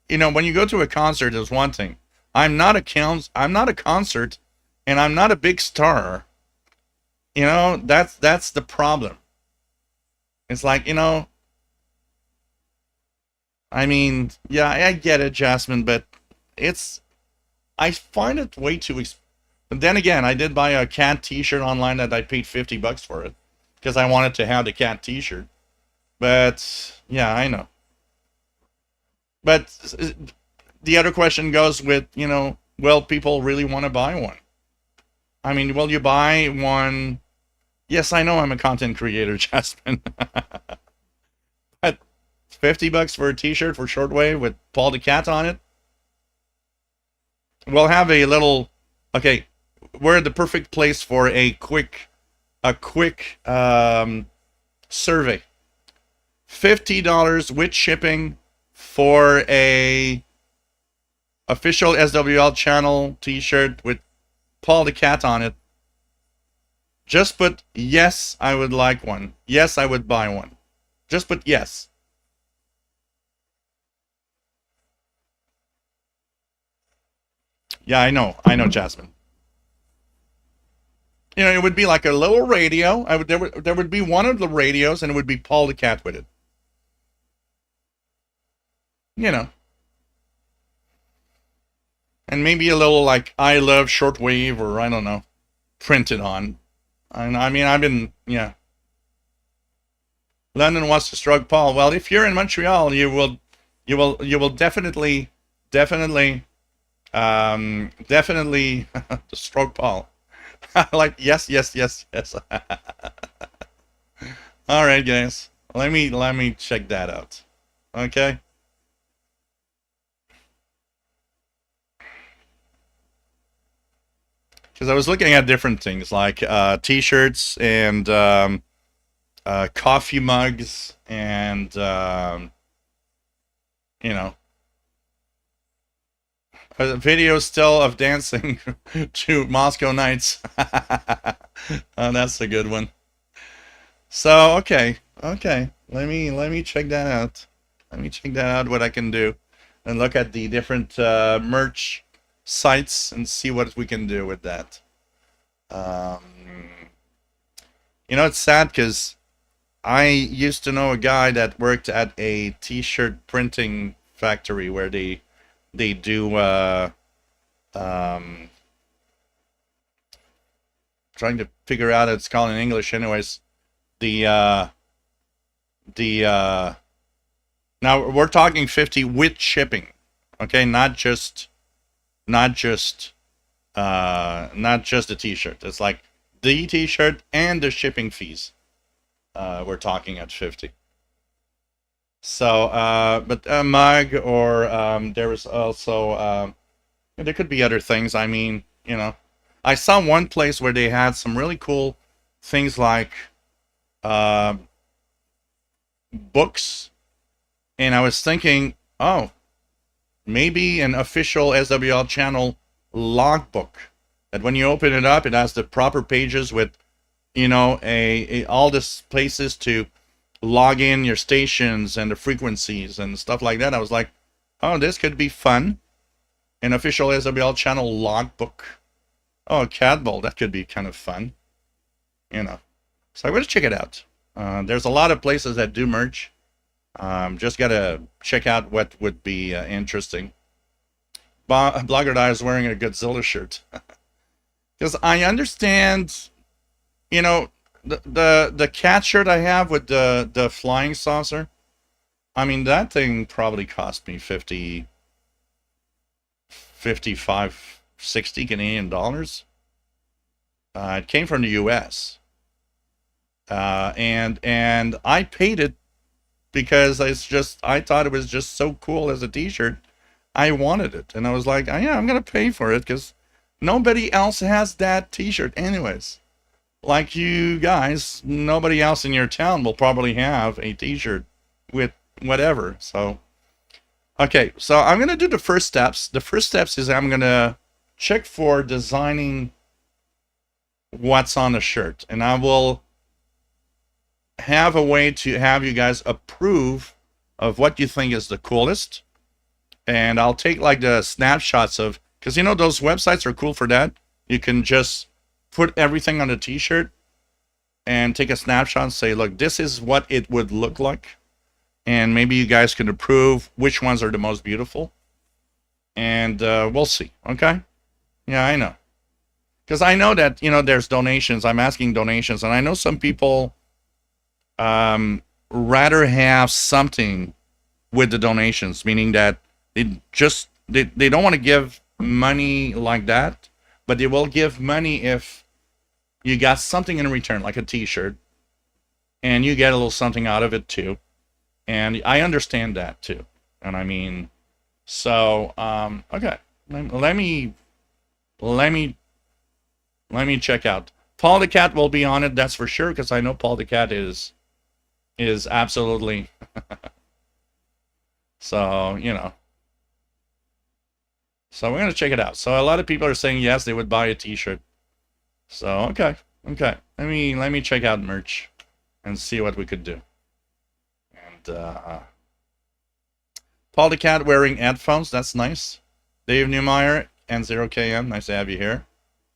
when you go to a concert, there's one thing. I'm not a concert, and I'm not a big star. That's the problem. It's like, I mean, yeah, I get it, Jasmine, but I find it way too But then again, I did buy a cat T-shirt online that I paid $50 for it because I wanted to have the cat T-shirt. But yeah, I know. But the other question goes with, will people really want to buy one? I mean, will you buy one? Yes, I know I'm a content creator, Jasmine. But $50 for a T-shirt for Shortwave with Paul the Cat on it. We'll have a little. Okay, we're the perfect place for a quick survey. $50 with shipping for a official SWL channel T-shirt with Paul the Cat on it. Just put yes, I would like one. Yes, I would buy one. Just put yes. Yeah, I know, Jasmine. It would be like a little radio. There would be one of the radios, and it would be Paul the Cat with it. And maybe a little like I love shortwave, or I don't know, printed on. I mean, yeah. London wants to stroke Paul. Well, if you're in Montreal, you will definitely, definitely stroke Paul. Like, yes, yes, yes, yes. All right, guys. Let me check that out. Okay. Because I was looking at different things like T-shirts and coffee mugs and a video still of dancing to Moscow Nights. Oh, that's a good one. So okay, let me check that out. Let me check that out what I can do, and look at the different merch sites and see what we can do with that. Um, it's sad because I used to know a guy that worked at a T-shirt printing factory where they do trying to figure out it's called in English anyways. The now we're talking 50 with shipping, okay, not just the T-shirt. It's like the T-shirt and the shipping fees. We're talking at 50. So, but a mug, or there was also there could be other things. I mean, I saw one place where they had some really cool things like books, and I was thinking, oh, maybe an official SWL channel logbook that when you open it up, it has the proper pages with, all this places to log in your stations and the frequencies and stuff like that. I was like, oh, this could be fun. An official SWL channel logbook. Oh, a cat bowl, that could be kind of fun. So I'm going to check it out. There's a lot of places that do merch. Just got to check out what would be interesting. Blogger that I was wearing a Godzilla shirt. Because I understand, you know, the cat shirt I have with the flying saucer. I mean, that thing probably cost me 50, 55, 60 Canadian dollars. It came from the U.S. And I paid it because I thought it was just so cool as a T-shirt. I wanted it, and I was like, oh, yeah, I'm gonna pay for it because nobody else has that T-shirt, anyways. Like you guys, nobody else in your town will probably have a T-shirt with whatever. So, okay, so I'm gonna do the first steps. The first steps is I'm gonna check for designing what's on the shirt, and I will have a way to have you guys approve of what you think is the coolest. And I'll take like the snapshots of, because you know those websites are cool for that. You can just put everything on the T-shirt and take a snapshot and say, look, this is what it would look like. And maybe you guys can approve which ones are the most beautiful. And we'll see, okay? Yeah, I know. Because I know that, you know, there's donations. I'm asking donations. And I know some people rather have something with the donations, meaning that they don't want to give money like that, but they will give money if you got something in return, like a T-shirt, and you get a little something out of it too. And I understand that too. And I mean, so okay, let me check out. Paul the Cat will be on it, that's for sure, because I know Paul the Cat is absolutely so, you know. So we're gonna check it out. So a lot of people are saying yes, they would buy a T-shirt. So okay. Let me check out merch and see what we could do. And Paul the Cat wearing headphones, that's nice. Dave Newmeyer and 0KM, nice to have you here.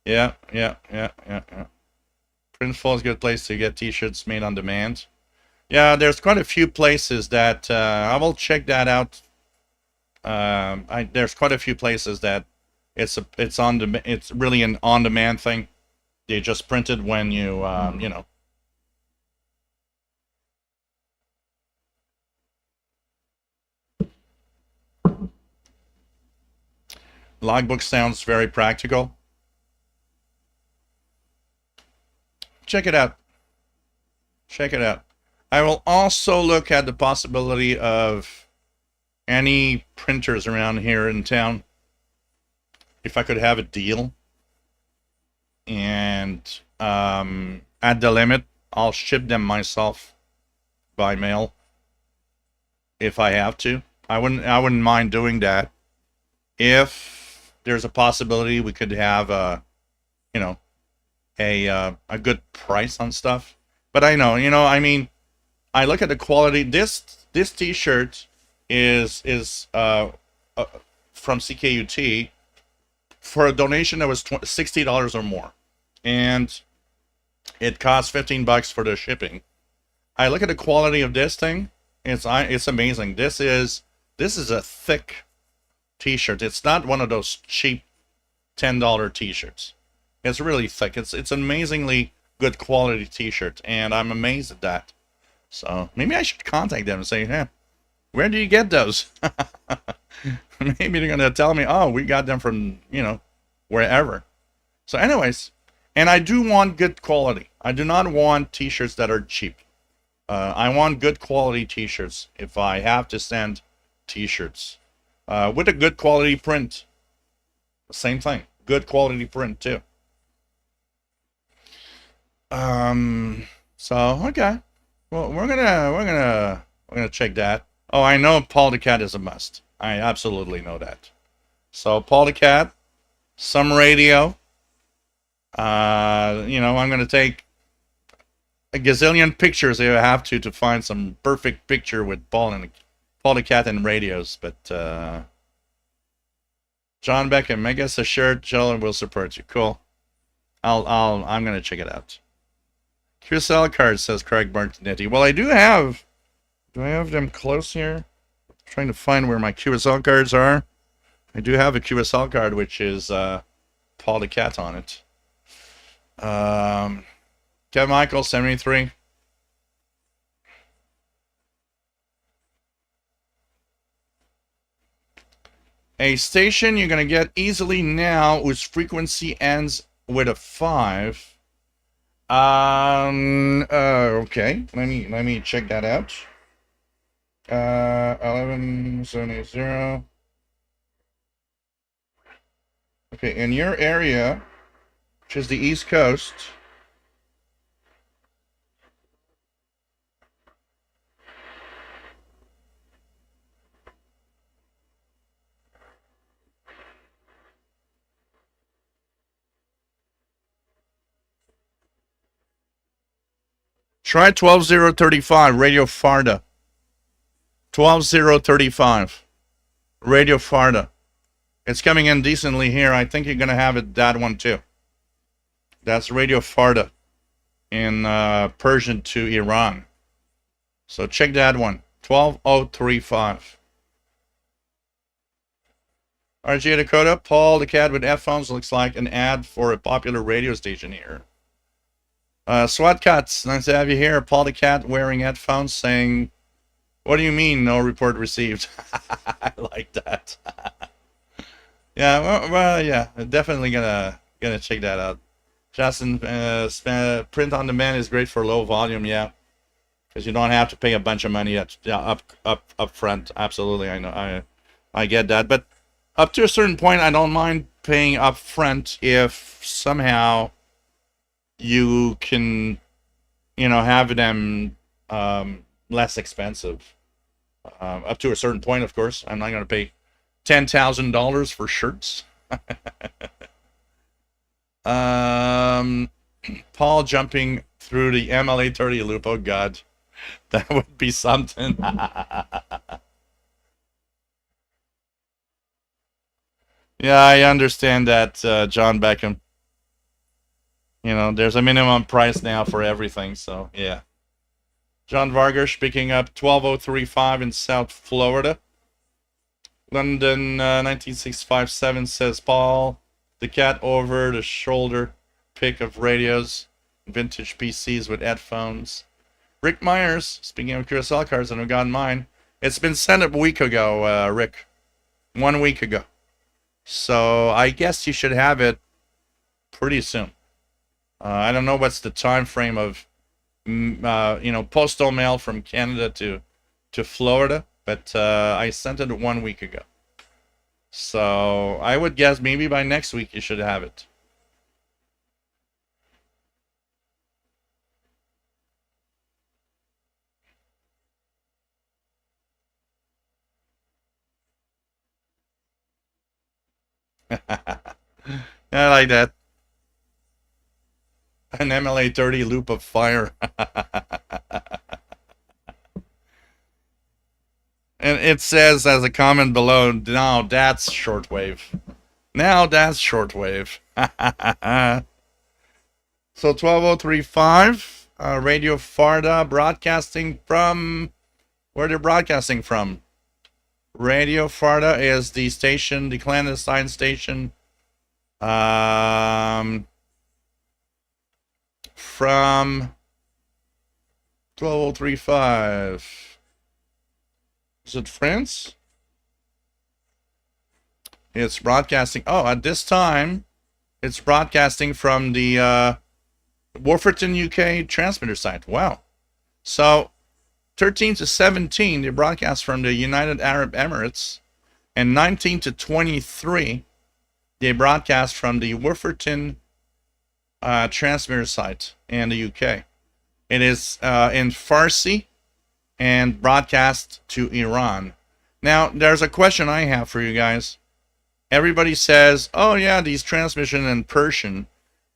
Yeah. Printful is a good place to get T-shirts made on demand. Yeah, there's quite a few places that I will check that out. There's quite a few places that it's really an on-demand thing. They just print it when you you know. Logbook sounds very practical. Check it out. I will also look at the possibility of any printers around here in town. If I could have a deal. And at the limit, I'll ship them myself by mail. If I have to. I wouldn't mind doing that. If there's a possibility we could have a good price on stuff. But I know, I mean, I look at the quality. This T-shirt is from CKUT for a donation that was $60 or more, and it costs $15 for the shipping. I look at the quality of this thing. It's amazing. This is a thick T-shirt. It's not one of those cheap $10 T-shirts. It's really thick. It's an amazingly good quality T-shirt, and I'm amazed at that. So maybe I should contact them and say, hey, where do you get those? Maybe they're gonna tell me, oh, we got them from, wherever. So anyways, and I do want good quality. I do not want T-shirts that are cheap. I want good quality T-shirts if I have to send T-shirts. With a good quality print. Same thing. Good quality print too. So okay. Well, we're gonna check that. Oh, I know Paul the Cat is a must. I absolutely know that. So Paul the Cat, some radio. I'm gonna take a gazillion pictures if I have to find some perfect picture with Paul the Cat and radios. But John Beckham, make us a shirt. Joel will support you. Cool. I'm gonna check it out. QSL cards, says Craig Martinetti. Well, I do have. Do I have them close here? I'm trying to find where my QSL cards are. I do have a QSL card, which is Paul the Cat on it. Kevin Michael, 73. A station you're going to get easily now whose frequency ends with a 5. Okay. Let me check that out. 11780. Okay, in your area, which is the East Coast, try 12035, Radio Farda. 12035, Radio Farda. It's coming in decently here. I think you're going to have it, that one too. That's Radio Farda in Persian to Iran. So check that one. 12035. RJ Dakota, Paul the Cat with headphones looks like an ad for a popular radio station here. SWAT Cuts, nice to have you here. Paul the Cat wearing headphones saying, "What do you mean no report received?" I like that. Yeah, well, yeah, definitely gonna check that out. Justin, print on demand is great for low volume, yeah, because you don't have to pay a bunch of money up front. Absolutely, I know, I get that, but up to a certain point, I don't mind paying up front if somehow you can, have them less expensive. Up to a certain point, of course. I'm not going to pay $10,000 for shirts. Paul jumping through the MLA 30 loop. Oh, God. That would be something. Yeah, I understand that, John Beckham. There's a minimum price now for everything, so, yeah. John Vargas picking up 12035 in South Florida. London 19657 says Paul the Cat over the shoulder pick of radios, vintage PCs with headphones. Rick Myers, speaking of QSL cards, and I've gotten mine. It's been sent a week ago, Rick. 1 week ago. So I guess you should have it pretty soon. I don't know what's the time frame of postal mail from Canada to Florida, but I sent it 1 week ago. So I would guess maybe by next week you should have it. I like that. An MLA 30 loop of fire. And it says as a comment below, now that's shortwave. Now that's shortwave. So 12035, Radio Farda broadcasting from, where they're broadcasting from. Radio Farda is the station, the clandestine station, from 12035. Is it France? It's broadcasting. Oh, at this time, it's broadcasting from the Wolferton, UK transmitter site. Wow. So 13 to 17, they broadcast from the United Arab Emirates, and 19 to 23, they broadcast from the Wolferton transmitter site in the UK. It is in Farsi and broadcast to Iran. Now, there's a question I have for you guys. Everybody says, oh yeah, these transmission in Persian.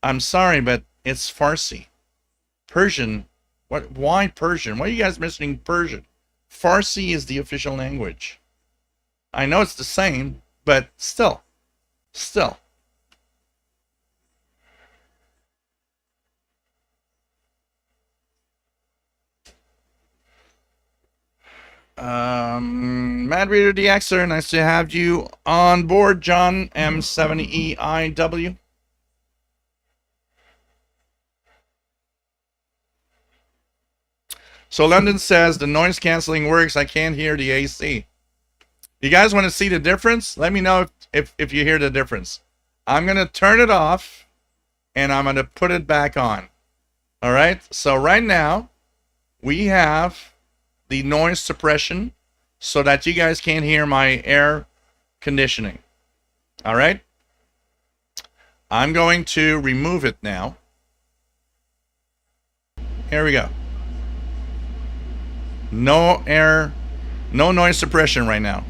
I'm sorry, but it's Farsi. Persian, why Persian? Why are you guys mentioning Persian? Farsi is the official language. I know it's the same, but still. Mad Reader DXer, nice to have you on board, John M70EIW. So London says the noise canceling works. I can't hear the AC. You guys want to see the difference? Let me know if you hear the difference. I'm going to turn it off and I'm going to put it back on. All right. So right now we have the noise suppression so that you guys can't hear my air conditioning. All right. I'm going to remove it now. Here we go. No air, no noise suppression right now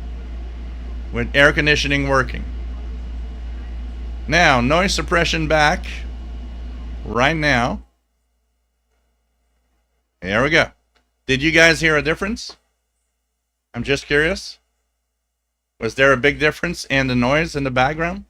with air conditioning working. Now, noise suppression back right now. There we go. Did you guys hear a difference? I'm just curious. Was there a big difference in the noise in the background?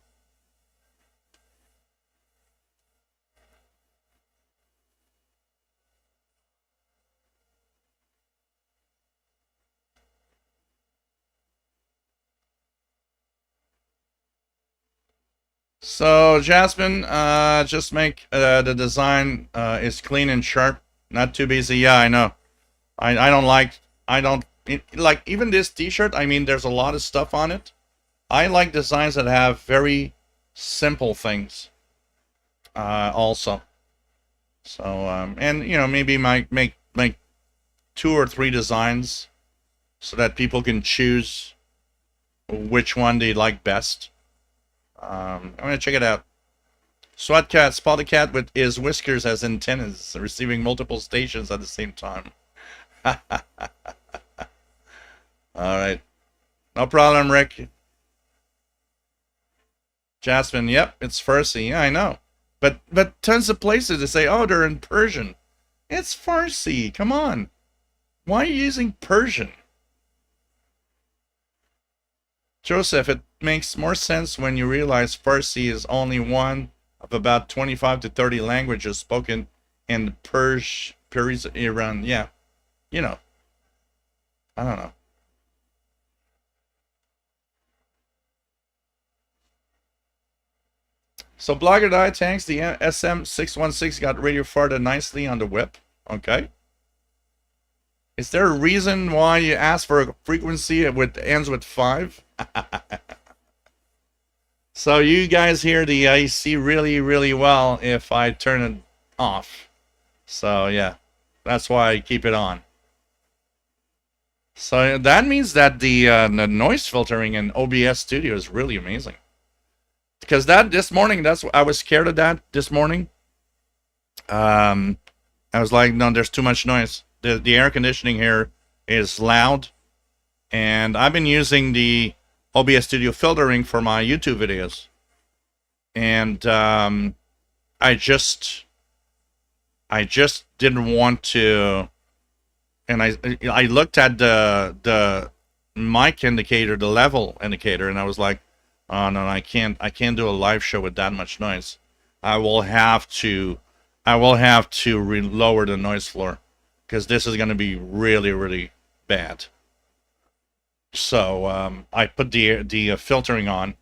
So, Jasmine, just make the design is clean and sharp, not too busy. Yeah, I know. I don't like, like even this t-shirt, I mean, there's a lot of stuff on it. I like designs that have very simple things also. So, and, you know, maybe make 2 or 3 designs so that people can choose which one they like best. I'm going to check it out. SWAT cat, spot a cat with his whiskers as antennas, receiving multiple stations at the same time. All right. No problem, Rick. Jasmine, yep, it's Farsi. Yeah, I know. But tons of places to say, oh, they're in Persian. It's Farsi. Come on. Why are you using Persian? Joseph, it makes more sense when you realize Farsi is only one of about 25 to 30 languages spoken in Persia, Iran. Yeah, you know. I don't know. So Blogger Die tanks, the SM616 got radio farted nicely on the whip. Okay. Is there a reason why you asked for a frequency that ends with 5? So you guys hear the AC really, really well if I turn it off. So yeah, that's why I keep it on. So that means that the noise filtering in OBS Studio is really amazing. Because this morning, I was scared of that this morning. I was like, no, there's too much noise. The air conditioning here is loud, and I've been using the OBS Studio filtering for my YouTube videos, and I just didn't want to. And I looked at the mic indicator, the level indicator, and I was like, oh no, I can't do a live show with that much noise. I will have to lower the noise floor, because this is going to be really, really bad. So I put the filtering on,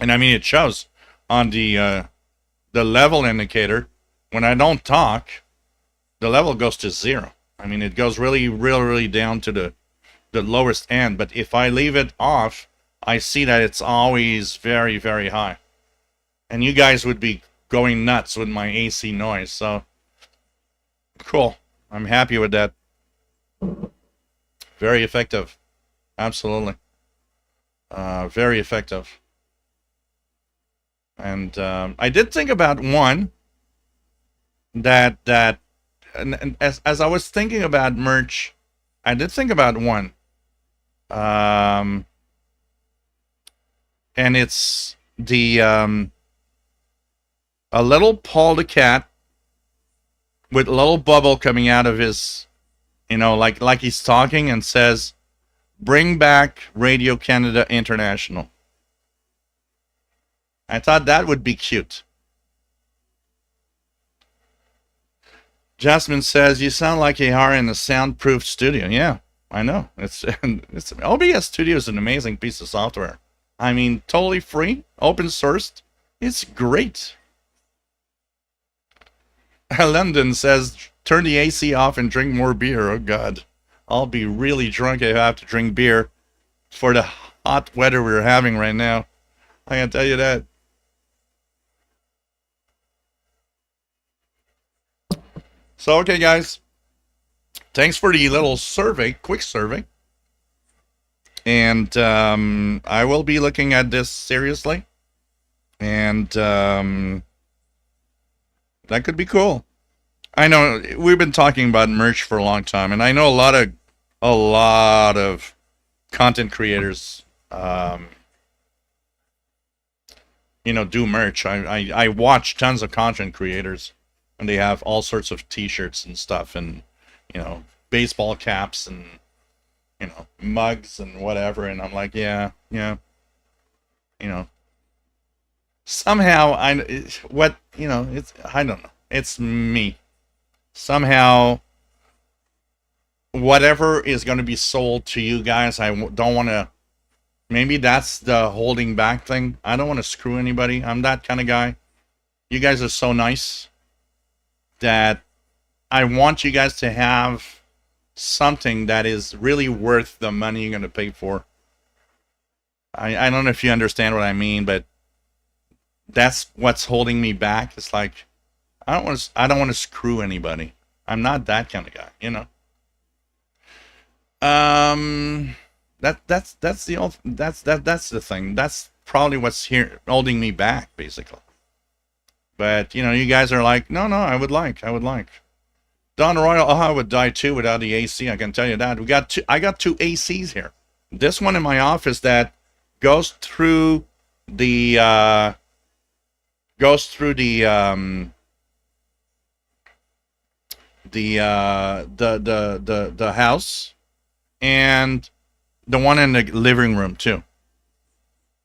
and I mean it shows on the level indicator. When I don't talk, the level goes to 0. I mean, it goes really, really, really down to the lowest end. But if I leave it off, I see that it's always very, very high. And you guys would be going nuts with my AC noise. So, cool. I'm happy with that. Very effective. Absolutely. Very effective. And I did think about one that and as I was thinking about merch, I did think about one. And it's the a little Paul the cat with a little bubble coming out of his, you know, like he's talking, and says, "Bring back Radio Canada International." I thought that would be cute. Jasmine says, you sound like you are in a soundproof studio. Yeah, I know. It's OBS Studio is an amazing piece of software. I mean, totally free, open sourced. It's great. London says, turn the AC off and drink more beer. Oh, God. I'll be really drunk if I have to drink beer for the hot weather we're having right now. I can tell you that. So, okay, guys. Thanks for the little survey, quick survey. And I will be looking at this seriously. And that could be cool. I know we've been talking about merch for a long time, and I know a lot of content creators, do merch. I watch tons of content creators, and they have all sorts of T-shirts and stuff, and baseball caps and mugs and whatever. And I'm like, yeah. Somehow it's I don't know. It's me. Somehow, whatever is going to be sold to you guys, I don't want to. Maybe that's the holding back thing. I don't want to screw anybody. I'm that kind of guy. You guys are so nice that I want you guys to have something that is really worth the money you're going to pay for. I don't know if you understand what I mean, but that's what's holding me back. It's like I don't want to screw anybody. I'm not that kind of guy, That's the thing. That's probably what's here holding me back, basically. But you guys are like, no, I would like. Don Royal, I would die too without the AC. I can tell you that. I got two ACs here. This one in my office that goes through the house, and the one in the living room too.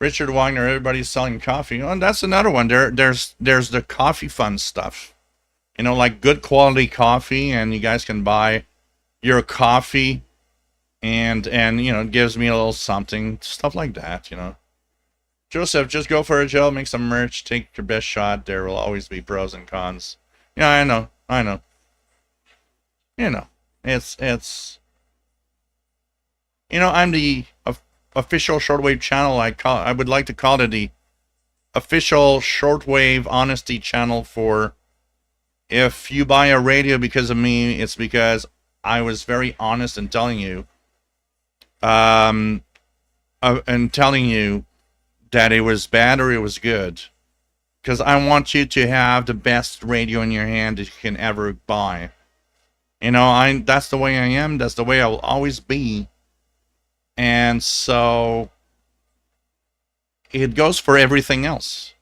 Richard Wagner, everybody's selling coffee. Oh, and that's another one. There's the coffee fund stuff. Like good quality coffee, and you guys can buy your coffee, and it gives me a little something, stuff like that. Joseph, just go for a gel, make some merch, take your best shot. There will always be pros and cons. Yeah, I know. It's I'm the official Shortwave channel. I would like to call it the official Shortwave honesty channel. For if you buy a radio because of me, it's because I was very honest in telling you, that it was bad or it was good. Because I want you to have the best radio in your hand that you can ever buy. That's the way I am. That's the way I will always be. And so it goes for everything else.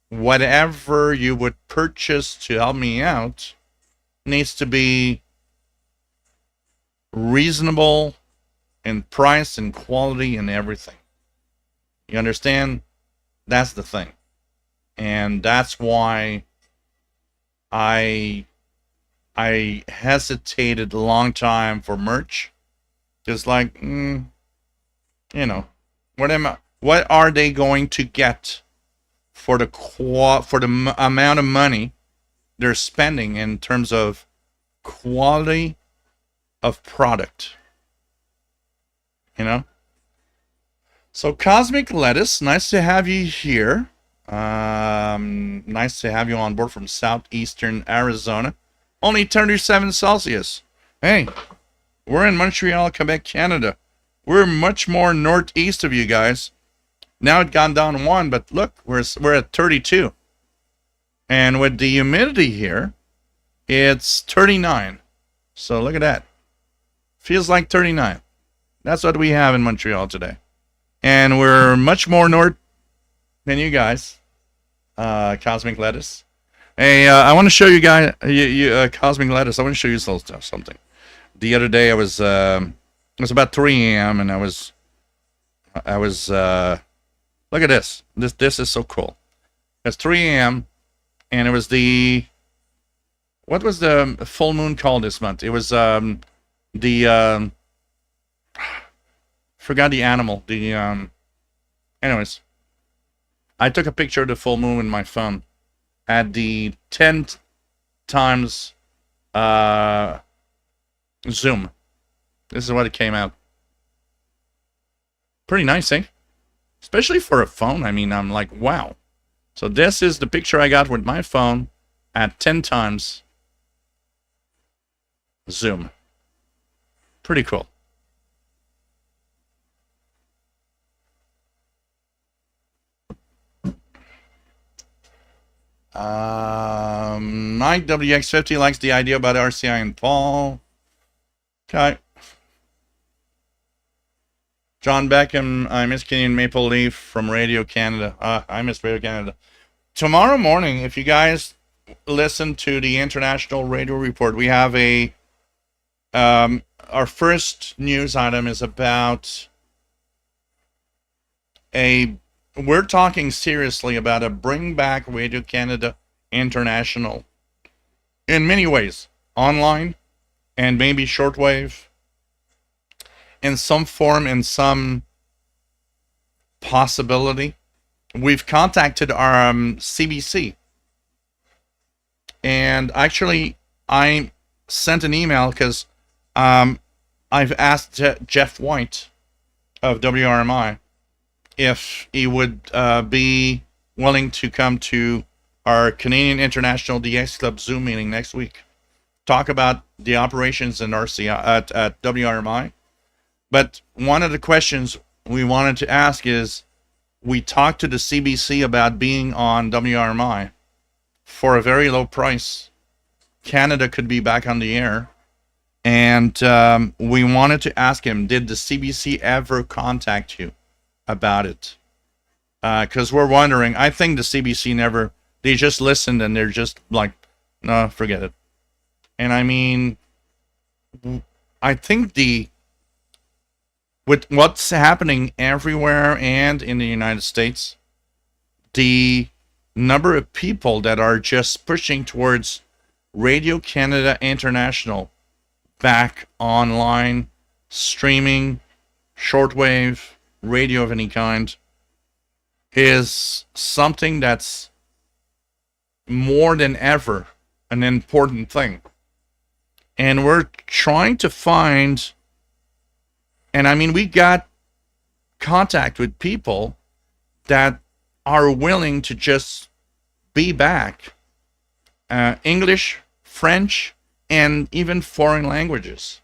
Whatever you would purchase to help me out needs to be reasonable in price and quality and everything. You understand? That's the thing. And that's why I hesitated a long time for merch. Just like, what are they going to get for the amount of money they're spending in terms of quality of product? So Cosmic Lettuce, nice to have you here. Nice to have you on board from southeastern Arizona. Only 37 Celsius. Hey, we're in Montreal, Quebec, Canada. We're much more northeast of you guys. Now it's gone down 1, but look, we're at 32. And with the humidity here, it's 39. So look at that. Feels like 39. That's what we have in Montreal today. And we're much more north than you guys. Cosmic Lettuce. Hey, I want to show you guys, Cosmic Lettuce. I want to show you something. The other day, it was about 3 a.m. and I was look at this. This is so cool. It's 3 a.m. and it was what was the full moon called this month? It was the Forgot the animal. Anyways, I took a picture of the full moon with my phone at the 10 times zoom. This is what it came out. Pretty nice, eh? Especially for a phone. I mean, I'm like, wow. So this is the picture I got with my phone at 10 times zoom. Pretty cool. Mike WX50 likes the idea about RCI and Paul. Okay. John Beckham, I miss Canadian Maple Leaf from Radio Canada. I miss Radio Canada. Tomorrow morning, if you guys listen to the International Radio Report, we have our first news item is about we're talking seriously about a bring back Radio Canada International in many ways, online and maybe shortwave in some form, in some possibility. We've contacted our CBC, and actually I sent an email because I've asked Jeff White of WRMI if he would be willing to come to our Canadian International DX Club Zoom meeting next week. Talk about the operations in RCI at WRMI. But one of the questions we wanted to ask is, we talked to the CBC about being on WRMI for a very low price. Canada could be back on the air. And we wanted to ask him, did the CBC ever contact you about it? Because we're wondering. I think the CBC never, they just listened and they're just like, no, forget it. And I mean, I think with what's happening everywhere and in the United States, the number of people that are just pushing towards Radio Canada International back online, streaming, shortwave, radio of any kind, is something that's more than ever an important thing. And we're trying to find, and I mean, we got contact with people that are willing to just be back. English, French, and even foreign languages.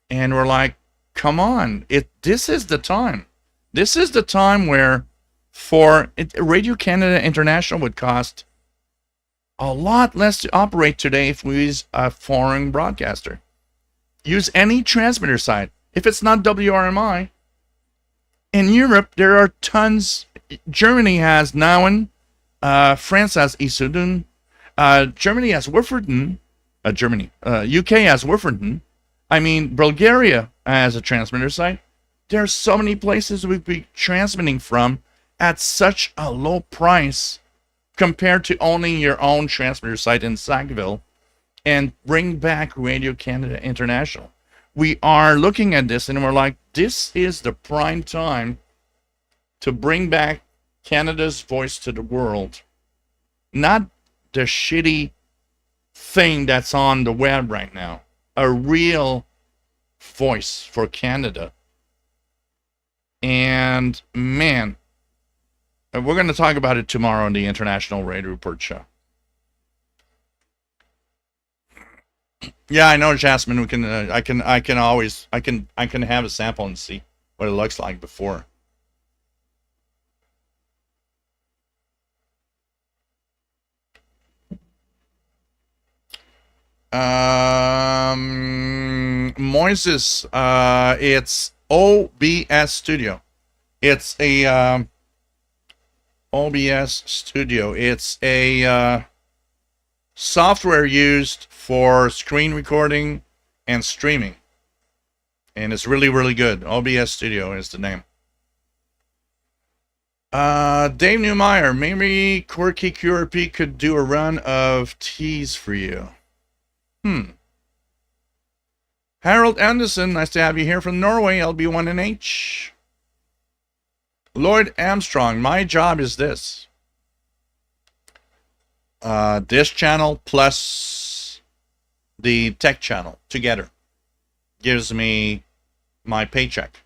And we're like, come on, this is the time. This is the time where Radio Canada International would cost a lot less to operate today if we use a foreign broadcaster. Use any transmitter site. If it's not WRMI, in Europe, there are tons. Germany has Nauen, France has Issoudun, Germany has Wifferden, UK has Wifferden. I mean, Bulgaria has a transmitter site. There are so many places we'd be transmitting from at such a low price compared to owning your own transmitter site in Sackville and bring back Radio Canada International. We are looking at this and we're like, this is the prime time to bring back Canada's voice to the world. Not the shitty thing that's on the web right now. A real voice for Canada. And man, we're going to talk about it tomorrow on the International Radio Report show. Yeah, I know, Jasmine. We can. I can have a sample and see what it looks like before. Moises, it's OBS Studio. It's a OBS Studio. It's a software used for screen recording and streaming. And it's really, really good. OBS Studio is the name. Dave Newmeyer, maybe Quirky QRP could do a run of teas for you. Harold Anderson, nice to have you here from Norway, LB1NH. Lloyd Armstrong, my job is this. This channel plus the tech channel together gives me my paycheck.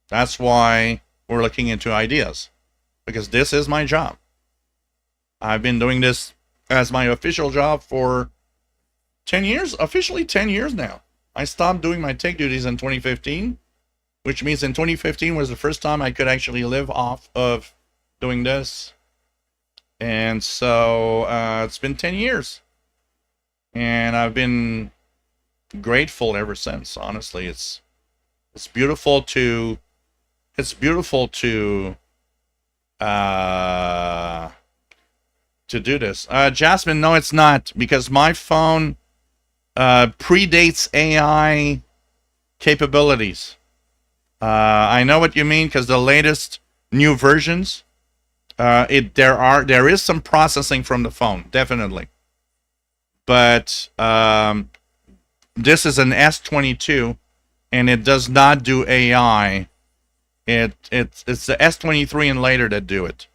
That's why we're looking into ideas, because this is my job. I've been doing this as my official job for 10 years, officially 10 years now. I stopped doing my tech duties in 2015, which means in 2015 was the first time I could actually live off of doing this. And so it's been 10 years. And I've been grateful ever since. Honestly, it's beautiful to do this. Jasmine, no, it's not, because my phone predates AI capabilities. I know what you mean, because the latest new versions, there is some processing from the phone, definitely. But this is an S22, and it does not do AI. It's the S23 and later that do it.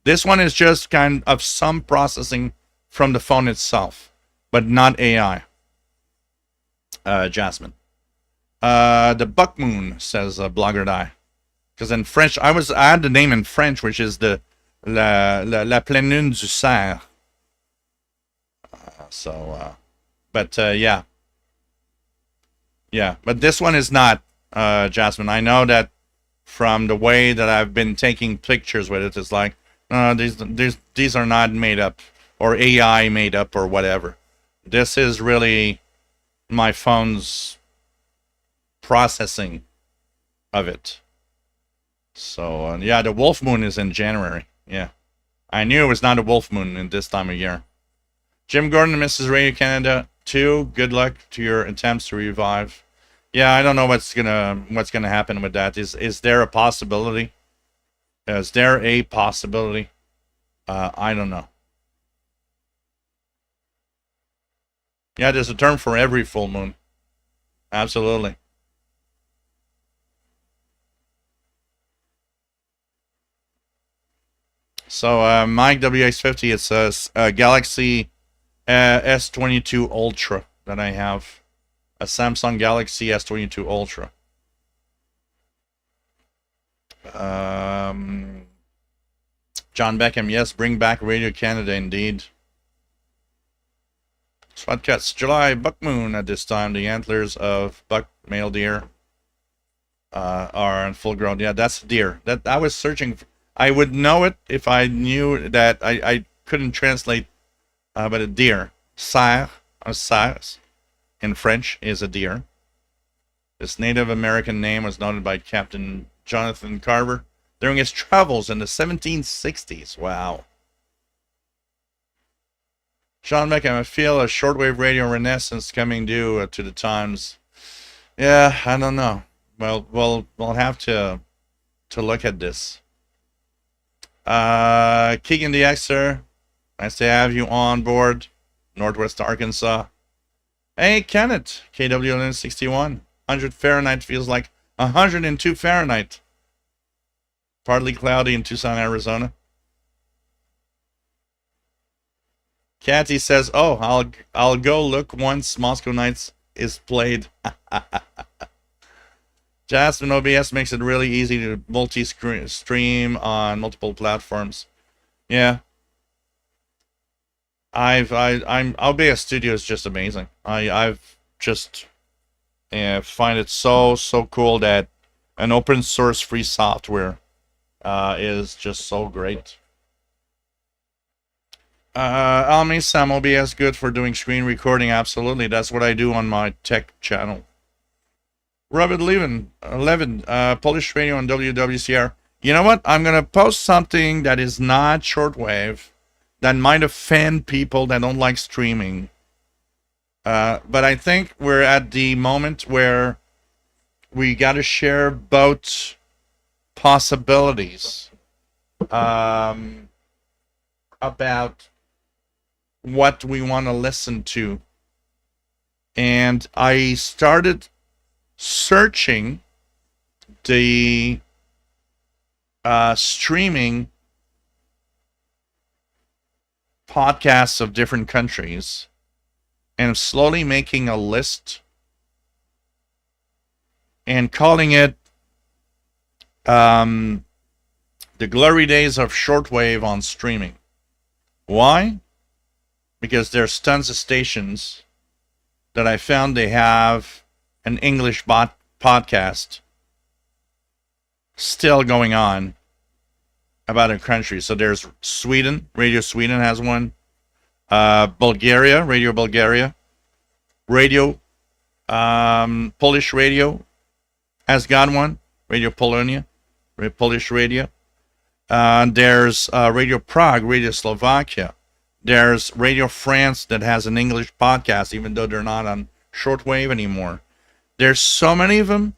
This one is just kind of some processing from the phone itself, but not AI. Jasmine. The Buck Moon, says Blogger Die. Because in French, I had the name in French, which is the la pleine lune du cerf. Yeah. Yeah, but this one is not, Jasmine. I know that from the way that I've been taking pictures with it, it's like, these are not made up, or AI made up, or whatever. This is really my phone's processing of it. So, yeah, the Wolf Moon is in January. Yeah. I knew it was not a Wolf Moon in this time of year. Jim Gordon, Mrs. Radio Canada 2, good luck to your attempts to revive. Yeah, I don't know what's gonna happen with that. Is there a possibility? Is there a possibility? I don't know. Yeah, there's a term for every full moon. Absolutely. So, Mike WX50, it says Galaxy S22 Ultra that I have. A Samsung Galaxy S22 Ultra. John Beckham, yes, bring back Radio Canada indeed. Spot cuts, July buck moon at this time. The antlers of buck male deer are in full grown. Yeah, that's deer. That I was searching for. I would know it if I knew that I couldn't translate, but a deer. Cerf, or cerf, in French, is a deer. This Native American name was noted by Captain Jonathan Carver during his travels in the 1760s. Wow. Sean Beckham, I feel a shortwave radio renaissance coming due to the times. Yeah, I don't know. Well, we'll have to look at this. Keegan the Xer, nice to have you on board. Northwest Arkansas. Hey, Kenneth, KWN61. 100 Fahrenheit feels like 102 Fahrenheit. Partly cloudy in Tucson, Arizona. Catty says, "Oh, I'll go look once Moscow Nights is played." Jasmine OBS makes it really easy to multi-stream on multiple platforms. Yeah. OBS Studio is just amazing. I've just find it so cool that an open source free software is just so great. Almi Sam, OBS good for doing screen recording. Absolutely, that's what I do on my tech channel. Robert Levin, Polish radio on WWCR. You know what? I'm gonna post something that is not shortwave, that might offend people that don't like streaming. But I think we're at the moment where we got to share both possibilities about what we want to listen to and I started searching the streaming podcasts of different countries, and slowly making a list and calling it the glory days of shortwave on streaming. Why? Because there's tons of stations that I found they have an English podcast still going on about a country. So there's Sweden, Radio Sweden has one. Bulgaria, Radio Bulgaria. Polish Radio has got one. Radio Polonia, Polish Radio. There's Radio Prague, Radio Slovakia. There's Radio France that has an English podcast, even though they're not on shortwave anymore. There's so many of them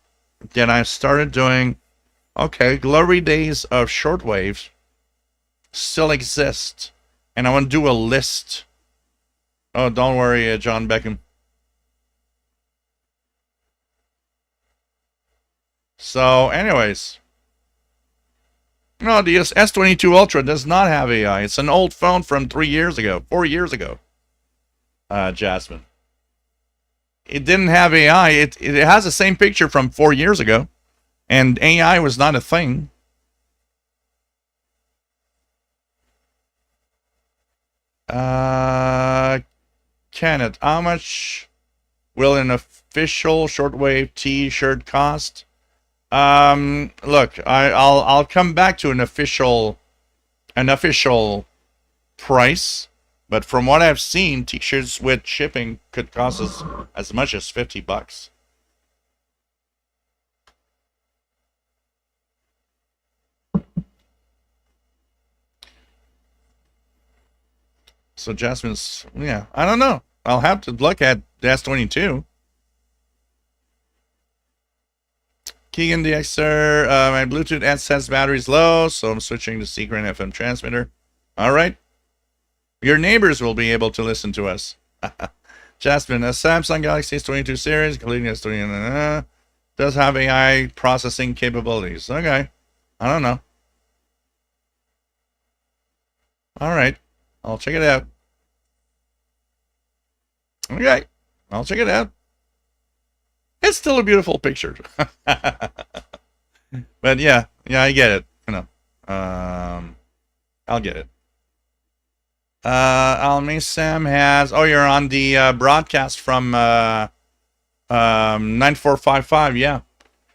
that I started doing, okay, glory days of shortwave still exist. And I want to do a list. Oh, don't worry, John Beckham. So, anyways. No, the S22 Ultra does not have AI. It's an old phone from 4 years ago. Jasmine. It didn't have AI. It has the same picture from 4 years ago. And AI was not a thing. Kenneth, how much will an official shortwave T-shirt cost? Look, I'll come back to an official price, but from what I've seen, T-shirts with shipping could cost us as much as $50. So Jasmine's, yeah, I don't know. I'll have to look at the S22. Keegan DXer, my Bluetooth headset's battery's low, so I'm switching to Secret FM transmitter. All right. Your neighbors will be able to listen to us. Jasmine, a Samsung Galaxy S22 series, including S20, does have AI processing capabilities. Okay. I don't know. All right. I'll check it out. Okay. I'll check it out. It's still a beautiful picture. But yeah, I get it. You know, I'll get it. Almy Sam has. Oh, you're on the broadcast from 9455. Yeah,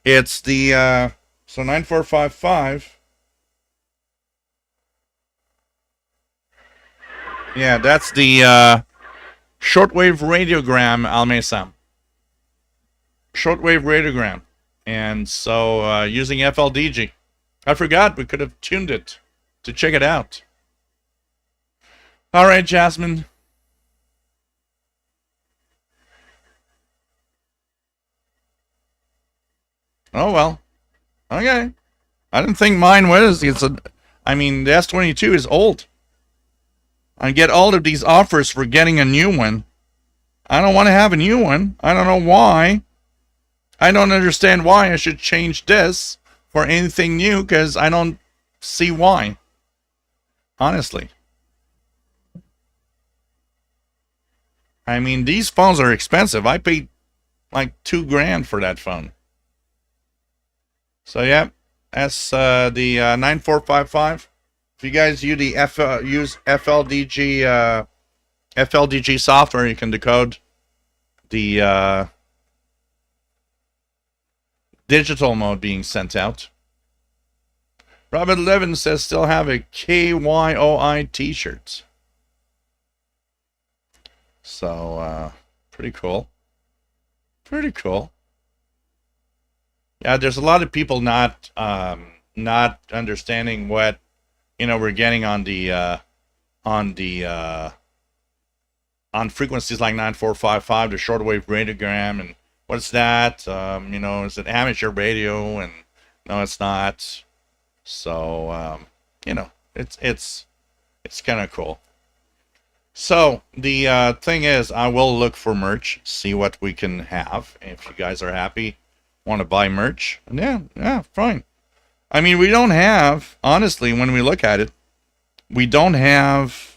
it's the so 9455. Yeah, that's the shortwave radiogram, Almy Sam. Shortwave radiogram, and so using FLDG. I forgot we could have tuned it to check it out. All right, Jasmine. Oh well. Okay. I didn't think mine was. I mean, the S22 is old. I get all of these offers for getting a new one. I don't want to have a new one. I don't know why. I don't understand why I should change this for anything new, because I don't see why. Honestly. I mean, these phones are expensive. I paid like $2,000 for that phone. So yeah, that's the 9455. If you guys use the use FLDG software, you can decode the digital mode being sent out. Robert Levin says still have a KYOI t-shirt. So, pretty cool. Pretty cool. Yeah, there's a lot of people not understanding what, we're getting on frequencies like 9455, the shortwave radiogram, and what's that? Is it amateur radio? And no, it's not. So, it's kind of cool. So the thing is, I will look for merch, see what we can have. If you guys are happy, want to buy merch, yeah, fine. I mean, we don't have, honestly, when we look at it, we don't have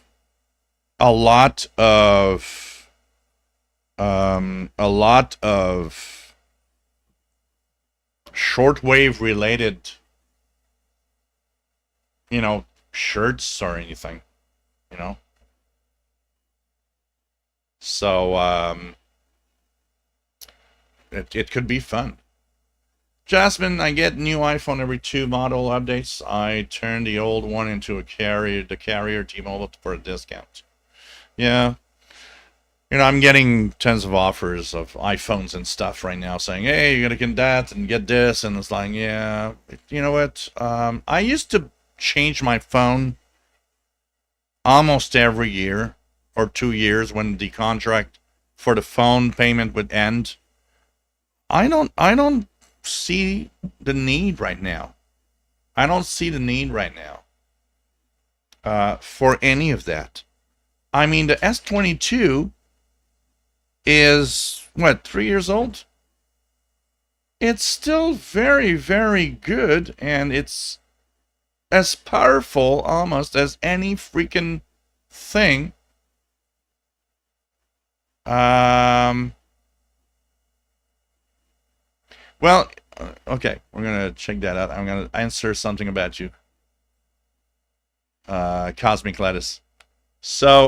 a lot of, shortwave related, you know, shirts or anything, you know. So it could be fun. Jasmine, I get new iPhone every 2 model updates. I turn the old one into a carrier, the carrier T-Mobile for a discount. Yeah. You know, I'm getting tons of offers of iPhones and stuff right now saying, hey, you're going to get that and get this. And it's like, yeah, you know what? I used to change my phone almost every year or 2 years when the contract for the phone payment would end. I don't see the need right now. I don't see the need right now for any of that. I mean, the S22 is, what, 3 years old? It's still very, very good, and it's as powerful almost as any freaking thing. Well, okay, we're gonna check that out. I'm gonna answer something about you, Cosmic Lettuce. So,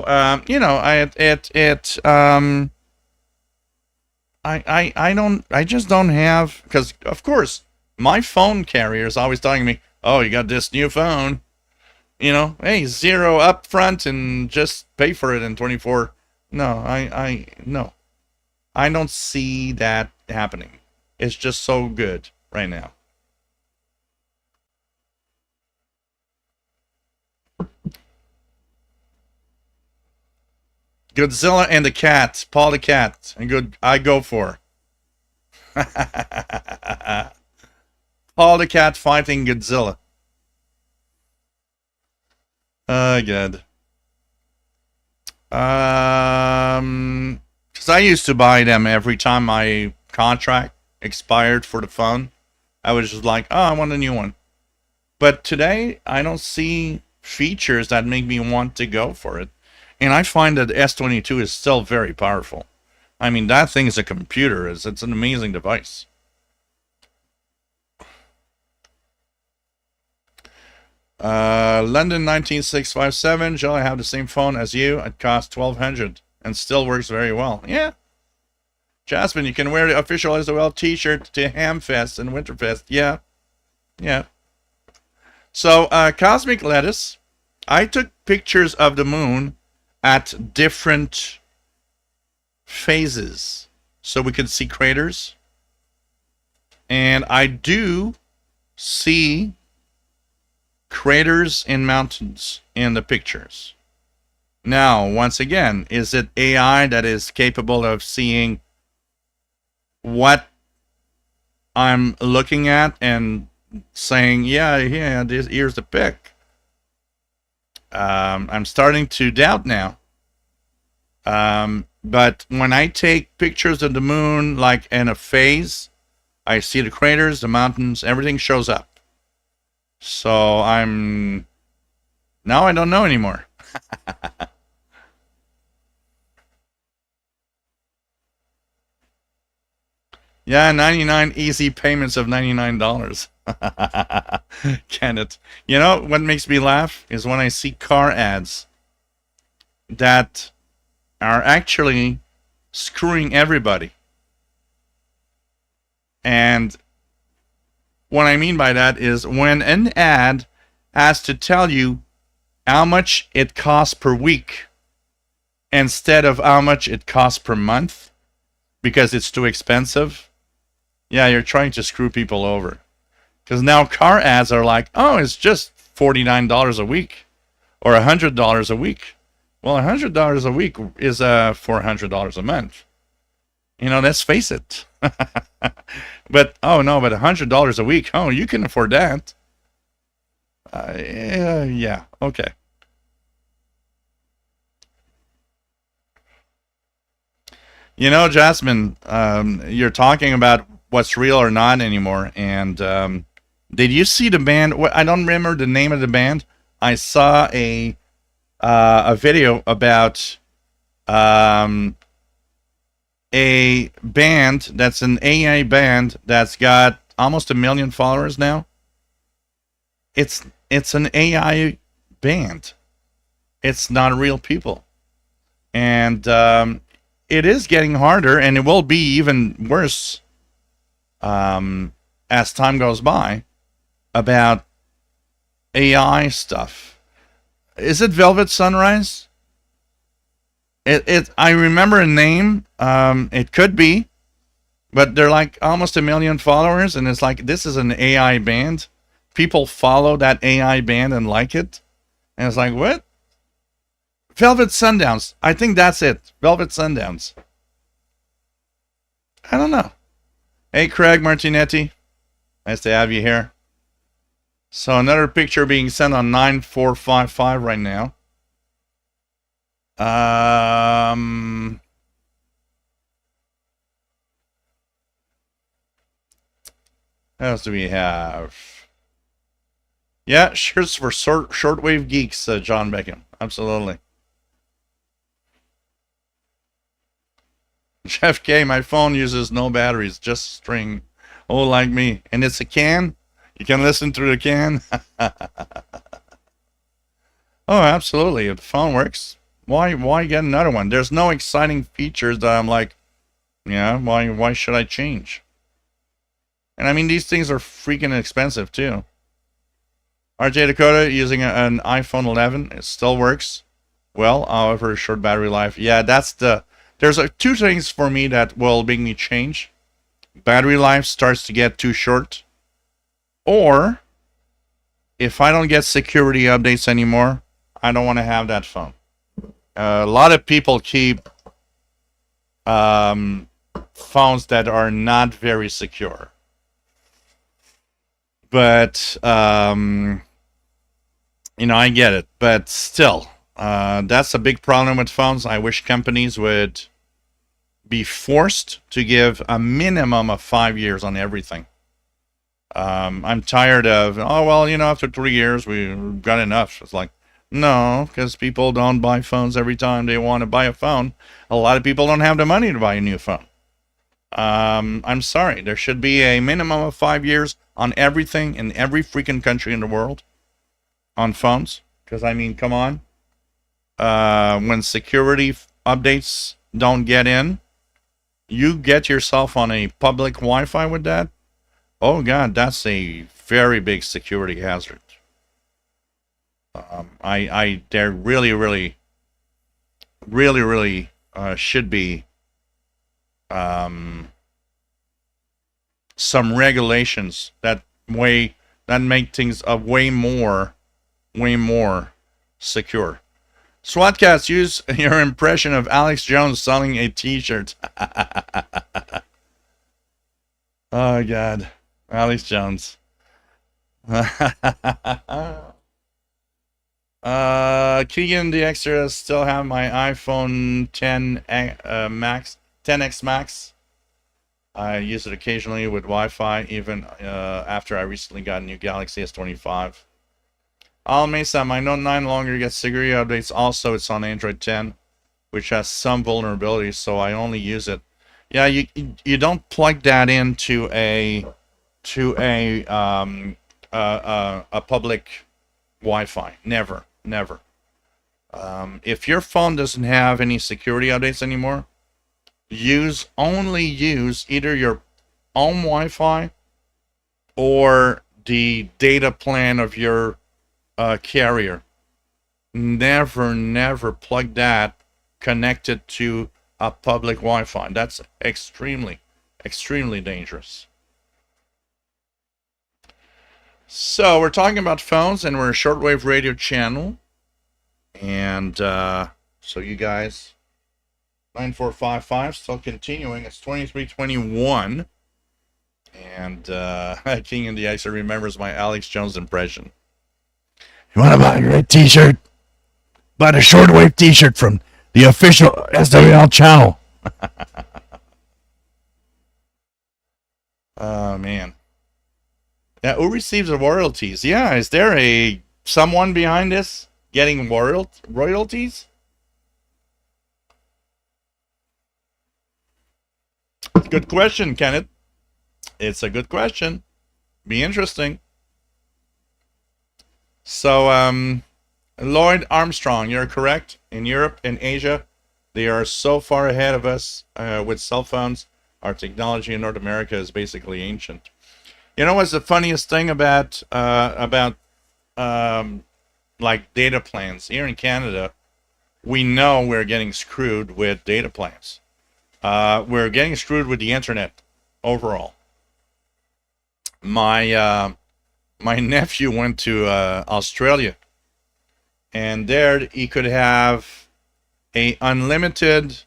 you know, I just don't have, because of course my phone carrier is always telling me, oh, you got this new phone, you know, hey, zero up front and just pay for it in 24. No, I don't see that happening. It's just so good right now. Godzilla and the cat, Paul the cat, and good. I go for Paul the cat fighting Godzilla. Good. Because I used to buy them every time my contract expired for the phone. I was just like, oh, I want a new one. But today, I don't see features that make me want to go for it. And I find that the S22 is still very powerful. I mean, that thing is a computer. It's an amazing device. London 19657. Shall I have the same phone as you? It costs $1,200 and still works very well. Yeah. Jasmine, you can wear the official SOL t-shirt to Hamfest and Winterfest. Yeah. Yeah. So, Cosmic Lettuce, I took pictures of the moon at different phases so we could see craters. And I do see craters in mountains in the pictures. Now, once again, is it AI that is capable of seeing what I'm looking at and saying, yeah, here's the pic? I'm starting to doubt now. But when I take pictures of the moon, like in a phase, I see the craters, the mountains, everything shows up. So now I don't know anymore. Yeah, 99 easy payments of $99. Can it? You know what makes me laugh is when I see car ads that are actually screwing everybody. And what I mean by that is when an ad has to tell you how much it costs per week instead of how much it costs per month because it's too expensive. Yeah, you're trying to screw people over. Because now car ads are like, oh, it's just $49 a week or $100 a week. Well, $100 a week is $400 a month. You know, let's face it. But, oh no, but $100 a week, oh, you can afford that. Yeah, okay. You know, Jasmine, you're talking about what's real or not anymore. And did you see the band? I don't remember the name of the band. I saw a video about um, a band that's an AI band that's got almost 1 million followers now. It's an AI band. It's not real people, and it is getting harder, and it will be even worse as time goes by about AI stuff. Is it Velvet Sunrise? I remember a name. It could be, but they're like almost 1 million followers, and it's like this is an AI band. People follow that AI band and like it, and it's like what? Velvet Sundowns. I think that's it. Velvet Sundowns. I don't know. Hey, Craig Martinetti. Nice to have you here. So another picture being sent on 9455 right now. What else do we have? Yeah, shirts for shortwave geeks, John Beckham. Absolutely. Jeff K, my phone uses no batteries, just string. Oh, like me. And it's a can? You can listen through the can? Oh, absolutely. If the phone works, why get another one? There's no exciting features that I'm like, yeah, why should I change? And I mean, these things are freaking expensive too. RJ Dakota using an iPhone 11, it still works well, however, short battery life. Yeah, there's two things for me that will make me change. Battery life starts to get too short, or if I don't get security updates anymore, I don't want to have that phone. A lot of people keep phones that are not very secure. But, you know, I get it. But still, that's a big problem with phones. I wish companies would be forced to give a minimum of 5 years on everything. I'm tired of, oh, well, you know, after 3 years, we've got enough. It's like, no, because people don't buy phones every time they want to buy a phone. A lot of people don't have the money to buy a new phone. I'm sorry. There should be a minimum of 5 years on everything in every freaking country in the world on phones. Because, I mean, come on. When security updates don't get in, you get yourself on a public Wi-Fi with that. Oh, God, that's a very big security hazard. There really should be some regulations that make things way more secure. SWATcast, use your impression of Alex Jones selling a t-shirt. Oh, God. Alex Jones. Keegan the Extra still have my iPhone 10 Max, 10X Max. I use it occasionally with Wi-Fi, even after I recently got a new Galaxy S25. Al Mesa, my Note 9 no longer gets security updates. Also, it's on Android 10, which has some vulnerabilities, so I only use it. Yeah, you don't plug that into a public Wi-Fi. Never. If your phone doesn't have any security updates anymore, only use either your own Wi-Fi or the data plan of your carrier. Never plug that connected to a public Wi-Fi. That's extremely dangerous. So we're talking about phones, and we're a shortwave radio channel. And so you guys, 9455, still continuing. It's 2321. And King in the Ice remembers my Alex Jones impression. You want to buy a great t-shirt? Buy the shortwave t-shirt from the official SWL channel. Oh man. Yeah, who receives the royalties? Yeah, is there a someone behind this getting royalties? Good question, Kenneth. It's a good question. Be interesting. So, Lloyd Armstrong, you're correct. In Europe and Asia, they are so far ahead of us with cell phones. Our technology in North America is basically ancient. You know what's the funniest thing about like data plans here in Canada? We know we're getting screwed with data plans. We're getting screwed with the internet overall. My nephew went to Australia, and there he could have a unlimited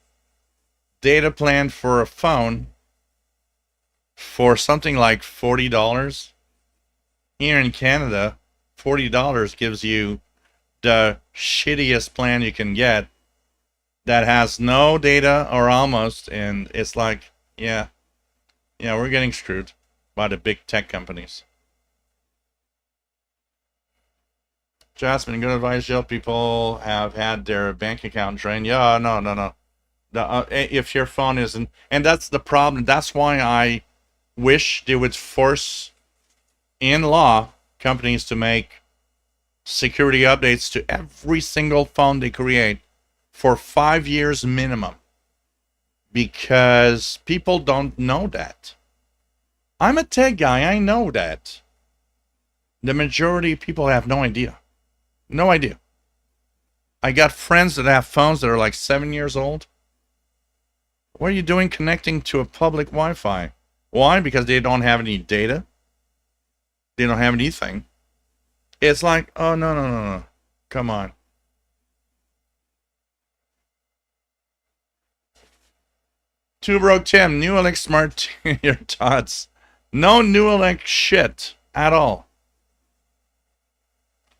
data plan for a phone for something like $40. Here in Canada, $40 gives you the shittiest plan you can get that has no data or almost, and it's like, yeah, we're getting screwed by the big tech companies. Jasmine, good advice. Jail people have had their bank account drained. Yeah, no. If your phone isn't, and that's the problem. That's why I wish they would force in law companies to make security updates to every single phone they create for 5 years minimum, because people don't know that. I'm a tech guy. I know that. The majority of people have no idea. No idea. I got friends that have phones that are like 7 years old. What are you doing connecting to a public Wi-Fi? Why? Because they don't have any data. They don't have anything. It's like, oh, no. Come on. Two Broke Tim, Neuralink Smart your thoughts. No Neuralink shit at all.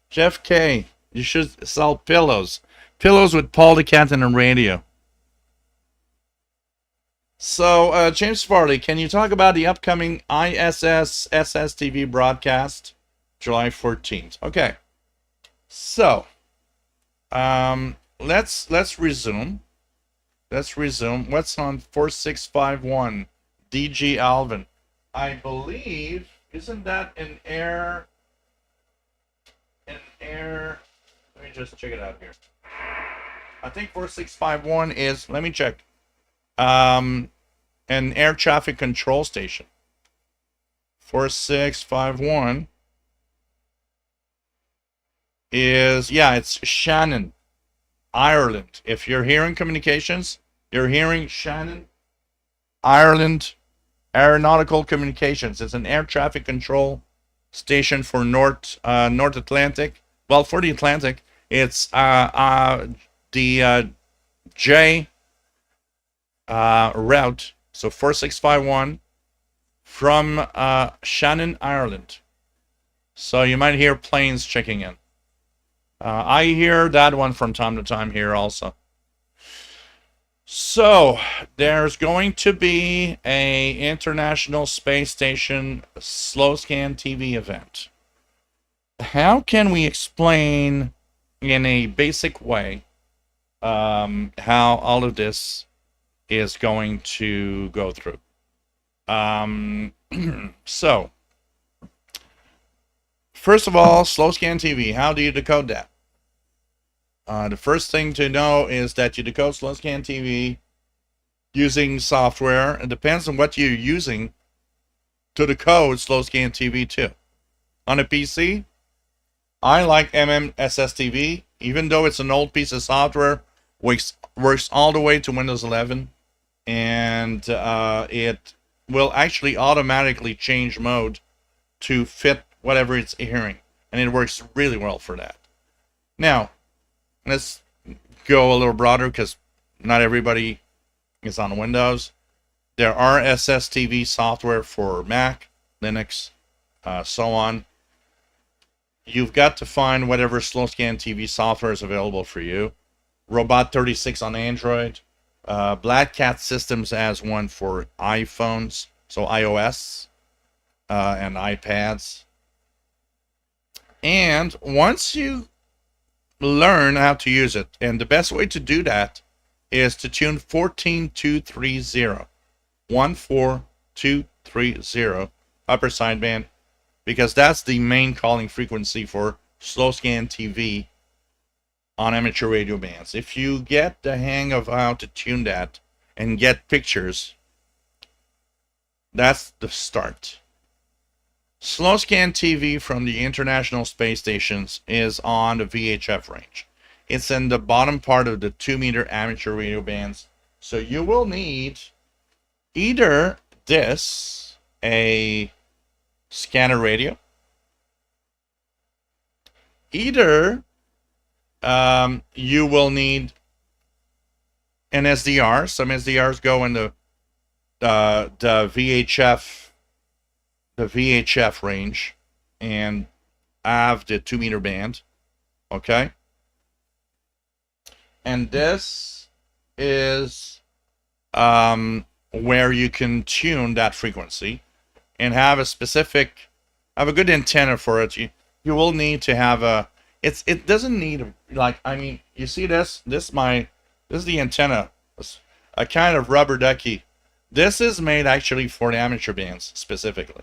Jeff K, you should sell pillows. Pillows with Paul the Cat and a radio. So, James Farley, can you talk about the upcoming ISS SSTV broadcast, July 14th? Okay. So, let's resume. Let's resume. What's on 4651? DG Alvin. I believe, isn't that an air? Let me just check it out here. I think 4651 is, let me check. An air traffic control station. 4651 is, yeah, it's Shannon, Ireland. If you're hearing communications, you're hearing Shannon, Ireland Aeronautical Communications. It's an air traffic control station for North Atlantic. Well, for the Atlantic, it's the J route. So 4651 from Shannon, Ireland. So you might hear planes checking in. I hear that one from time to time here also. So there's going to be a International Space Station slow scan TV event. How can we explain in a basic way how all of this is going to go through? So first of all, slow scan TV, how do you decode that? The first thing to know is that you decode slow scan TV using software. It depends on what you're using to decode slow scan TV too. On a PC, I like MMSSTV, even though it's an old piece of software, works all the way to Windows 11, and it will actually automatically change mode to fit whatever it's hearing, and it works really well for that. Now, let's go a little broader because not everybody is on Windows. There are SSTV software for Mac, Linux, so on. You've got to find whatever slow scan TV software is available for you. Robot 36 on Android. Black Cat Systems has one for iPhones, so iOS. and iPads. And once you learn how to use it, and the best way to do that is to tune 14230, 14230 upper sideband, because that's the main calling frequency for slow scan TV on amateur radio bands. If you get the hang of how to tune that and get pictures, that's the start. Slow scan TV from the International Space Stations is on the VHF range. It's in the bottom part of the 2-meter amateur radio bands. So you will need either this, a scanner radio, either you will need an SDR. Some SDRs go in the VHF range and have the 2-meter band. Okay. And this is where you can tune that frequency and have a good antenna for it. You will need to have it doesn't need, like, I mean, you see this is the antenna, a kind of rubber ducky. This is made actually for the amateur bands specifically.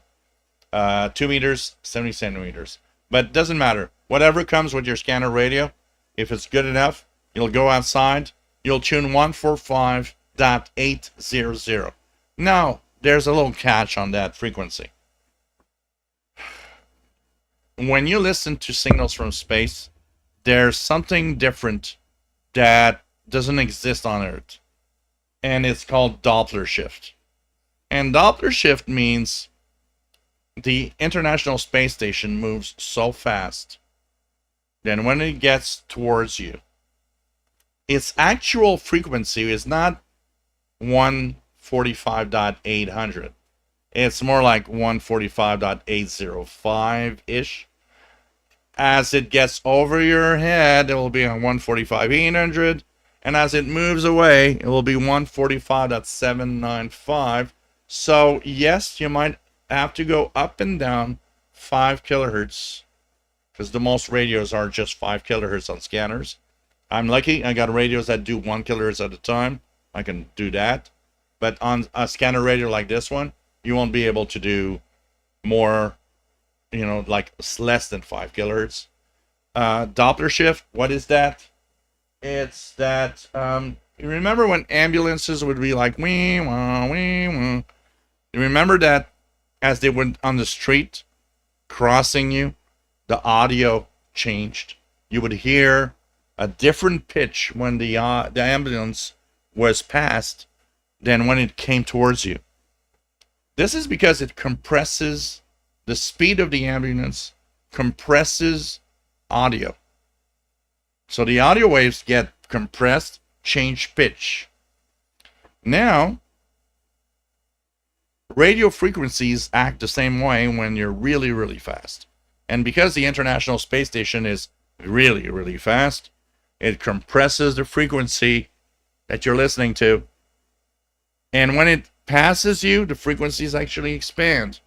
2 meters, 70 centimeters. But it doesn't matter. Whatever comes with your scanner radio, if it's good enough, you'll go outside, you'll tune 145.800. Now, there's a little catch on that frequency. When you listen to signals from space, there's something different that doesn't exist on Earth. And it's called Doppler shift. And Doppler shift means the International Space Station moves so fast that when it gets towards you, its actual frequency is not 145.800. It's more like 145.805-ish. As it gets over your head, it will be on 145.800. And as it moves away, it will be 145.795. So, yes, you might have to go up and down 5 kilohertz, because the most radios are just 5 kilohertz on scanners. I'm lucky. I got radios that do 1 kilohertz at a time. I can do that. But on a scanner radio like this one, you won't be able to do more, like less than 5 kilohertz. Doppler shift, what is that? It's that, you remember when ambulances would be like, wee, wah, wee, wah. You remember that as they went on the street crossing you, the audio changed. You would hear a different pitch when the ambulance was passed than when it came towards you. This is because it compresses the speed of the ambulance, compresses audio. So the audio waves get compressed, change pitch. Now, radio frequencies act the same way when you're really, really fast. And because the International Space Station is really, really fast, it compresses the frequency that you're listening to. And when it passes you, the frequencies actually expand.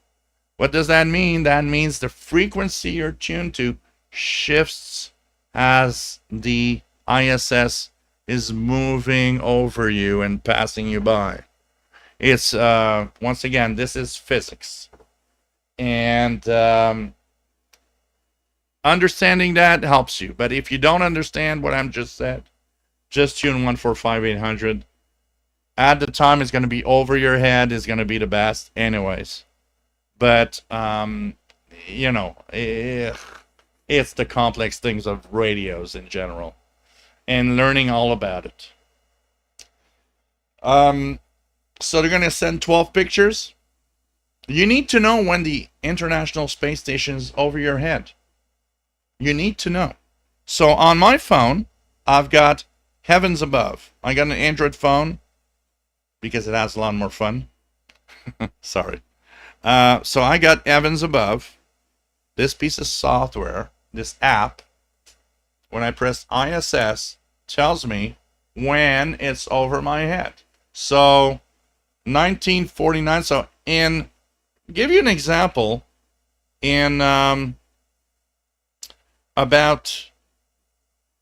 What does that mean? That means the frequency you're tuned to shifts as the ISS is moving over you and passing you by. It's, once again, this is physics. And understanding that helps you. But if you don't understand what I'm just said, just tune 145.800. At the time, it's going to be over your head. It's going to be the best anyways. But, it's the complex things of radios in general. And learning all about it. So they're going to send 12 pictures. You need to know when the International Space Station is over your head. You need to know. So on my phone, I've got Heavens Above. I got an Android phone because it has a lot more fun. Sorry. So I got Heavens Above. This piece of software, this app, when I press ISS, tells me when it's over my head. So 1949, so in give you an example. In about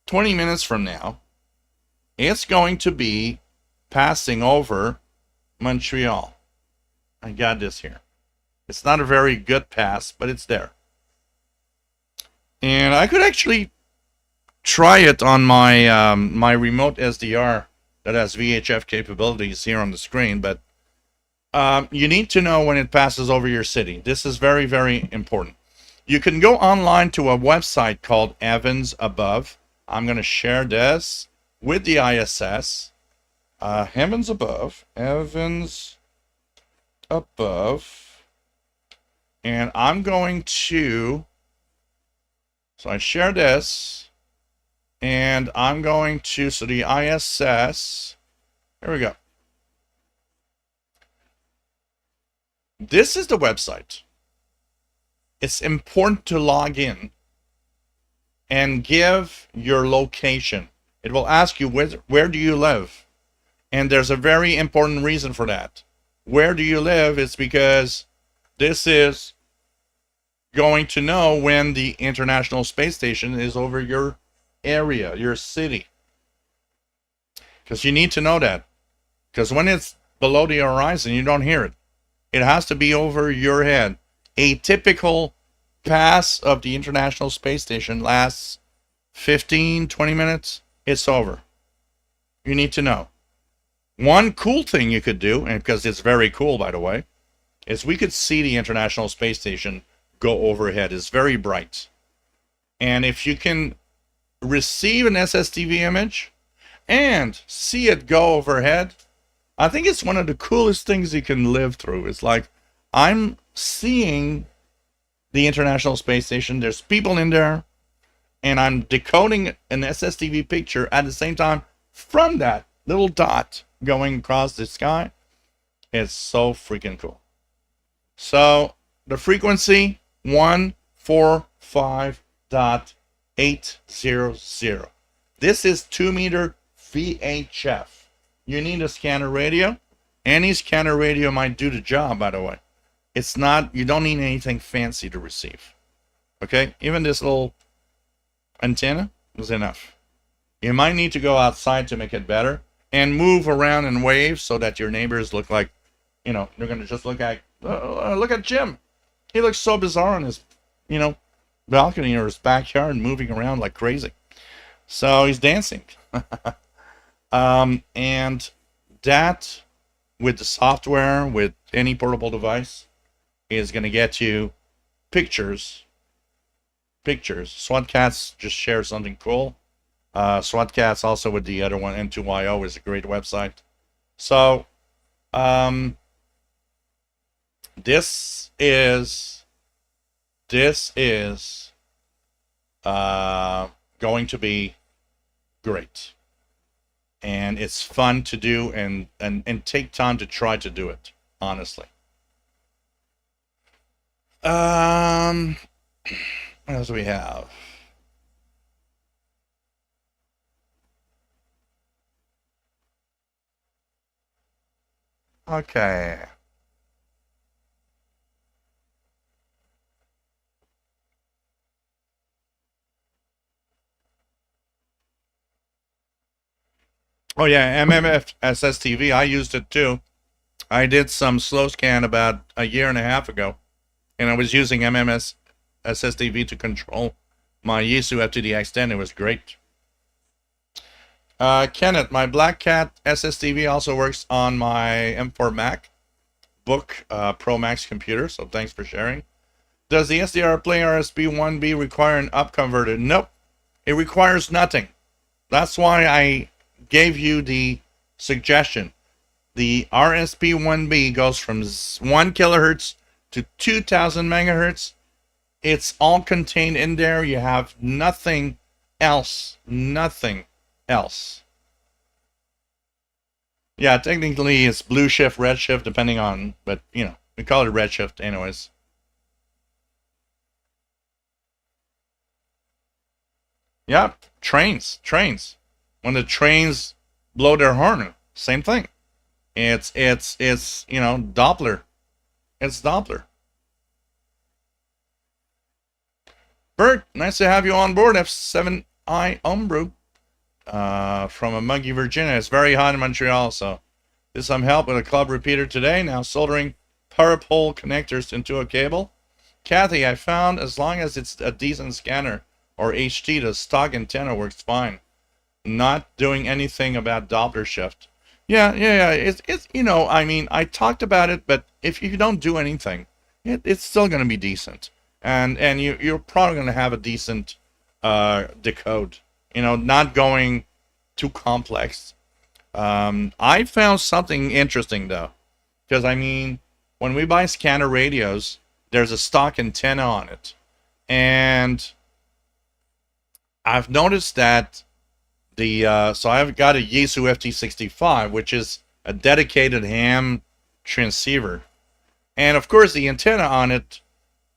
20 minutes from now, it's going to be passing over Montreal. I got this here. It's not a very good pass, but it's there. And I could actually try it on my my remote SDR that has VHF capabilities here on the screen, but you need to know when it passes over your city. This is very, very important. You can go online to a website called Heavens Above. I'm going to share this with the ISS. Heavens Above. Heavens Above. And I'm going to... So I share this. And I'm going to... So the ISS... Here we go. This is the website. It's important to log in and give your location. It will ask you where do you live? And there's a very important reason for that. Where do you live? It's because this is going to know when the International Space Station is over your area, your city. Because you need to know that. Because when it's below the horizon, you don't hear it. It has to be over your head. A typical pass of the International Space Station lasts 15, 20 minutes. It's over. You need to know. One cool thing you could do, and because it's very cool, by the way, is we could see the International Space Station go overhead. It's very bright. And if you can receive an SSTV image and see it go overhead, I think it's one of the coolest things you can live through. It's like, I'm seeing the International Space Station. There's people in there. And I'm decoding an SSTV picture at the same time from that little dot going across the sky. It's so freaking cool. So the frequency 145.800. This is 2-meter VHF. You need a scanner radio. Any scanner radio might do the job, by the way. It's not, you don't need anything fancy to receive. Okay? Even this little antenna is enough. You might need to go outside to make it better and move around and wave so that your neighbors look like, you know, they're going to just look at Jim. He looks so bizarre on his, you know, balcony or his backyard moving around like crazy. So he's dancing. And that, with the software, with any portable device, is going to get you pictures. SWATcats just shared something cool. SWATcats also with the other one, N2YO, is a great website. So, this is going to be great. And it's fun to do and take time to try to do it, honestly. What else do we have? Okay. Oh yeah, MMF SSTV. I used it too. I did some slow scan about a year and a half ago, and I was using MMS SSTV to control my Yaesu FTDX10. It was great. Kenneth, my Black Cat SSTV also works on my M4 Mac Book Pro Max computer, so thanks for sharing. Does the SDR Play RSB1B require an up converter? Nope. It requires nothing. That's why I gave you the suggestion. The RSB1B goes from 1 kilohertz to 2000 megahertz. It's all contained in there. You have nothing else. Nothing else. Yeah, technically it's blue shift, red shift, depending on, but you know, we call it red shift anyways. Yeah, trains. When the trains blow their horn, same thing. It's you know, Doppler. It's Doppler. Bert, nice to have you on board. F7I Umbro from a Muggy, Virginia. It's very hot in Montreal, so did some help with a club repeater today. Now soldering power pole connectors into a cable. Kathy, I found as long as it's a decent scanner or HT, the stock antenna works fine. Not doing anything about Doppler shift. Yeah. It's you know, I mean, I talked about it, but if you don't do anything, it's still going to be decent, and you're probably going to have a decent decode. You know, not going too complex. I found something interesting though, because I mean, when we buy scanner radios, there's a stock antenna on it, and I've noticed that so I've got a Yaesu FT65, which is a dedicated ham transceiver, and of course the antenna on it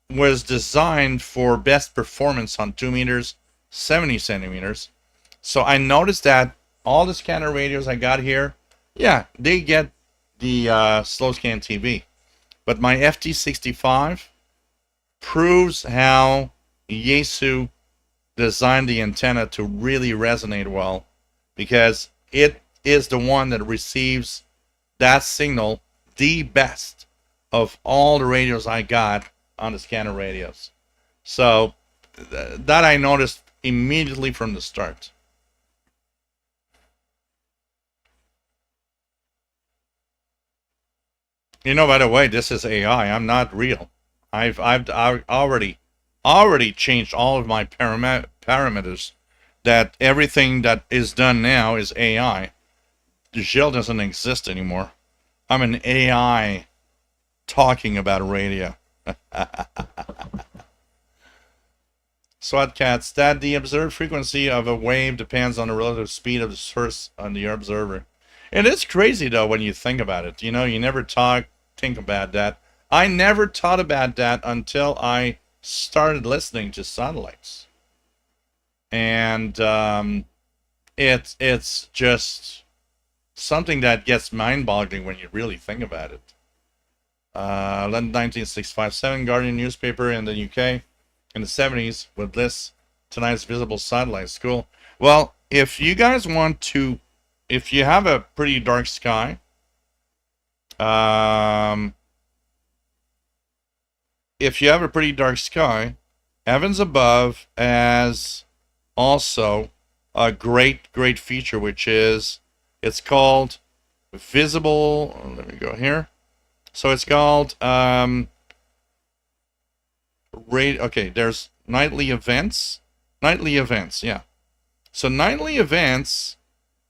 was designed for best performance on 2 meters, 70 centimeters. So I noticed that all the scanner radios I got here, yeah, they get the slow scan TV, but my FT65 proves how Yaesu designed the antenna to really resonate well, because it is the one that receives that signal the best of all the radios I got on the scanner radios. So that I noticed immediately from the start. You know, by the way, this is AI. I'm not real. I've already changed all of my parameters. That everything that is done now is AI. The Gilles doesn't exist anymore. I'm an AI talking about radio. SWAT-cats, that the observed frequency of a wave depends on the relative speed of the source on the observer. It is crazy though when you think about it. You know, you never think about that. I never thought about that until I started listening to satellites, and it's just something that gets mind-boggling when you really think about it. London 19657, Guardian newspaper in the UK in the 70s with this tonight's visible satellites. Cool. Well, if you guys want to, if you have a pretty dark sky, Heavens Above has also a great feature, which is, it's called visible, let me go here. So it's called okay, there's nightly events, yeah. So nightly events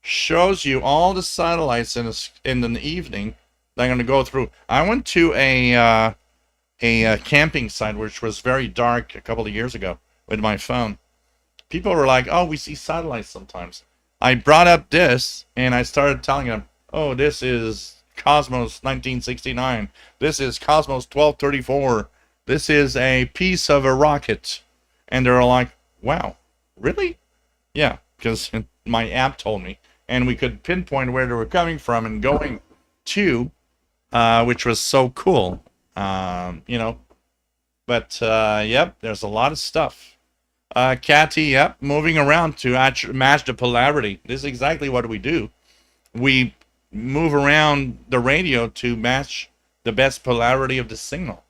shows you all the satellites in the evening that I'm going to go through. I went to a camping site which was very dark a couple of years ago with my phone. People were like, "Oh, we see satellites sometimes." I brought up this and I started telling them, "Oh, this is Cosmos 1969. This is Cosmos 1234. This is a piece of a rocket." And they're like, "Wow, really?" Yeah, because my app told me, and we could pinpoint where they were coming from and going to, which was so cool. You know, but yep, there's a lot of stuff. Catty, yep, moving around to match the polarity. This is exactly what we do. We move around the radio to match the best polarity of the signal.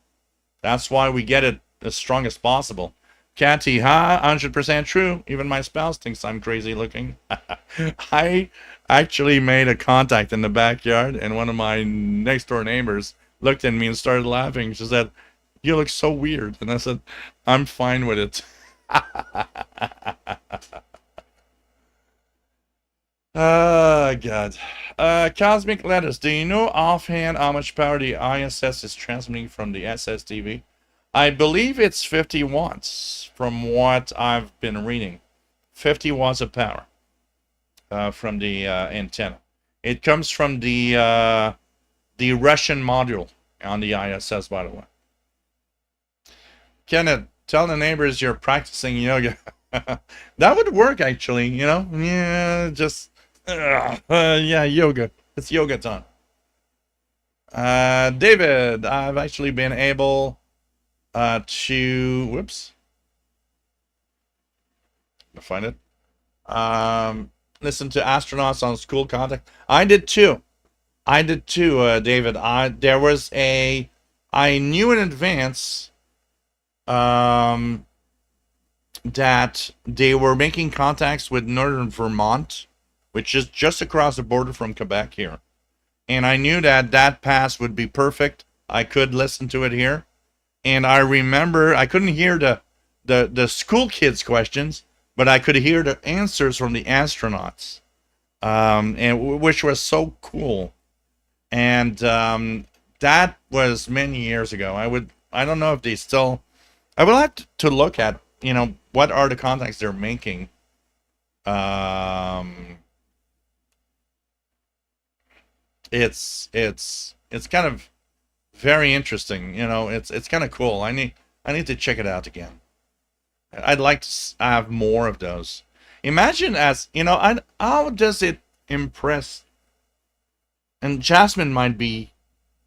That's why we get it as strong as possible. Catty, 100% true. Even my spouse thinks I'm crazy looking. I actually made a contact in the backyard, and one of my next door neighbors looked at me and started laughing. She said, "You look so weird." And I said, "I'm fine with it." Oh, God. Cosmic Lettuce, do you know offhand how much power the ISS is transmitting from the SSTV? I believe it's 50 watts from what I've been reading. 50 watts of power from the antenna. It comes from the Russian module on the ISS, by the way. Kenneth, tell the neighbors you're practicing yoga. That would work, actually, you know? Yeah, just, yeah, yoga. It's yoga time. David, I've actually been able to, whoops. find it. Listen to astronauts on school contact. I did too. David. I knew in advance um, that they were making contacts with northern Vermont, which is just across the border from Quebec here. And I knew that that pass would be perfect. I could listen to it here. And I remember I couldn't hear the school kids' questions, but I could hear the answers from the astronauts, and which was so cool. And that was many years ago. I don't know if they still. I will have to look at what are the contacts they're making. Um, it's kind of very interesting. It's kind of cool. I need to check it out again. I'd like to have more of those. Imagine how does it impress? And Jasmine might be,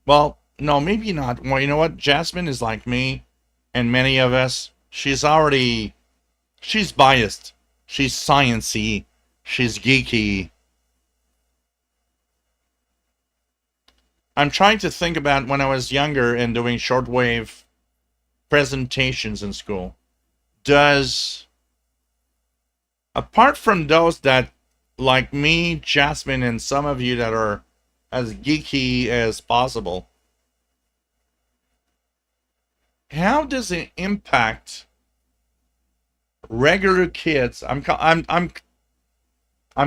well, no, maybe not. Well, you know what? Jasmine is like me and many of us. She's biased. She's sciency. She's geeky. I'm trying to think about when I was younger and doing shortwave presentations in school. Does, apart from those that, like me, Jasmine, and some of you that are as geeky as possible, how does it impact regular kids? I'm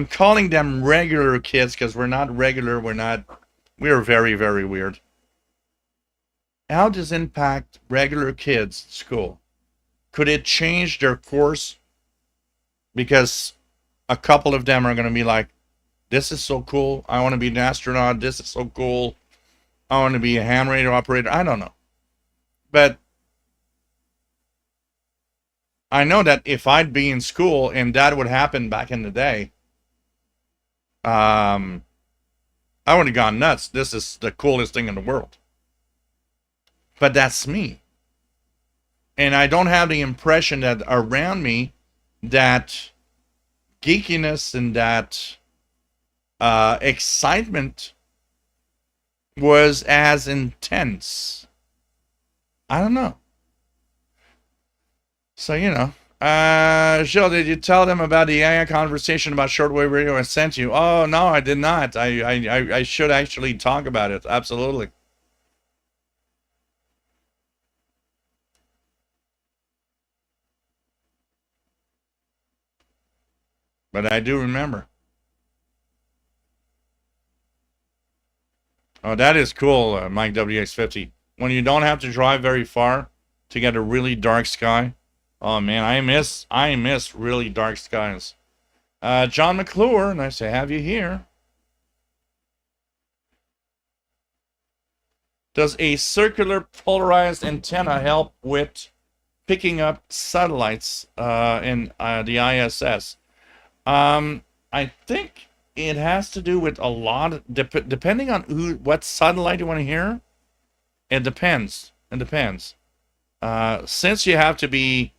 calling them regular kids because we're not regular. We're very, very weird. How does it impact regular kids' school? Could it change their course? Because a couple of them are going to be like, this is so cool. I want to be an astronaut. This is so cool. I want to be a ham radio operator. I don't know. But I know that if I'd be in school and that would happen back in the day, I would have gone nuts. This is the coolest thing in the world. But that's me. And I don't have the impression that around me that geekiness and that excitement was as intense. I don't know. So, Jill, did you tell them about the AI conversation about shortwave radio I sent you? Oh, no, I did not. I should actually talk about it. Absolutely. But I do remember. Oh, that is cool, Mike WX50. When you don't have to drive very far to get a really dark sky. Oh man, I miss really dark skies. John McClure, nice to have you here. Does a circular polarized antenna help with picking up satellites in the ISS? I think it has to do with a lot, depending on what satellite you want to hear. It depends. Since you have to be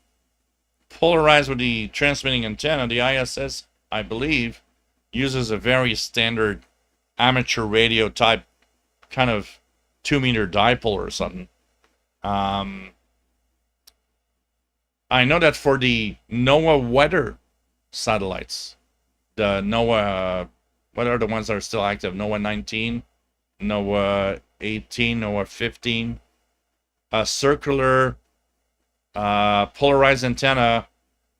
polarized with the transmitting antenna, the ISS, I believe, uses a very standard amateur radio type kind of 2-meter dipole or something. I know that for the NOAA weather satellites, the NOAA, what are the ones that are still active? NOAA 19, NOAA 18, NOAA 15. A circular polarized antenna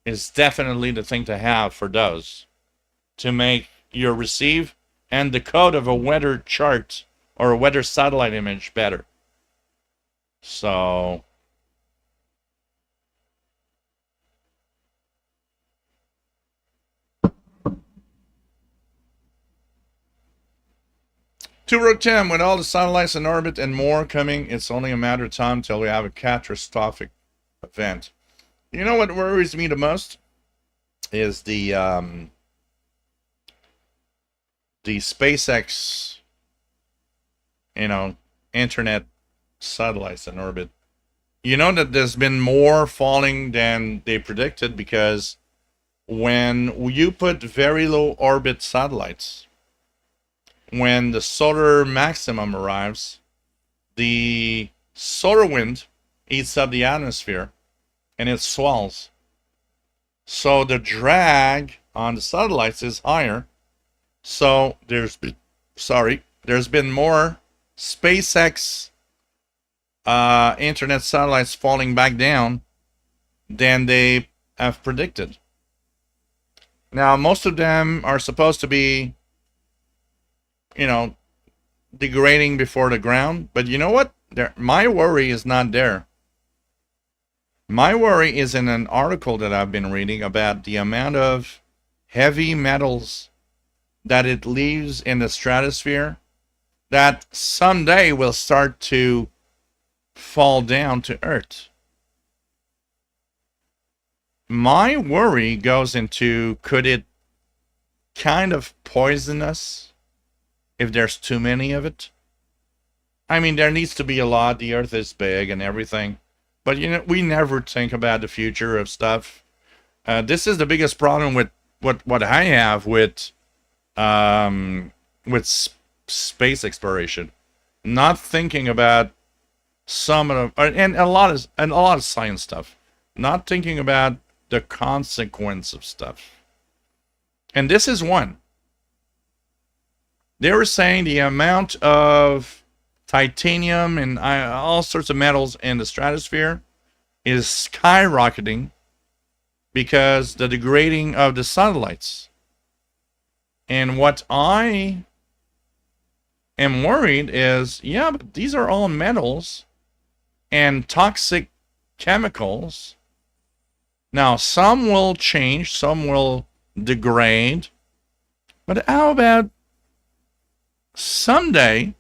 is definitely the thing to have for those, to make your receive and decode of a weather chart or a weather satellite image better. So to Route 10, with all the satellites in orbit and more coming, it's only a matter of time till we have a catastrophic event. You know what worries me the most is the SpaceX, internet satellites in orbit. You know that there's been more falling than they predicted because when you put very low orbit satellites, when the solar maximum arrives, the solar wind eats up the atmosphere and it swells. So the drag on the satellites is higher. So there's been more SpaceX internet satellites falling back down than they have predicted. Now, most of them are supposed to be, degrading before the ground. But you know what? My worry is not there. My worry is in an article that I've been reading about the amount of heavy metals that it leaves in the stratosphere that someday will start to fall down to Earth. My worry goes into, could it kind of poison us if there's too many of it? I mean, there needs to be a lot. The Earth is big and everything. But, we never think about the future of stuff. This is the biggest problem with what I have with space exploration. Not thinking about some of and a lot of science stuff. Not thinking about the consequence of stuff. And this is one. They were saying the amount of titanium and all sorts of metals in the stratosphere is skyrocketing because the degrading of the satellites. And what I am worried is, but these are all metals and toxic chemicals. Now, some will change, some will degrade, but how about someday,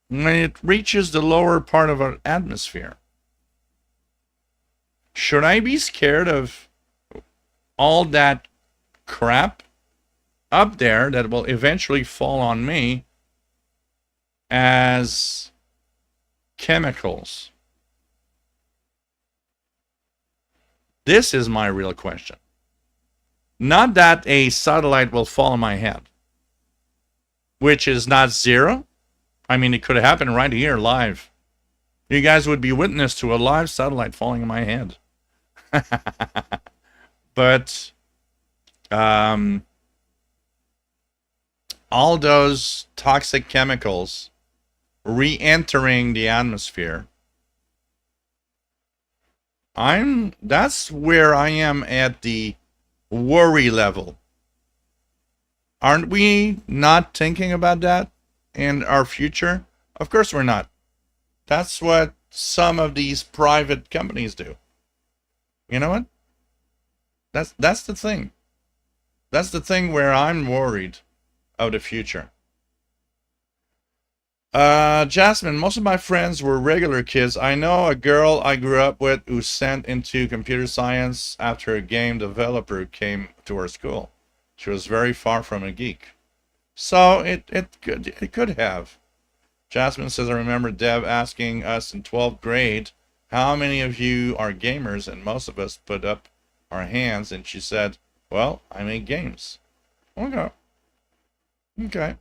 when it reaches the lower part of our atmosphere, should I be scared of all that crap up there that will eventually fall on me as chemicals? This is my real question. Not that a satellite will fall on my head, which is not zero. I mean, it could happen right here live. You guys would be witness to a live satellite falling on my head. But all those toxic chemicals re-entering the atmosphere, that's where I am at the worry level. Aren't we not thinking about that in our future? Of course we're not. That's what some of these private companies do. You know what? That's the thing. That's the thing where I'm worried of the future. Jasmine, most of my friends were regular kids. I know a girl I grew up with who sent into computer science after a game developer came to her school. She was very far from a geek. So it could have. Jasmine says, I remember Deb asking us in 12th grade, how many of you are gamers? And most of us put up our hands, and she said, well, I make games. Okay.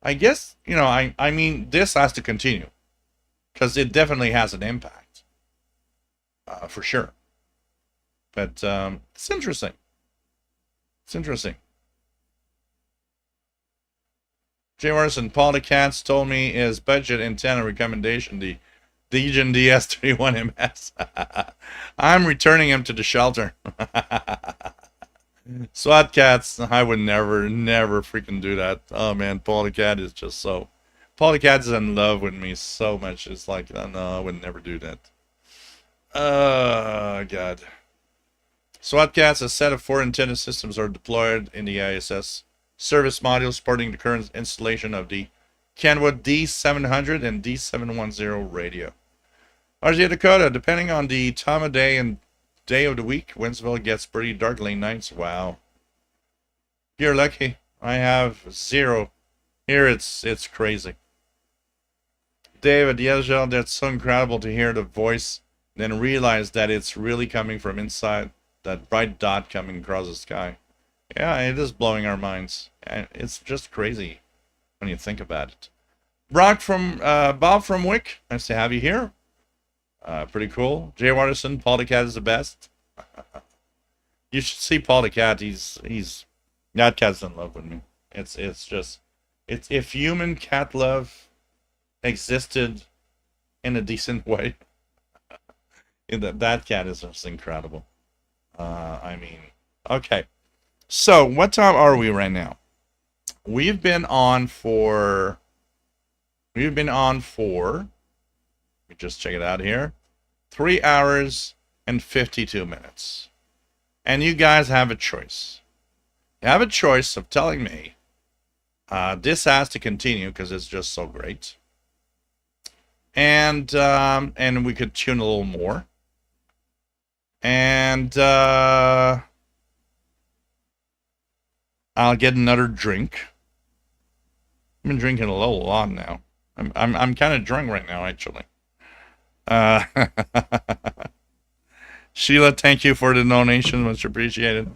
I guess, I mean, this has to continue. Because it definitely has an impact. For sure. But it's interesting. It's interesting. Jay Morrison, Paul the Cats told me his budget antenna recommendation, the Degen DS31MS. I'm returning him to the shelter. SWAT cats, I would never freaking do that. Oh man, Paul the Cat is just so... Paul the Cat is in love with me so much. It's like, oh, no, I would never do that. Oh, God. SWAT cats, a set of 4 antenna systems are deployed in the ISS service module supporting the current installation of the Kenwood D700 and D710 radio. RJ Dakota, depending on the time of day and day of the week, Winsville gets pretty dark late nights. Wow. You're lucky. I have 0. Here it's crazy. David Yelgel, that's so incredible to hear the voice then realize that it's really coming from inside, that bright dot coming across the sky. Yeah, it is blowing our minds. And it's just crazy when you think about it. Bob from Wick, nice to have you here. Pretty cool. Jay Watterson, Paul the Cat is the best. You should see Paul the Cat. He's that cat's in love with me. It's just if human cat love existed in a decent way, that cat is just incredible. I mean, okay. So what time are we right now? We've been on for. Let me just check it out here. 3 hours and 52 minutes. And you guys have a choice. You have a choice of telling me this has to continue because it's just so great. And we could tune a little more. And I'll get another drink. I've been drinking a lot now. I'm kind of drunk right now, actually. Sheila, thank you for the donation, much appreciated.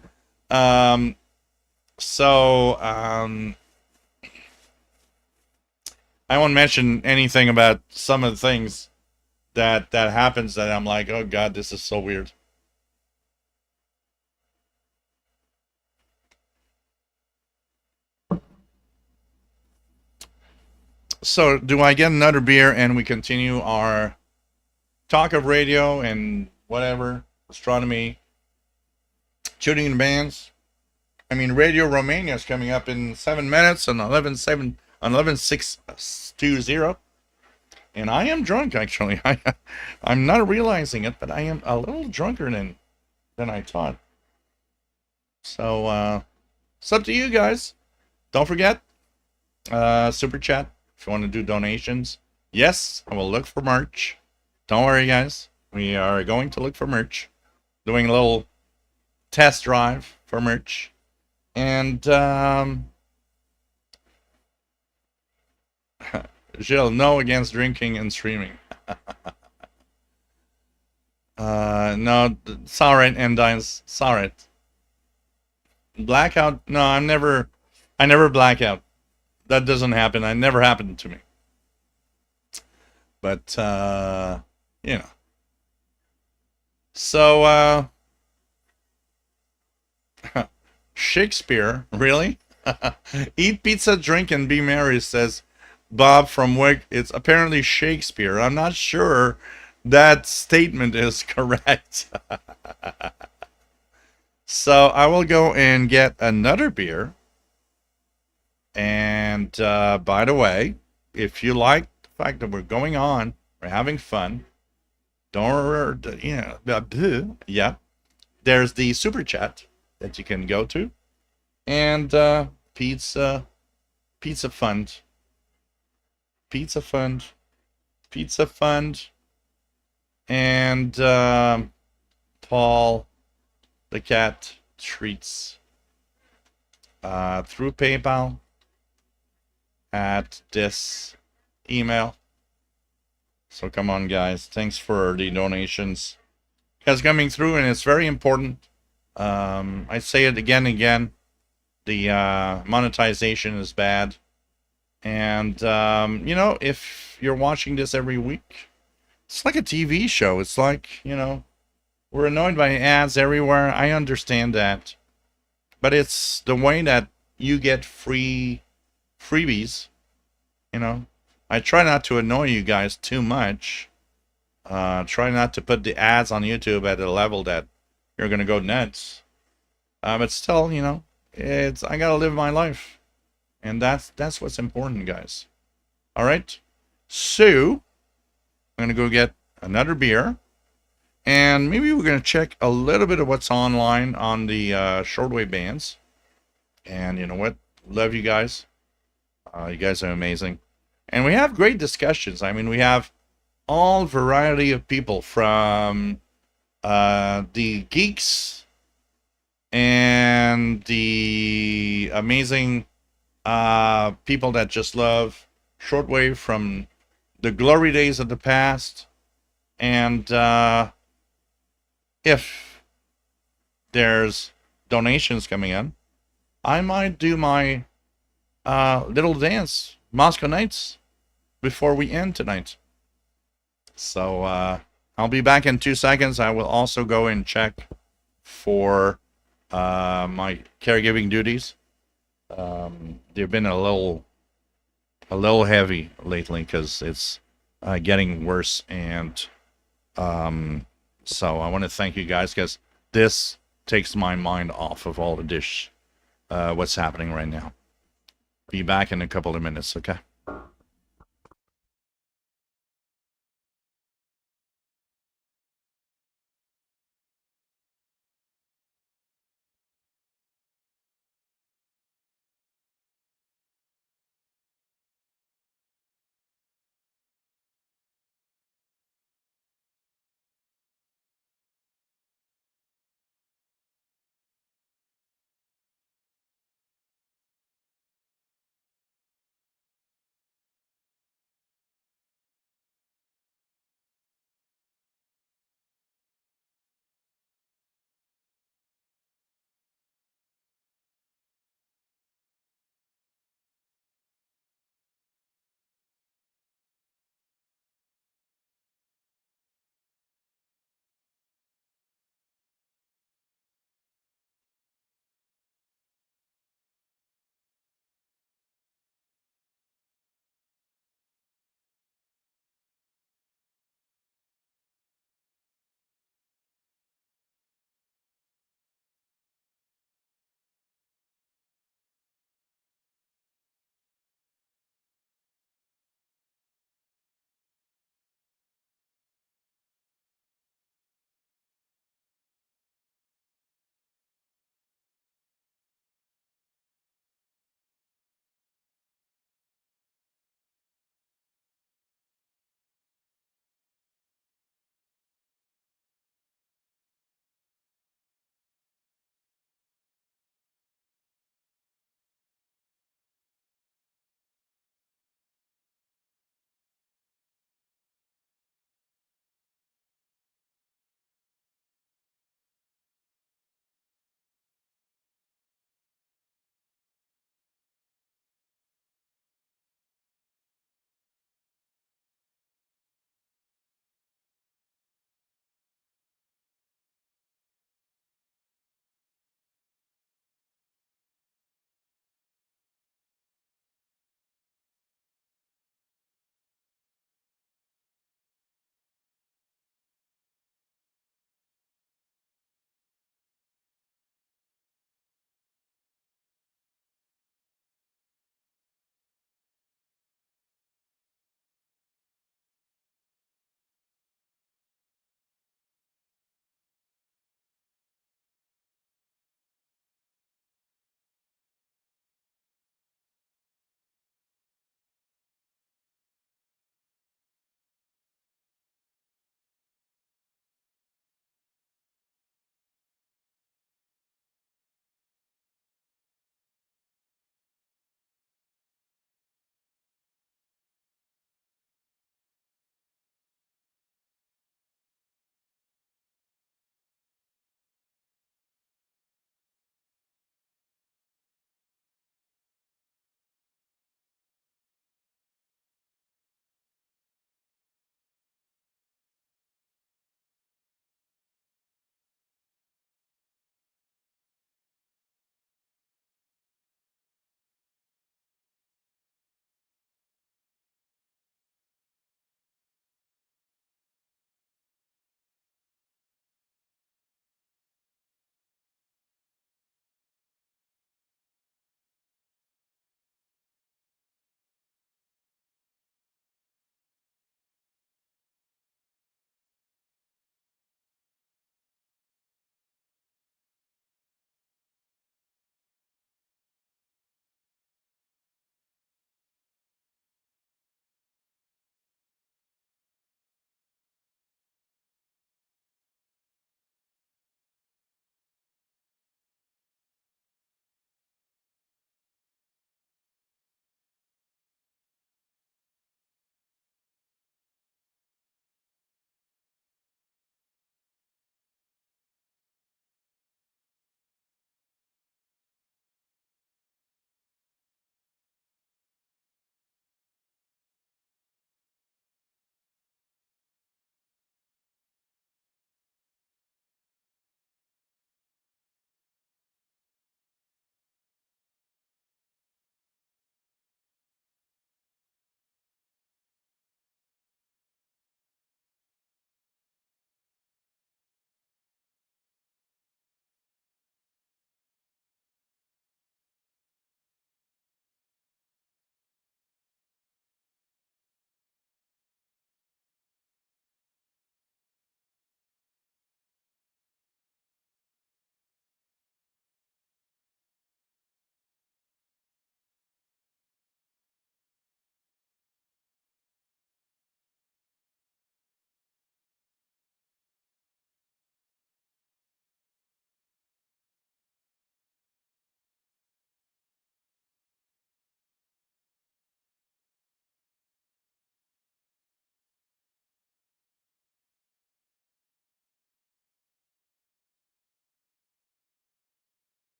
I won't mention anything about some of the things that happens that I'm like, oh God, this is so weird. So, do I get another beer and we continue our talk of radio and whatever, astronomy, tuning in bands? I mean, Radio Romania is coming up in 7 minutes on 11/6/20. And I am drunk, actually. I'm not realizing it, but I am a little drunker than I thought. So, it's up to you guys. Don't forget, super chat. If you want to do donations, yes, I will look for merch. Don't worry, guys. We are going to look for merch. Doing a little test drive for merch. And, Jill, no against drinking and streaming. No, it's alright, Endines. It's alright. Blackout? No, I never black out. That doesn't happen. That never happened to me. But, you know. So, Shakespeare, really? Eat pizza, drink, and be merry, says Bob from Wick. It's apparently Shakespeare. I'm not sure that statement is correct. So, I will go and get another beer. And by the way, if you like the fact that we're going on, we're having fun, don't, yeah, there's the super chat that you can go to, and pizza fund, and Paul the Cat treats through PayPal at this email. So come on, guys. Thanks for the donations. Guys coming through, and it's very important. I say it again and again. The monetization is bad. And, you know, if you're watching this every week, it's like a TV show. It's like, you know, we're annoyed by ads everywhere. I understand that. But it's the way that you get freebies, you know. I try not to annoy you guys too much. Try not to put the ads on YouTube at a level that you're gonna go nuts. But still, you know, I gotta live my life, and that's what's important, guys. All right. So I'm gonna go get another beer, and maybe we're gonna check a little bit of what's online on the shortwave bands. And you know what? Love you guys. You guys are amazing. And we have great discussions. I mean, we have all variety of people from the geeks and the amazing people that just love shortwave from the glory days of the past, And if there's donations coming in, I might do my little dance, Moscow Nights, before we end tonight. So I'll be back in 2 seconds. I will also go and check for my caregiving duties. They've been a little heavy lately because it's getting worse, and so I want to thank you guys because this takes my mind off of all the dish, what's happening right now. Be back in a couple of minutes, okay?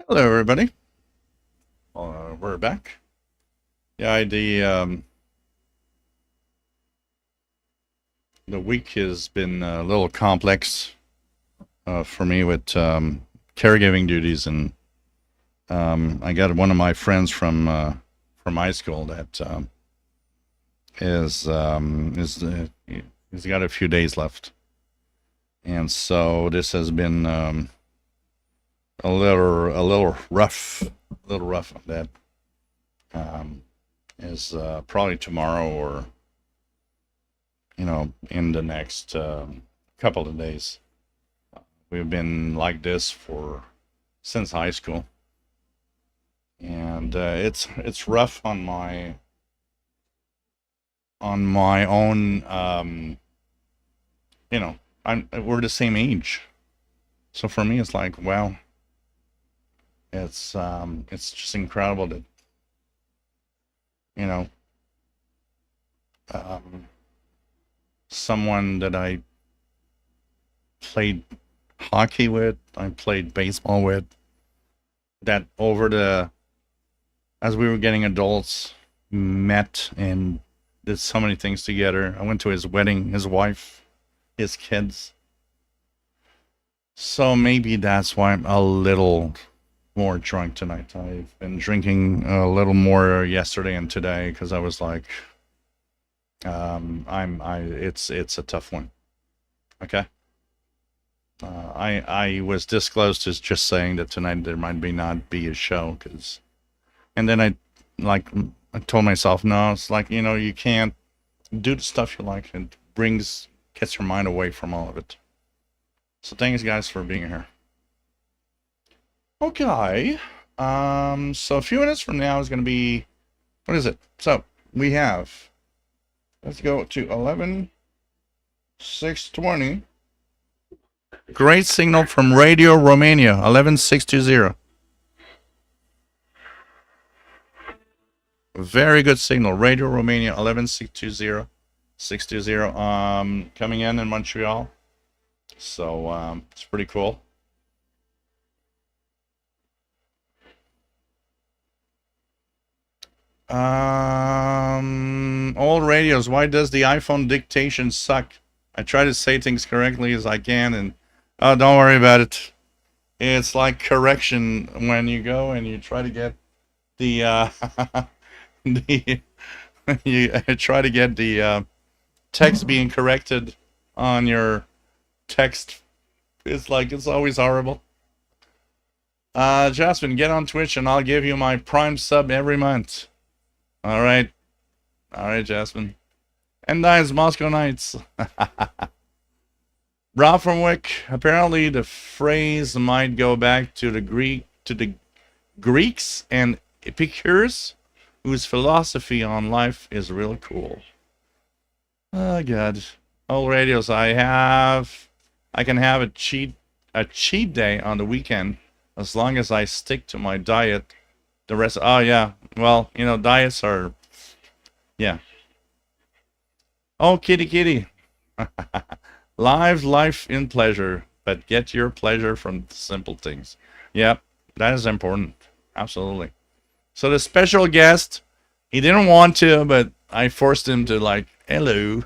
Hello, everybody. We're back. Yeah, the week has been a little complex for me with caregiving duties, and I got one of my friends from high school that he's got a few days left, and so this has been a little rough. That um, is probably tomorrow or in the next couple of days. We've been like this for since high school, and it's rough on my own. We're the same age, so for me, it's like, wow, it's just incredible that you know um, someone that I played hockey with, I played baseball with, that as we were getting adults, met and did so many things together. I went to his wedding, his wife, his kids. So maybe that's why I'm a little more drunk tonight. I've been drinking a little more yesterday and today because I was like, it's a tough one. Okay. I was this close to just saying that tonight there might be not be a show and then like I told myself, no, it's like, you can't do the stuff you like. It gets your mind away from all of it. So thanks guys for being here. Okay. So a few minutes from now is going to be, what is it? So we have, let's go to 11,620. Great signal from Radio Romania, 11,620. Very good signal. Radio Romania, 11,620. 620, coming in Montreal. So, it's pretty cool. Old radios. Why does the iPhone dictation suck? I try to say things correctly as I can, and oh, don't worry about it. It's like correction when you go and you try to get the the you try to get the text being corrected on your text. It's like it's always horrible. Jasmine, get on Twitch and I'll give you my Prime sub every month. All right, Jasmine. And that's Moscow Nights. Rob from Wick. Apparently, the phrase might go back to the Greeks and Epicures, whose philosophy on life is really cool. Oh God, old radios. I can have a cheat day on the weekend as long as I stick to my diet. The rest, oh yeah, well, diets are, yeah. Oh, kitty. Life in pleasure, but get your pleasure from simple things. Yep, that is important. Absolutely. So the special guest, he didn't want to, but I forced him to, like, hello.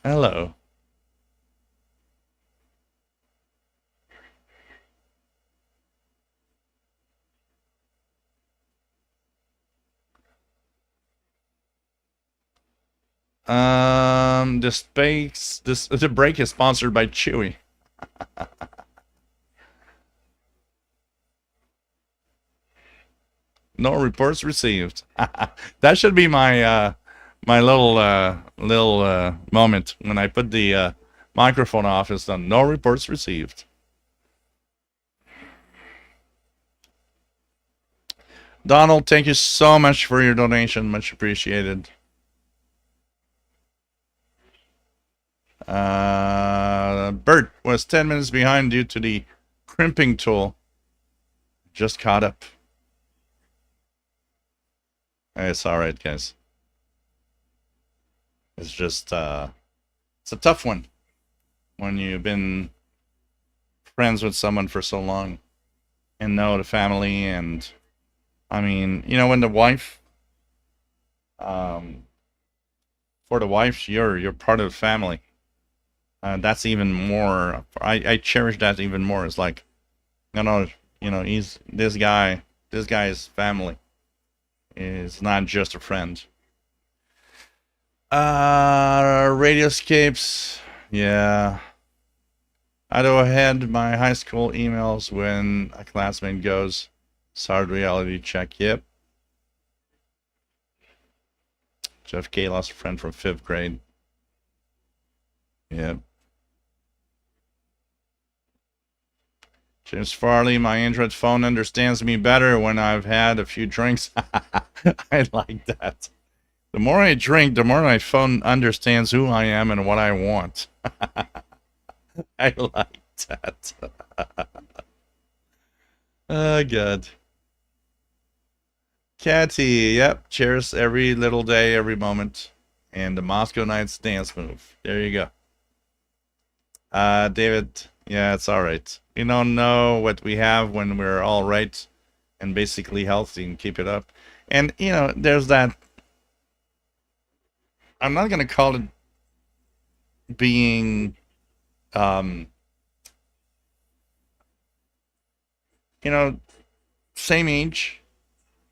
Hello. The break is sponsored by Chewy. No reports received. That should be my my little moment when I put the microphone off. Is done. No reports received. Donald, thank you so much for your donation. Much appreciated. Bert was 10 minutes behind due to the crimping tool. Just caught up. It's all right, guys. It's just it's a tough one when you've been friends with someone for so long and know the family. And I mean, when the wife, um, for the wife, you're part of the family. That's even more. I cherish that even more. It's like, he's this guy. This guy's family is not just a friend. Radioscapes. Yeah. I do had my high school emails when a classmate goes, "Hard reality check." Yep. Jeff K lost a friend from 5th grade. Yep. James Farley, my Android phone understands me better when I've had a few drinks. I like that. The more I drink, the more my phone understands who I am and what I want. I like that. Oh, God. Catty, yep. Cheers every little day, every moment. And the Moscow Knights dance move. There you go. David, yeah, it's all right. We don't know what we have when we're all right and basically healthy and keep it up. And, there's that. I'm not going to call it being, um, same age.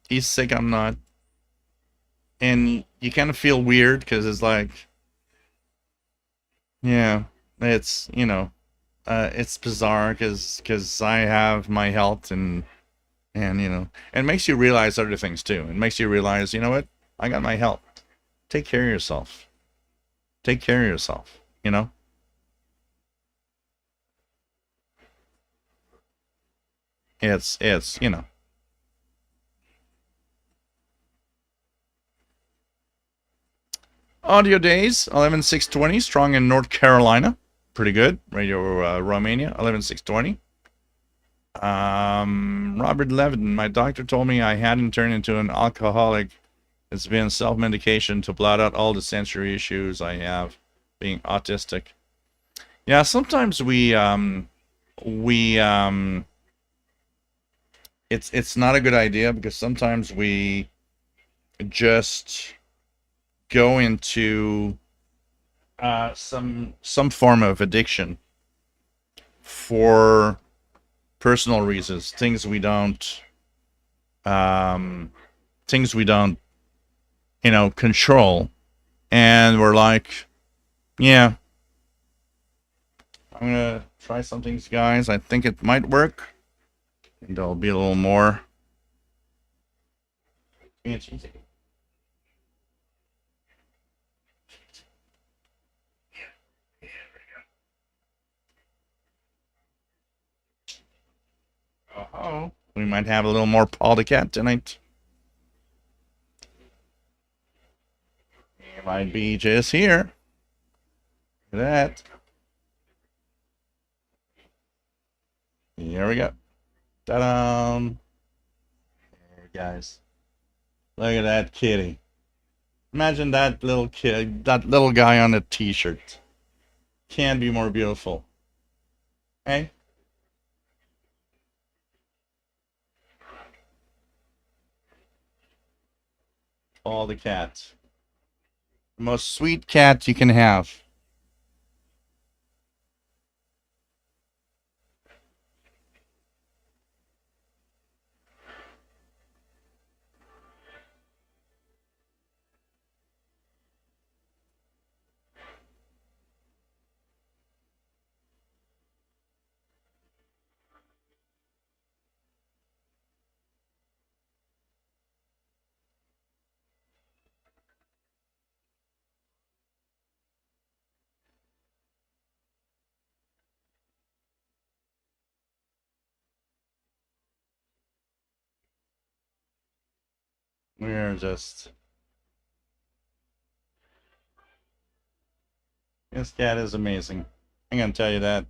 He's sick, I'm not. And you kind of feel weird because it's like, yeah, it's bizarre because I have my health and it makes you realize other things too. It makes you realize, you know what? I got my health. Take care of yourself. Take care of yourself. It's. Audio days 11620, strong in North Carolina. Pretty good. Radio Romania 11620. Robert Levin, my doctor told me I hadn't turned into an alcoholic. It's been self-medication to blot out all the sensory issues I have, being autistic. Yeah, sometimes it's not a good idea because sometimes we just go into some form of addiction for personal reasons, things we don't control, and we're like, yeah, I'm gonna try some things, guys. I think it might work, and there'll be a little more. Oh, we might have a little more Paul the Cat tonight. He might be just here. Look at that. Here we go. Ta-da! There, guys. Look at that kitty. Imagine that little kid, that little guy on a t-shirt. Can't be more beautiful. Hey? Paul the cat. The most sweet cat you can have. We're just... This cat is amazing. I'm gonna tell you that.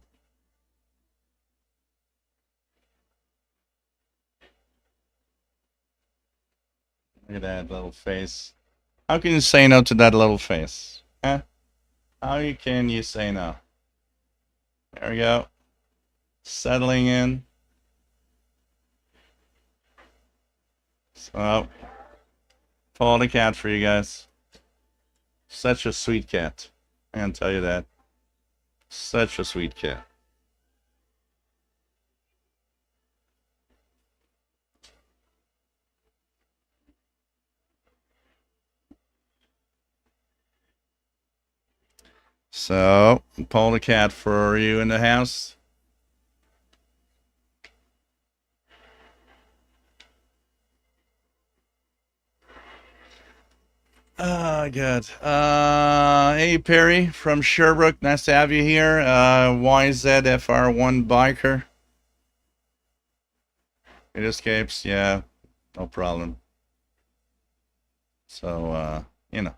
Look at that little face. How can you say no to that little face? Huh? How can you say no? There we go. Settling in. So, Paul the cat for you guys. Such a sweet cat. I can tell you that. Such a sweet cat. So, Paul the cat for you in the house. Oh, good. Hey, Perry from Sherbrooke. Nice to have you here. YZFR1 biker. It escapes. Yeah, no problem. So, you know.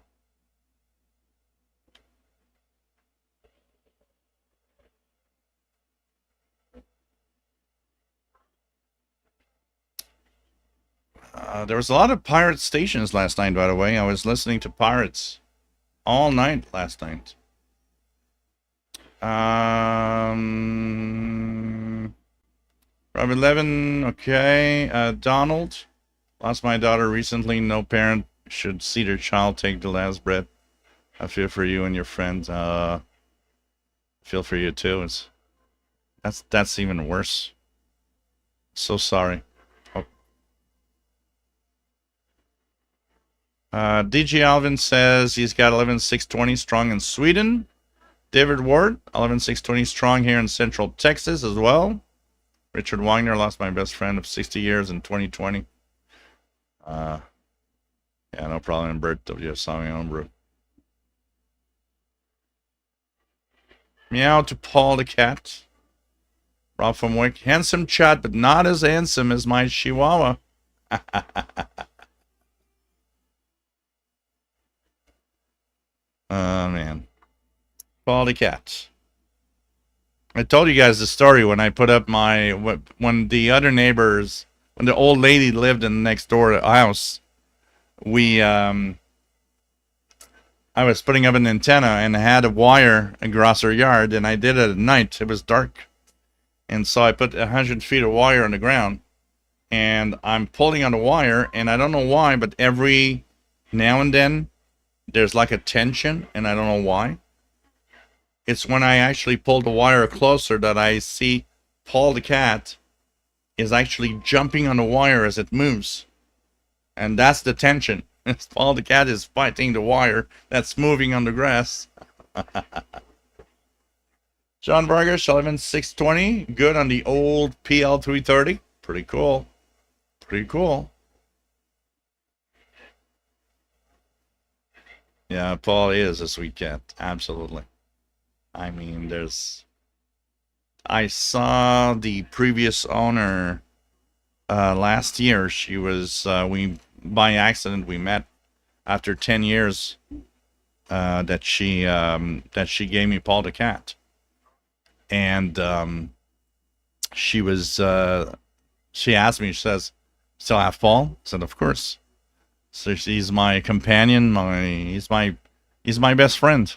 There was a lot of pirate stations last night, by the way. I was listening to pirates all night last night. Rob 11, okay. Donald, lost my daughter recently. No parent should see their child take the last breath. I feel for you and your friends. Feel for you too. That's even worse. So sorry. Oh. DG Alvin says he's got 11,620 strong in Sweden. David Ward, 11,620 strong here in Central Texas as well. Richard Wagner, lost my best friend of 60 years in 2020. Yeah, no problem. Bert W. Saw my own brew. Meow to Paul the cat. Rob from Wick. Handsome chat, but not as handsome as my Chihuahua. Oh, man. Paul the cat. I told you guys the story when I put up when the other neighbors, when the old lady lived in the next door house, I was putting up an antenna and I had a wire across her yard, and I did it at night. It was dark. And so I put 100 feet of wire on the ground, and I'm pulling on the wire, and I don't know why, but every now and then there's like a tension, and I don't know why. It's when I actually pull the wire closer that I see Paul the cat is actually jumping on the wire as it moves. And that's the tension. Paul the cat is fighting the wire that's moving on the grass. John Berger, 11,620. Good on the old PL330. Pretty cool. Pretty cool. Yeah, Paul is a sweet cat. Absolutely. I mean, I saw the previous owner last year. She was, by accident, we met after 10 years that she gave me Paul the cat. And she asked me, she says, still have Paul? I said, of course. So she's my companion, he's my best friend.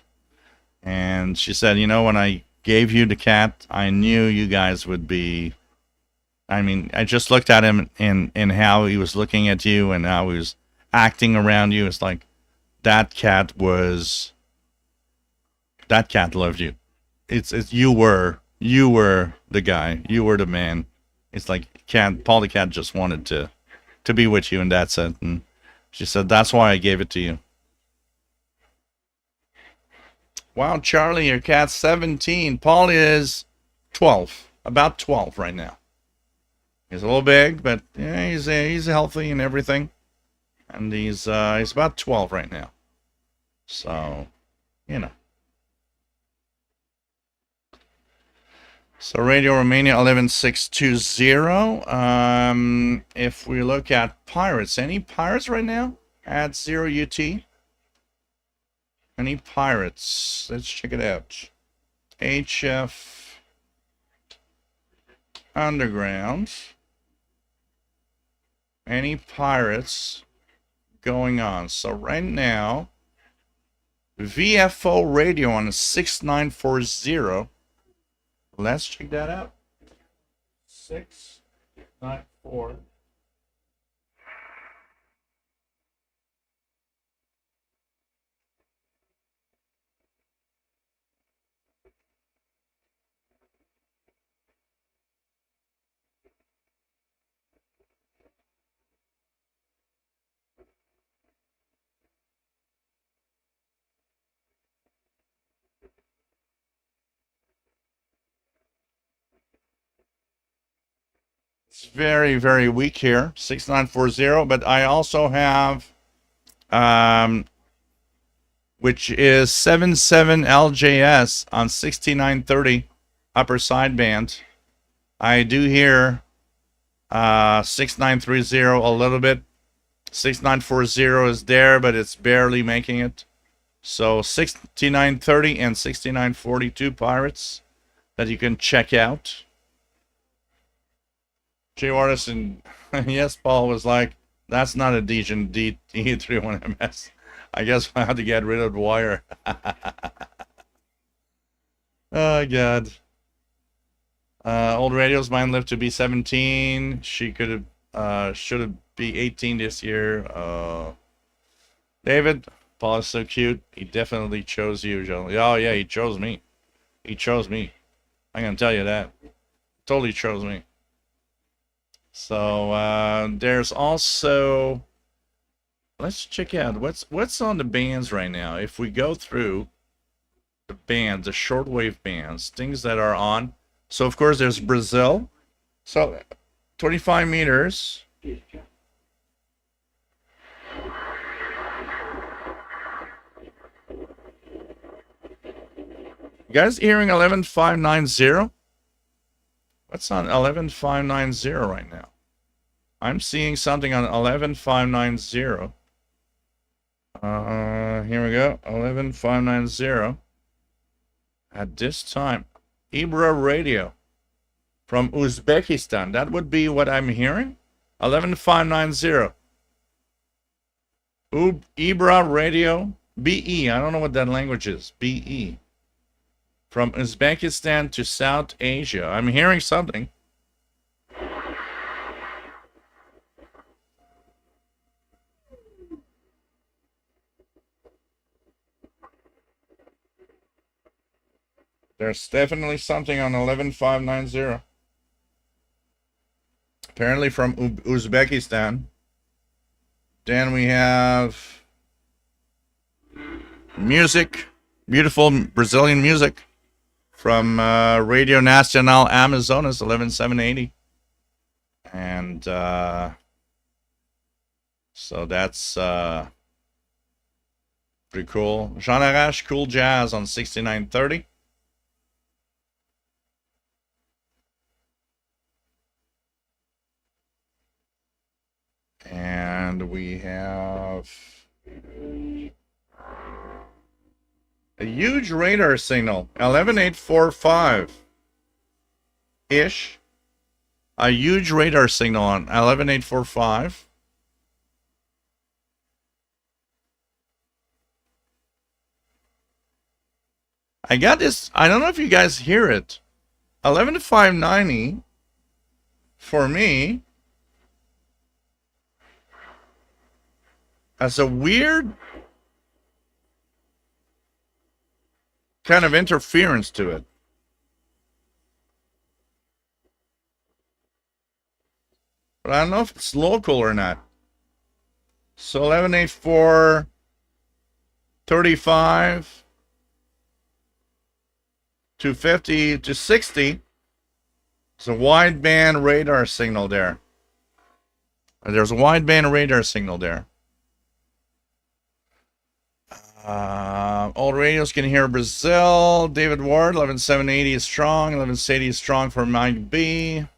And she said, you know, when I gave you the cat, I knew you guys would be. I mean, I just looked at him and how he was looking at you and how he was acting around you. It's like that cat loved you. It's you were the guy. You were the man. It's like Paul the cat just wanted to be with you, and that's it. And she said, that's why I gave it to you. Wow, Charlie, your cat's 17. Paul is 12, about 12 right now. He's a little big, but yeah, he's healthy and everything. And he's about 12 right now. So, you know. So Radio Romania 11620. If we look at pirates, any pirates right now at 0 UT? Any pirates? Let's check it out. HF Underground. Any pirates going on? So right now, VFO radio on a 6940. Let's check that out. 694. It's very, very weak here, 6940, but I also have, which is 77LJS on 6930 upper sideband. I do hear 6930 a little bit. 6940 is there, but it's barely making it. So 6930 and 6942 Pirates that you can check out. J. Artist and yes, Paul was like, that's not a decent D31MS. I guess I had to get rid of the wire. Oh, God. Old radios, mine lived to be 17. She could have, should have be 18 this year. David, Paul is so cute. He definitely chose you, Joe. Oh, yeah, he chose me. He chose me. I'm going to tell you that. Totally chose me. So there's also, let's check out what's on the bands right now. If we go through the bands, the shortwave bands, things that are on. So of course there's Brazil. So 25 meters. You guys hearing 11590? What's on 11590 right now? I'm seeing something on 11590. Here we go. 11590. At this time, Ibra Radio from Uzbekistan. That would be what I'm hearing. 11590. Ibra Radio BE. I don't know what that language is. BE. From Uzbekistan to South Asia. I'm hearing something. There's definitely something on 11590. Apparently from Uzbekistan. Then we have music. Beautiful Brazilian music. From Radio Nacional Amazonas, 11780. And so that's pretty cool. Jean Arash, Cool Jazz on 6930. And we have a huge radar signal, 11845-ish. A huge radar signal on 11845. I got this, I don't know if you guys hear it. 11590 for me has a weird kind of interference to it. But I don't know if it's local or not. So 118.435 to 50 to 60. It's a wideband radar signal there. There's a wideband radar signal there. Old radios can hear Brazil. David Ward, 11780 is strong. 1170 is strong for Mike B.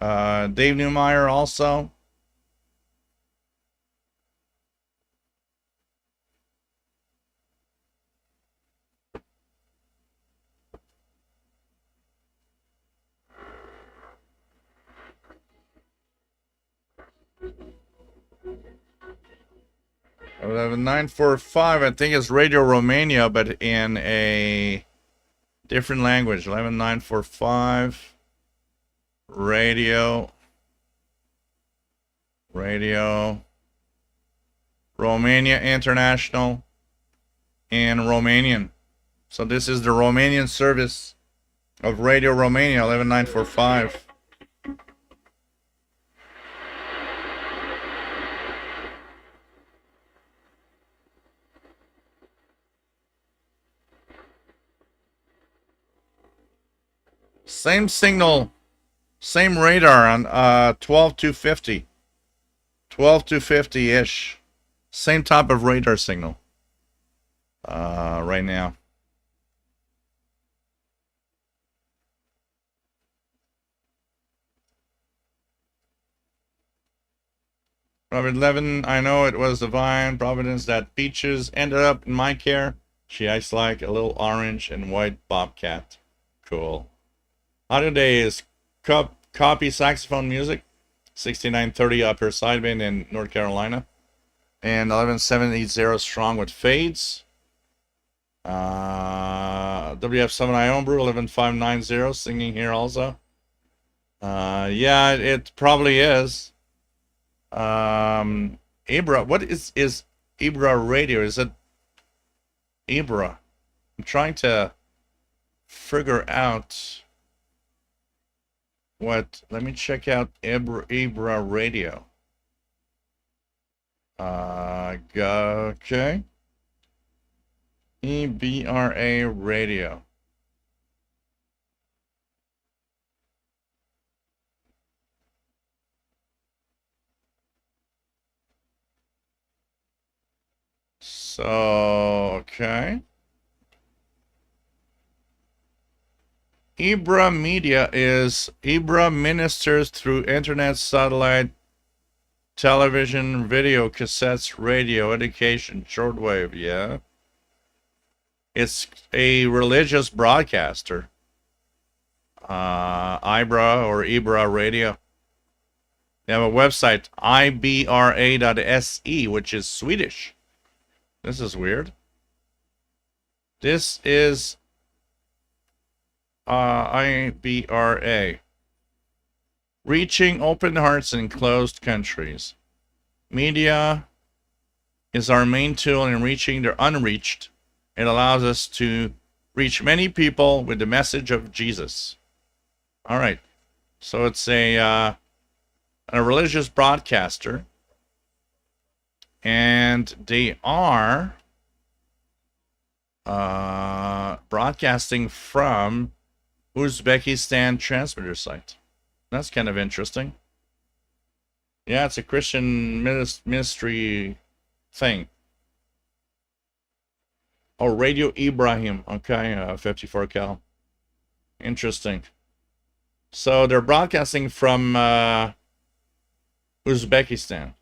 Dave Newmeyer also. I have a 945, I think it's Radio Romania, but in a different language. 11945. Radio, Romania International, and Romanian. So this is the Romanian service of Radio Romania 11945. Same signal, same radar on 12250. 12250-ish. Same type of radar signal. Right now. Robert Levin, I know it was divine providence that Peaches ended up in my care. She acts like a little orange and white bobcat. Cool. How today is copy saxophone music. 6930 Upper Sideband in North Carolina. And 11780 strong with fades. WF7I Homebrew 11590 singing here also. Yeah, it probably is. Ibra, what is Ibra radio? Is it Ibra? I'm trying to figure out what. Let me check out Ibra radio. Okay. EBRA radio. So, okay. Ibra Media is Ibra ministers through internet, satellite, television, video, cassettes, radio, education, shortwave, yeah. It's a religious broadcaster. Ibra or Ibra Radio. They have a website, ibra.se, which is Swedish. This is weird. This is IBRA. Reaching open hearts in closed countries. Media is our main tool in reaching the unreached. It allows us to reach many people with the message of Jesus. All right. So it's a religious broadcaster. And they are broadcasting from Uzbekistan transmitter site. That's kind of interesting. Yeah, it's a Christian ministry thing. Oh, Radio Ibrahim. Okay, 54 cal. Interesting. So they're broadcasting from Uzbekistan.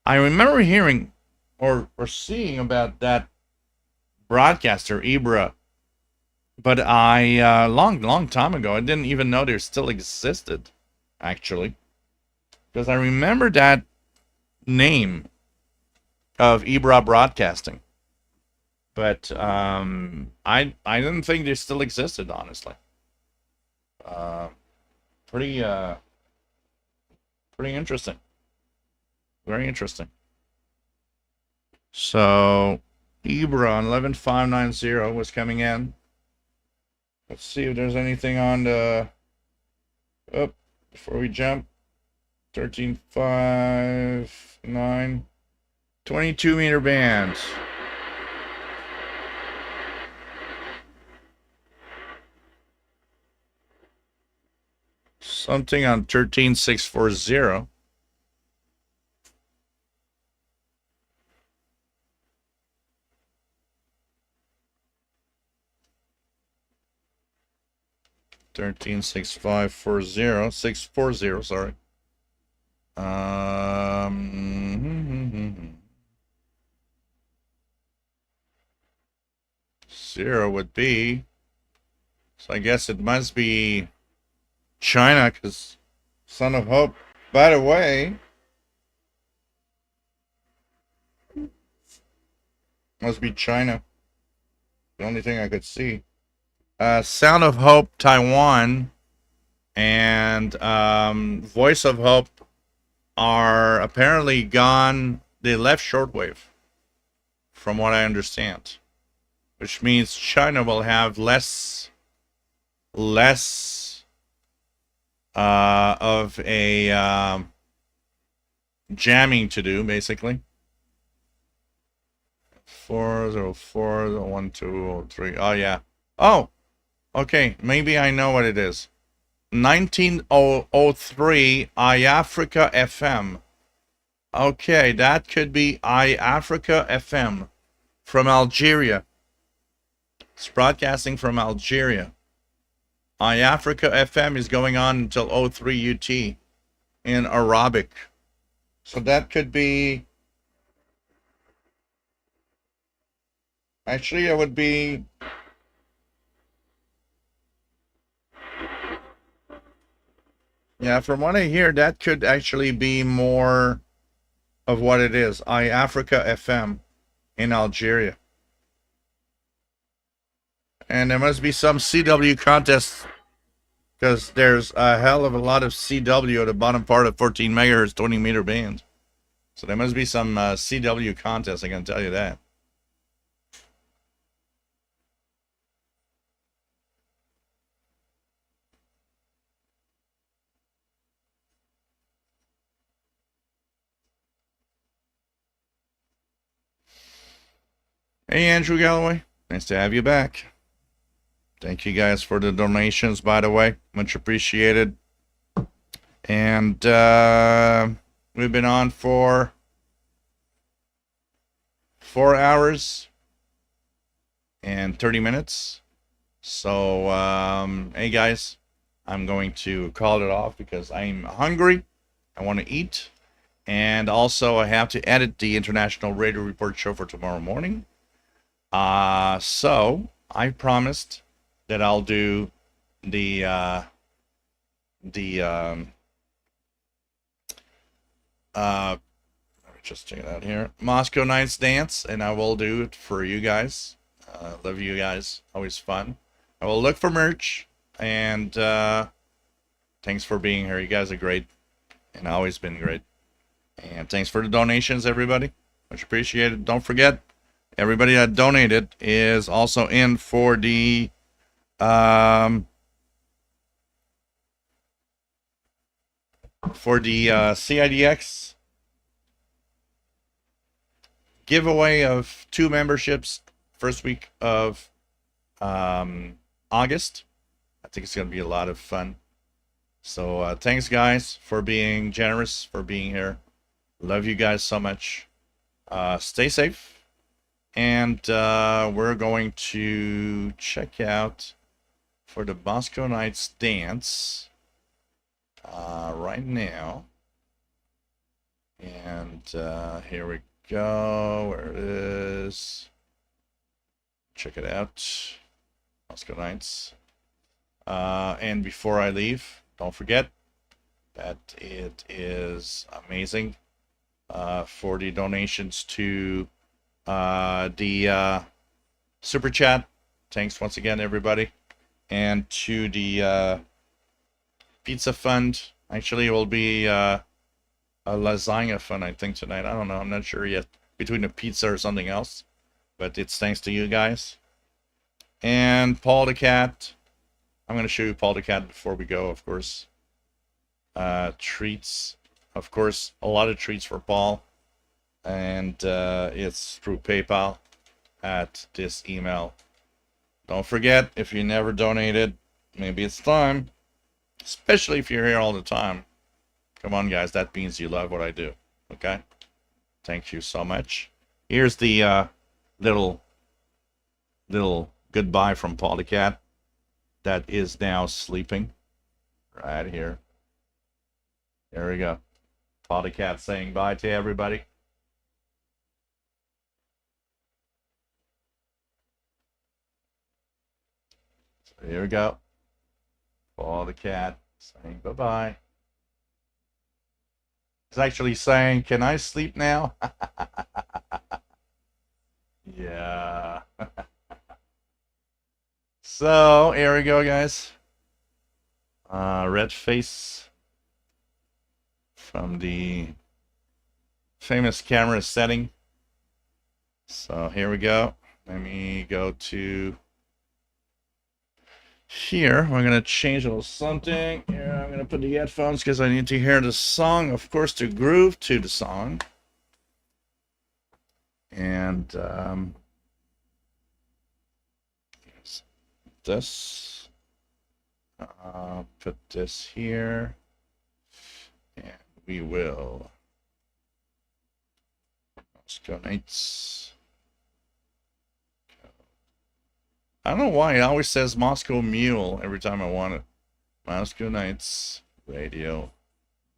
I remember hearing or seeing about that broadcaster, Ibra. But I, long time ago, I didn't even know there still existed, actually. Because I remember that name of Ibra Broadcasting. But I didn't think they still existed, honestly. Pretty interesting. Very interesting. So, Ibra on 11590 was coming in. Let's see if there's anything on the... Oh, before we jump. 13.5.9. 22 meter band. Something on 13.640. Thirteen 6.540 640, sorry. Zero would be, so I guess it must be China, because Son of Hope. By the way, must be China. The only thing I could see. Sound of Hope, Taiwan and Voice of Hope are apparently gone. They left Shortwave, from what I understand, which means China will have less of a jamming to do, basically. 4041203. Oh yeah. Oh, okay. Maybe I know what it is. 1903 iAfrica FM. Okay, that could be iAfrica FM from Algeria. It's broadcasting from Algeria. iAfrica FM is going on until 03 UT in Arabic. So that could be. Actually, it would be. Yeah, from what I hear, that could actually be more of what it is. iAfrica FM in Algeria. And there must be some CW contests because there's a hell of a lot of CW at the bottom part of 14 megahertz, 20 meter band. So there must be some CW contests, I can tell you that. Hey, Andrew Galloway. Nice to have you back. Thank you guys for the donations, by the way. Much appreciated. And we've been on for 4 hours and 30 minutes. So, hey guys, I'm going to call it off because I'm hungry. I want to eat. And also, I have to edit the International Radio Report show for tomorrow morning. So I promised that I'll do the let me just check it out here, Moscow Nights Dance, and I will do it for you guys. Love you guys, always fun. I will look for merch, and thanks for being here. You guys are great, and always been great. And thanks for the donations, everybody. Much appreciated. Don't forget, everybody that donated is also in for the CIDX giveaway of 2 memberships first week of August. I think it's going to be a lot of fun. So thanks guys for being generous, for being here. Love you guys so much. Stay safe. And we're going to check out for the Moscow Nights Dance right now. And here we go. Where it is. Check it out. Moscow Nights. And before I leave, don't forget that it is amazing for the donations to the super chat. Thanks once again, everybody. And to the pizza fund. Actually, it will be a lasagna fund, I think, tonight. I don't know. I'm not sure yet. Between a pizza or something else. But it's thanks to you guys. And Paul the Cat. I'm going to show you Paul the Cat before we go, of course. Treats. Of course, a lot of treats for Paul. And it's through PayPal at this email. Don't forget, if you never donated, maybe it's time. Especially if you're here all the time. Come on, guys. That means you love what I do. Okay? Thank you so much. Here's the little goodbye from Paul the Cat. That is now sleeping. Right here. There we go. Paul the Cat saying bye to everybody. So here we go. Paul the Cat saying bye-bye. He's actually saying, can I sleep now? Yeah. So, here we go, guys. red face from the famous camera setting. So here we go. Let me go to here. We're gonna change a little something. Here, I'm gonna put the headphones because I need to hear the song, of course, to groove to the song. And this. Put this here, and we will. Moscow Nights. I don't know why it always says Moscow Mule every time I want it. Moscow Nights Radio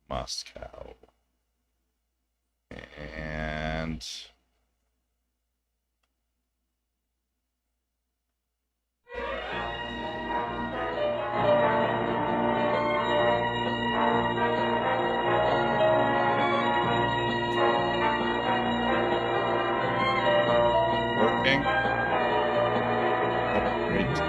Moscow. And working. Oh, great.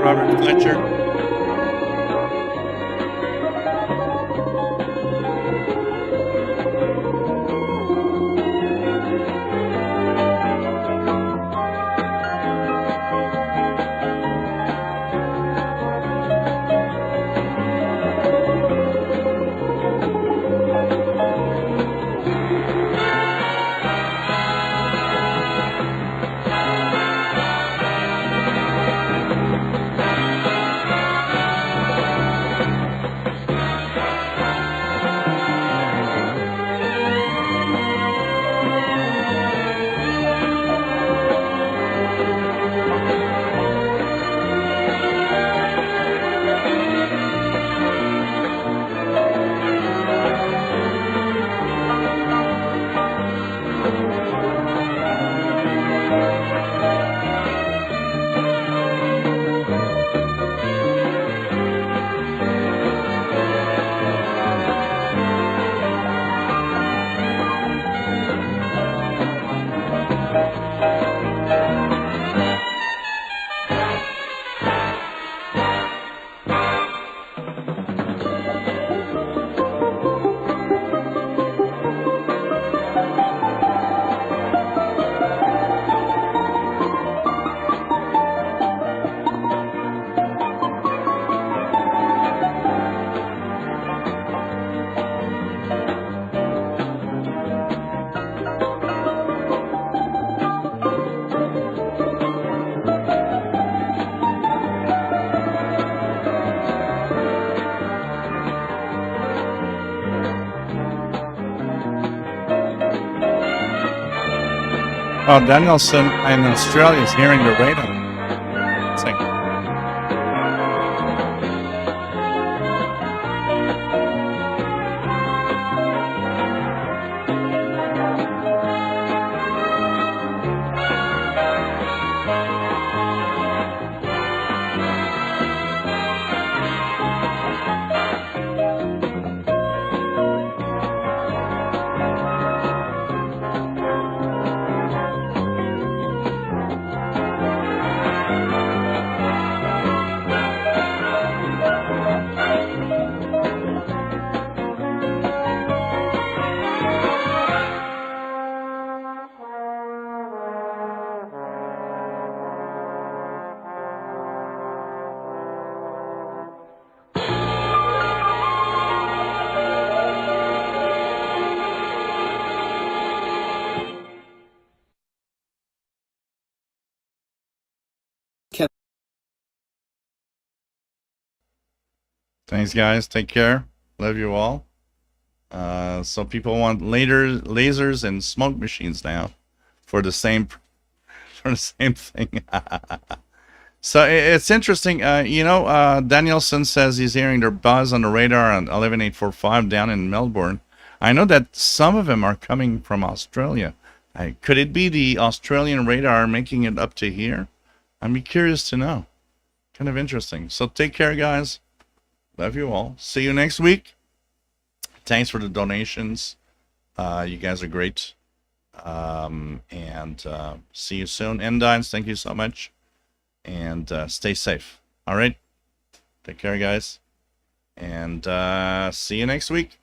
Robert Fletcher. Oh, Danielson in Australia is hearing the radar. Sing. Thanks, guys. Take care. Love you all. So people want lasers and smoke machines now for the same for the same thing. So it's interesting. Danielson says he's hearing their buzz on the radar on 11845 down in Melbourne. I know that some of them are coming from Australia. Could it be the Australian radar making it up to here? I'd be curious to know. Kind of interesting. So take care, guys. Love you all. See you next week. Thanks for the donations. You guys are great. And see you soon. Endines, thank you so much. And stay safe. All right. Take care, guys. And see you next week.